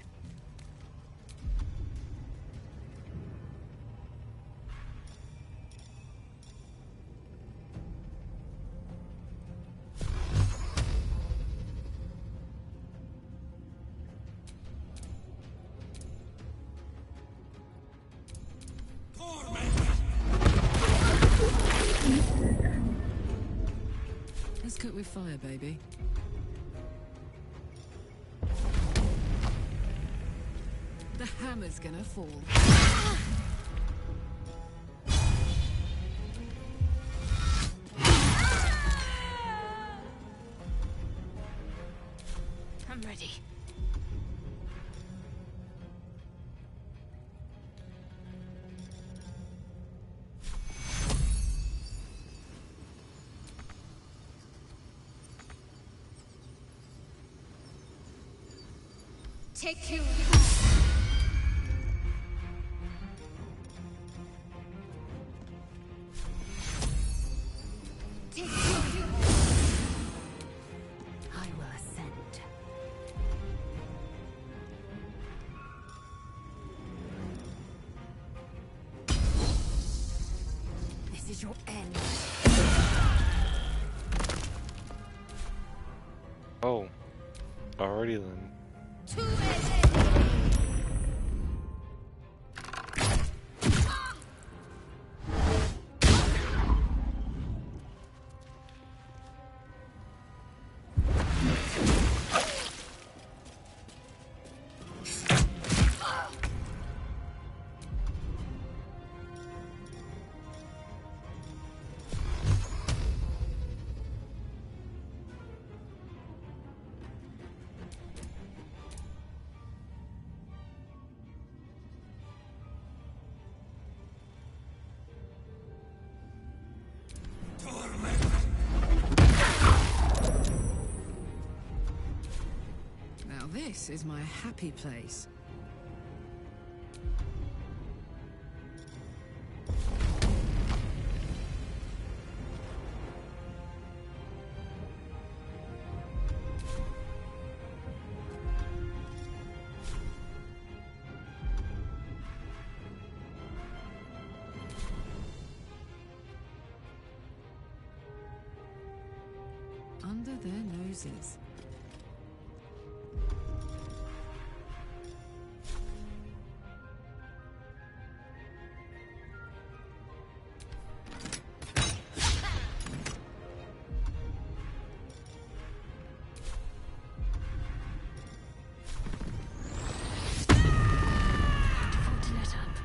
Let's cook with fire, baby. The hammer's gonna fall. I'm ready. Take you. Take you. I will ascend. This is your end. Oh, alrighty then. Now this is my happy place. Under their noses. Don't let up.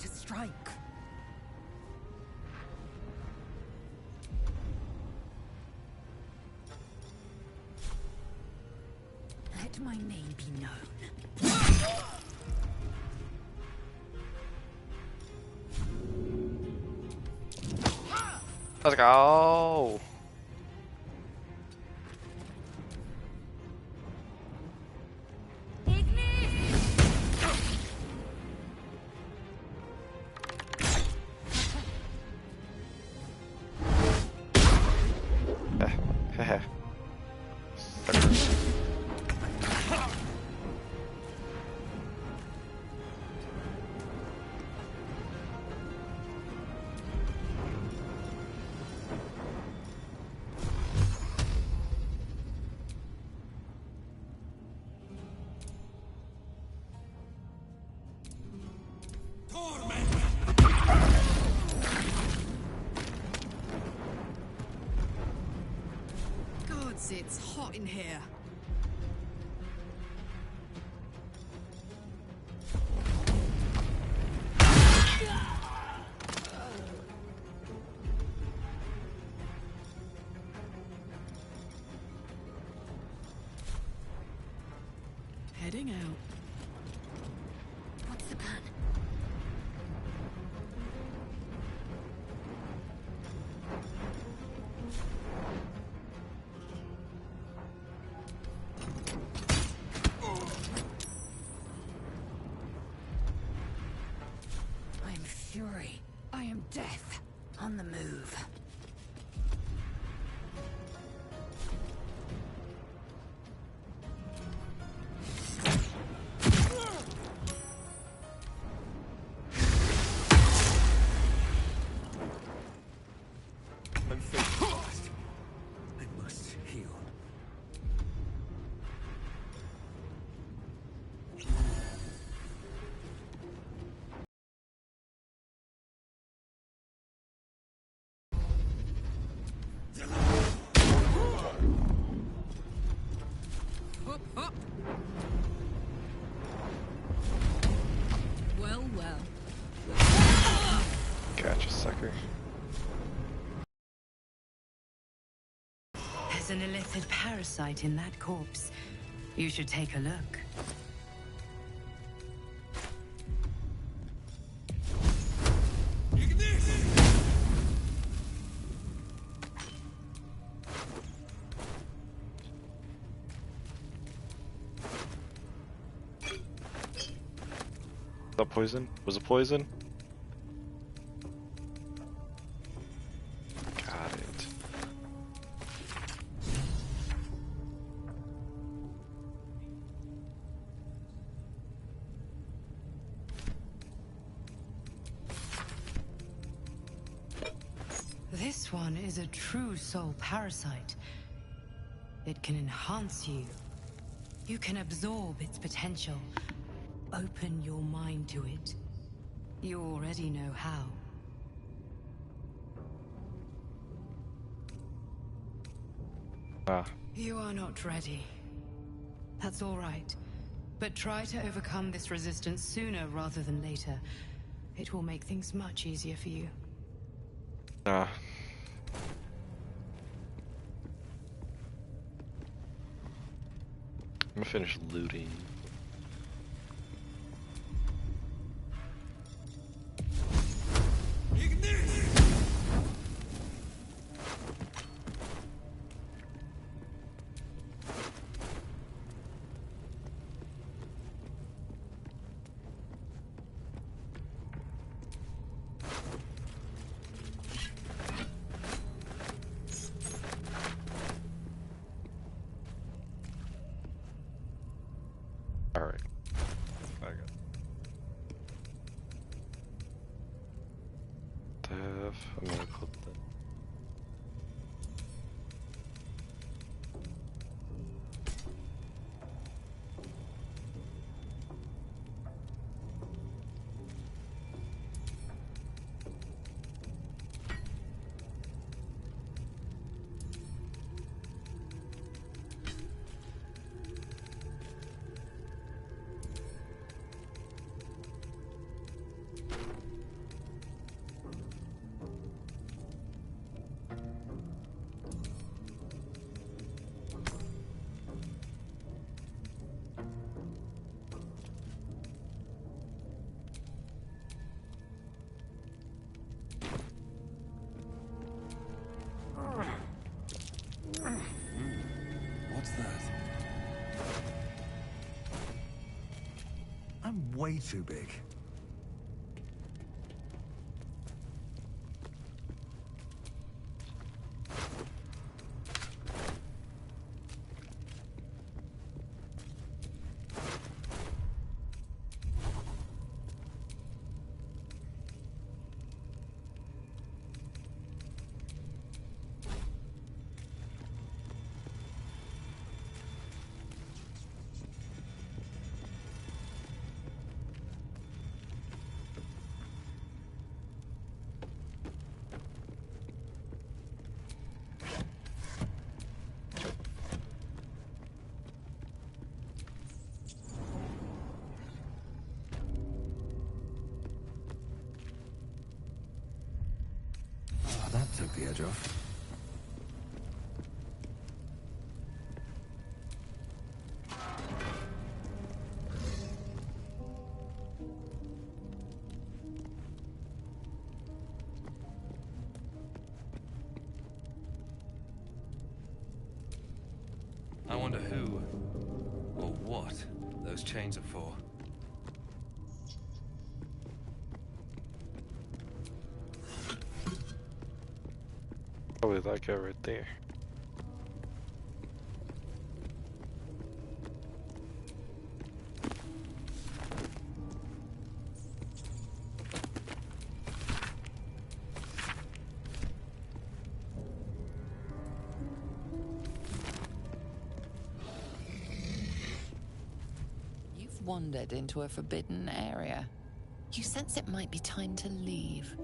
to strike. Let my name be known. Let's go. Heh. Gods, it's hot in here. Heading out. What's the plan? I am fury. I am death. On the move. I'm fast. I must heal. Up, up. Well, well. Gotcha, sucker. There's an illithid parasite in that corpse. You should take a look. Was that poison? Was it poison? Got it. This one is a true soul parasite. It can enhance you. You can absorb its potential. Open your mind to it. You already know how. Ah. You are not ready. That's all right. But try to overcome this resistance sooner rather than later. It will make things much easier for you. Ah. I'm gonna finish looting. Alright. I got Def. I'm gonna clip that. way too big. That took the edge off. I wonder who or what those chains are for. Probably that guy right there. You've wandered into a forbidden area. You sense it might be time to leave.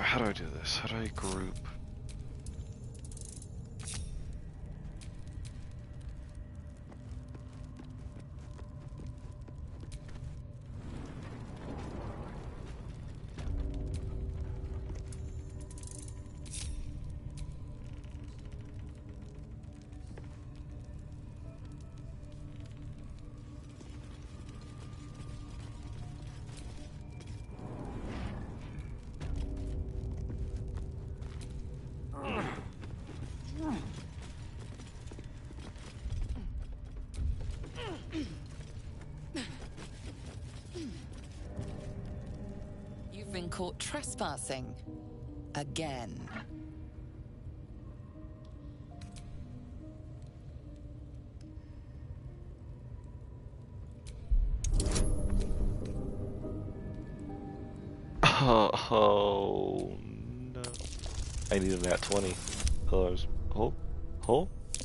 How do I do this? How do I group? You've been caught trespassing. Again. Oh no. I need a nat 20. Otherwise,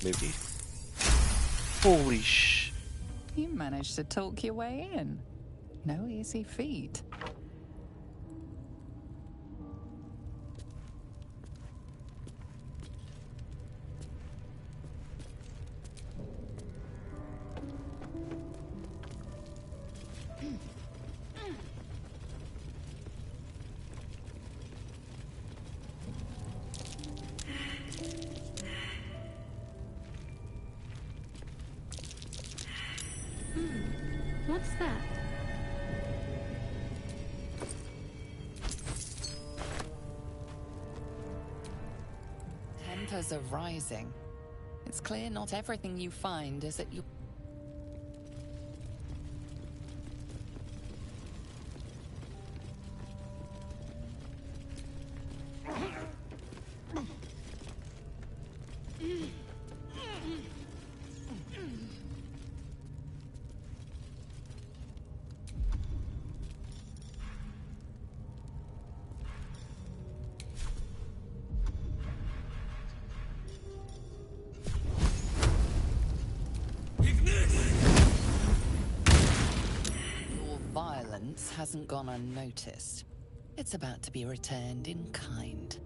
maybe. Holy sh. You managed to talk your way in. No easy feat. What's that? Tempers are rising. It's clear not everything you find is at your... Your violence hasn't gone unnoticed. It's about to be returned in kind.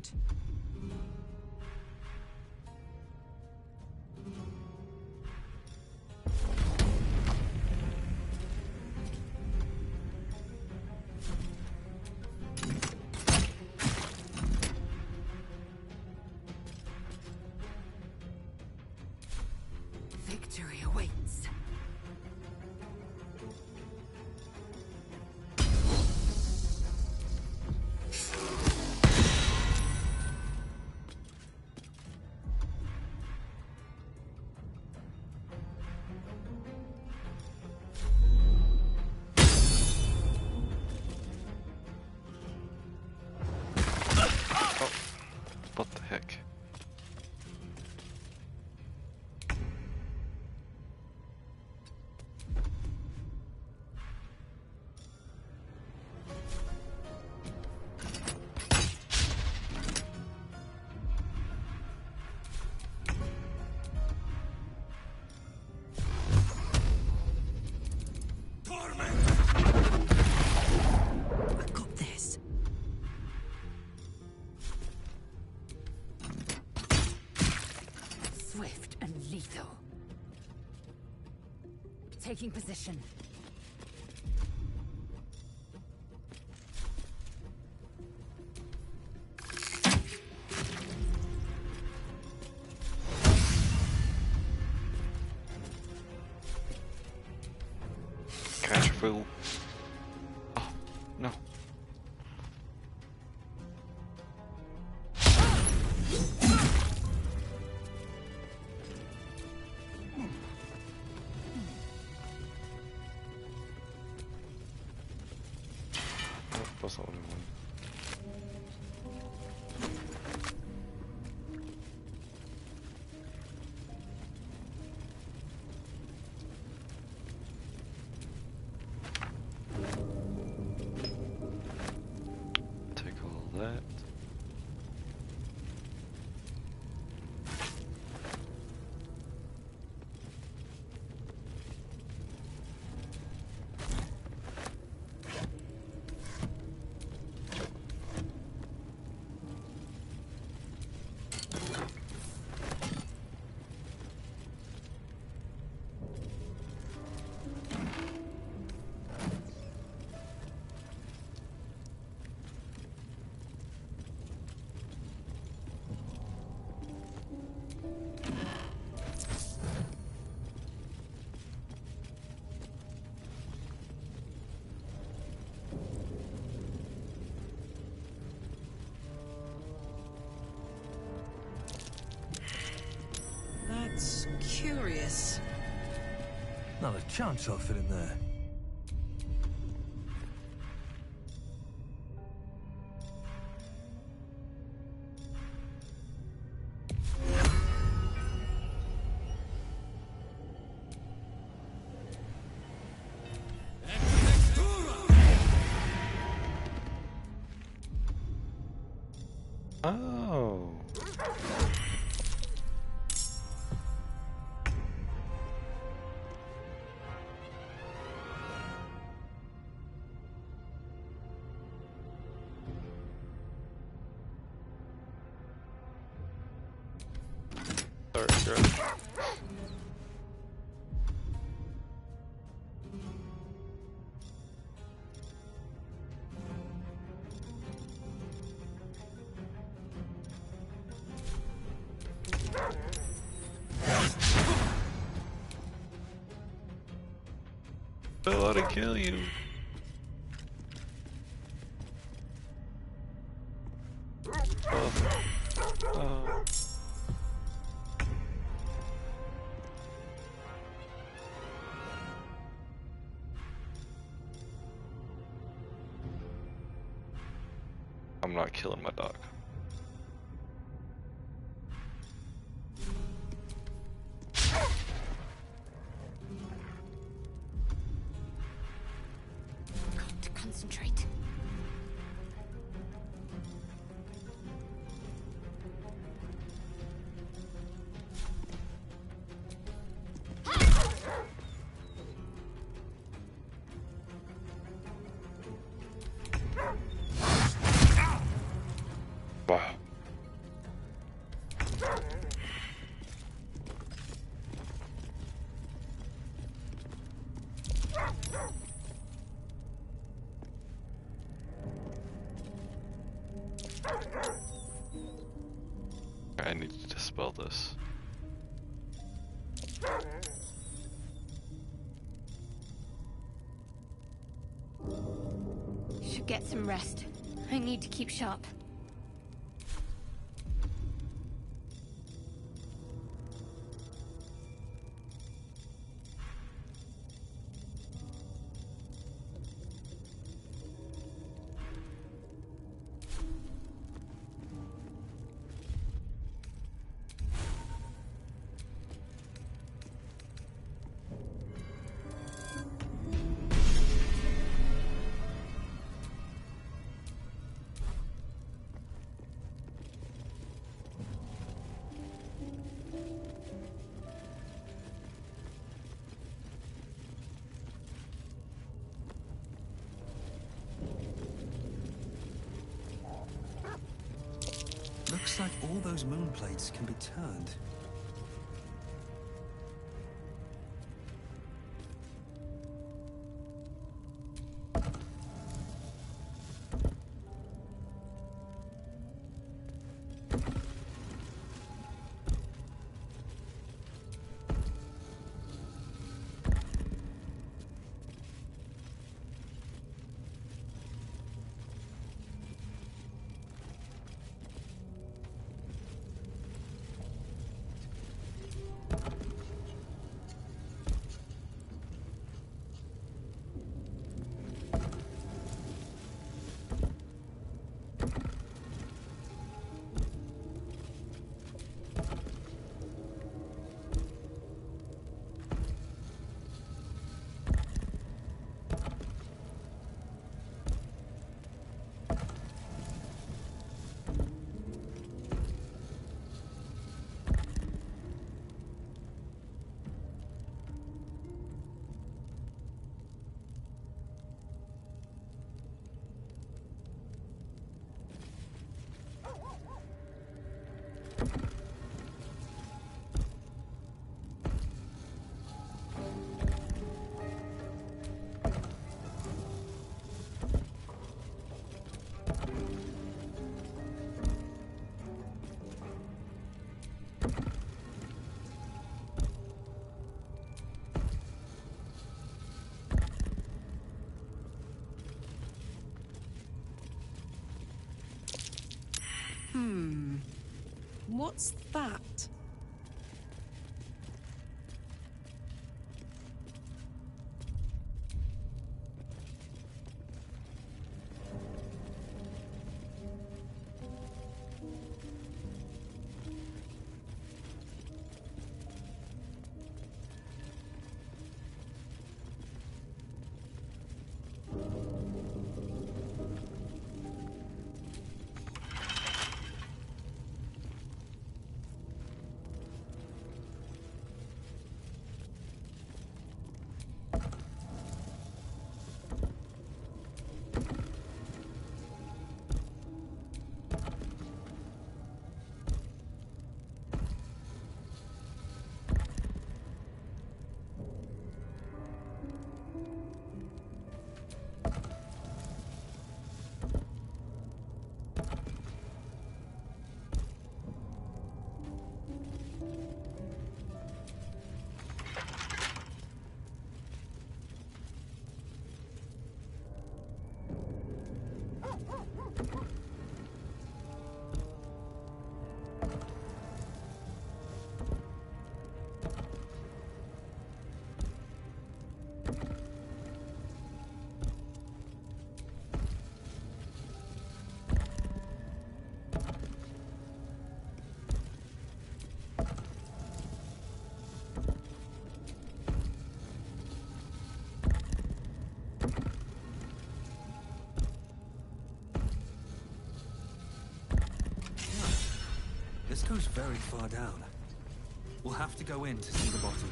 Good. Victory awaits. What the heck? I got this. Swift and lethal. Taking position. Catch a fool. Oh, no. Oh, that's not what I wanted. Take all that. That's curious. Not a chance I'll fit in there. Oh. Sorry, girl. I want to kill you. Oh. I'm not killing my dog. Got to concentrate. I need to dispel this. Should get some rest. I need to keep sharp. Looks like all those moon plates can be turned. What's that? This goes very far down. We'll have to go in to see the bottom.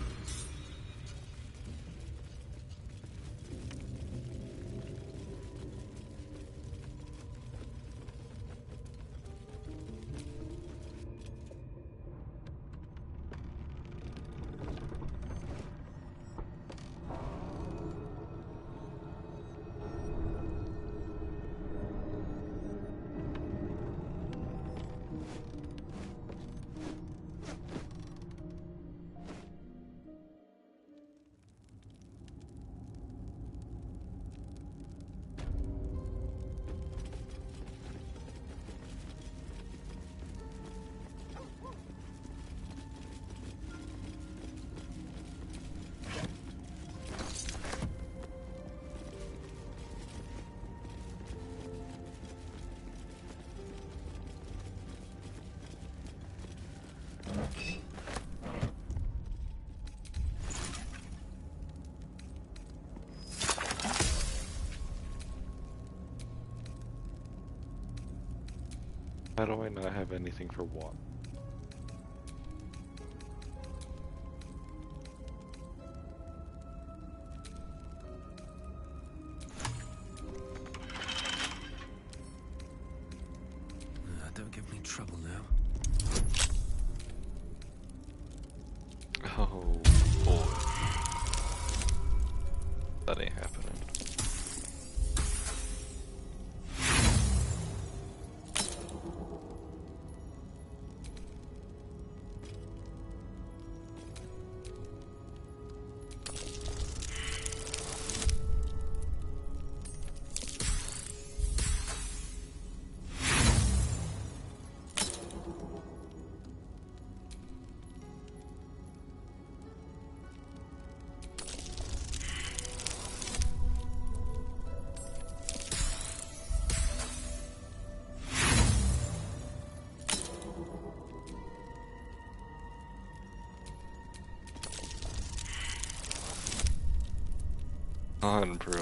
How do I not have anything for what? Don't give me trouble now. Oh boy. That ain't happening. On, bro.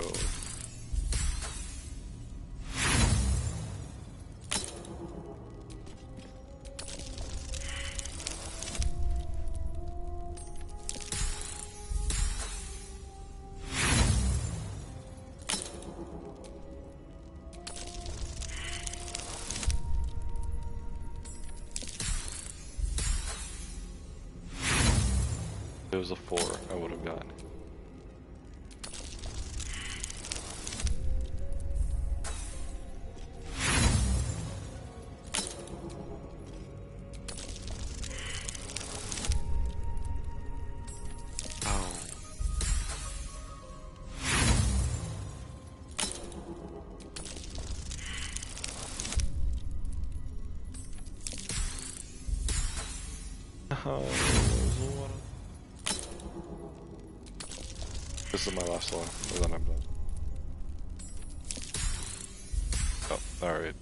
If it was a 4, I would have gotten it. Oh, this is my last one, and then I'm done. Oh, alright.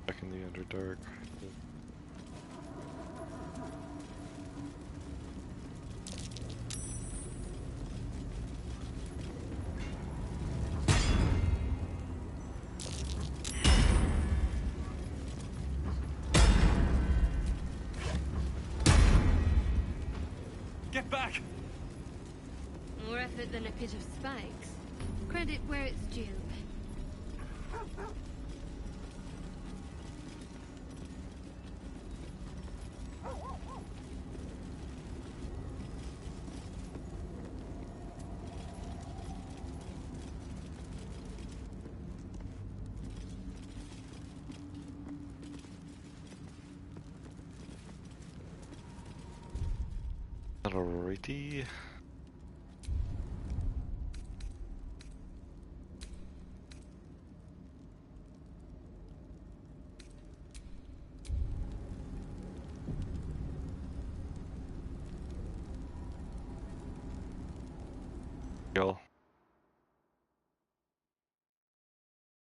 Back in the Underdark. Get back! More effort than a pit of spikes. Credit where it's due. Alrighty.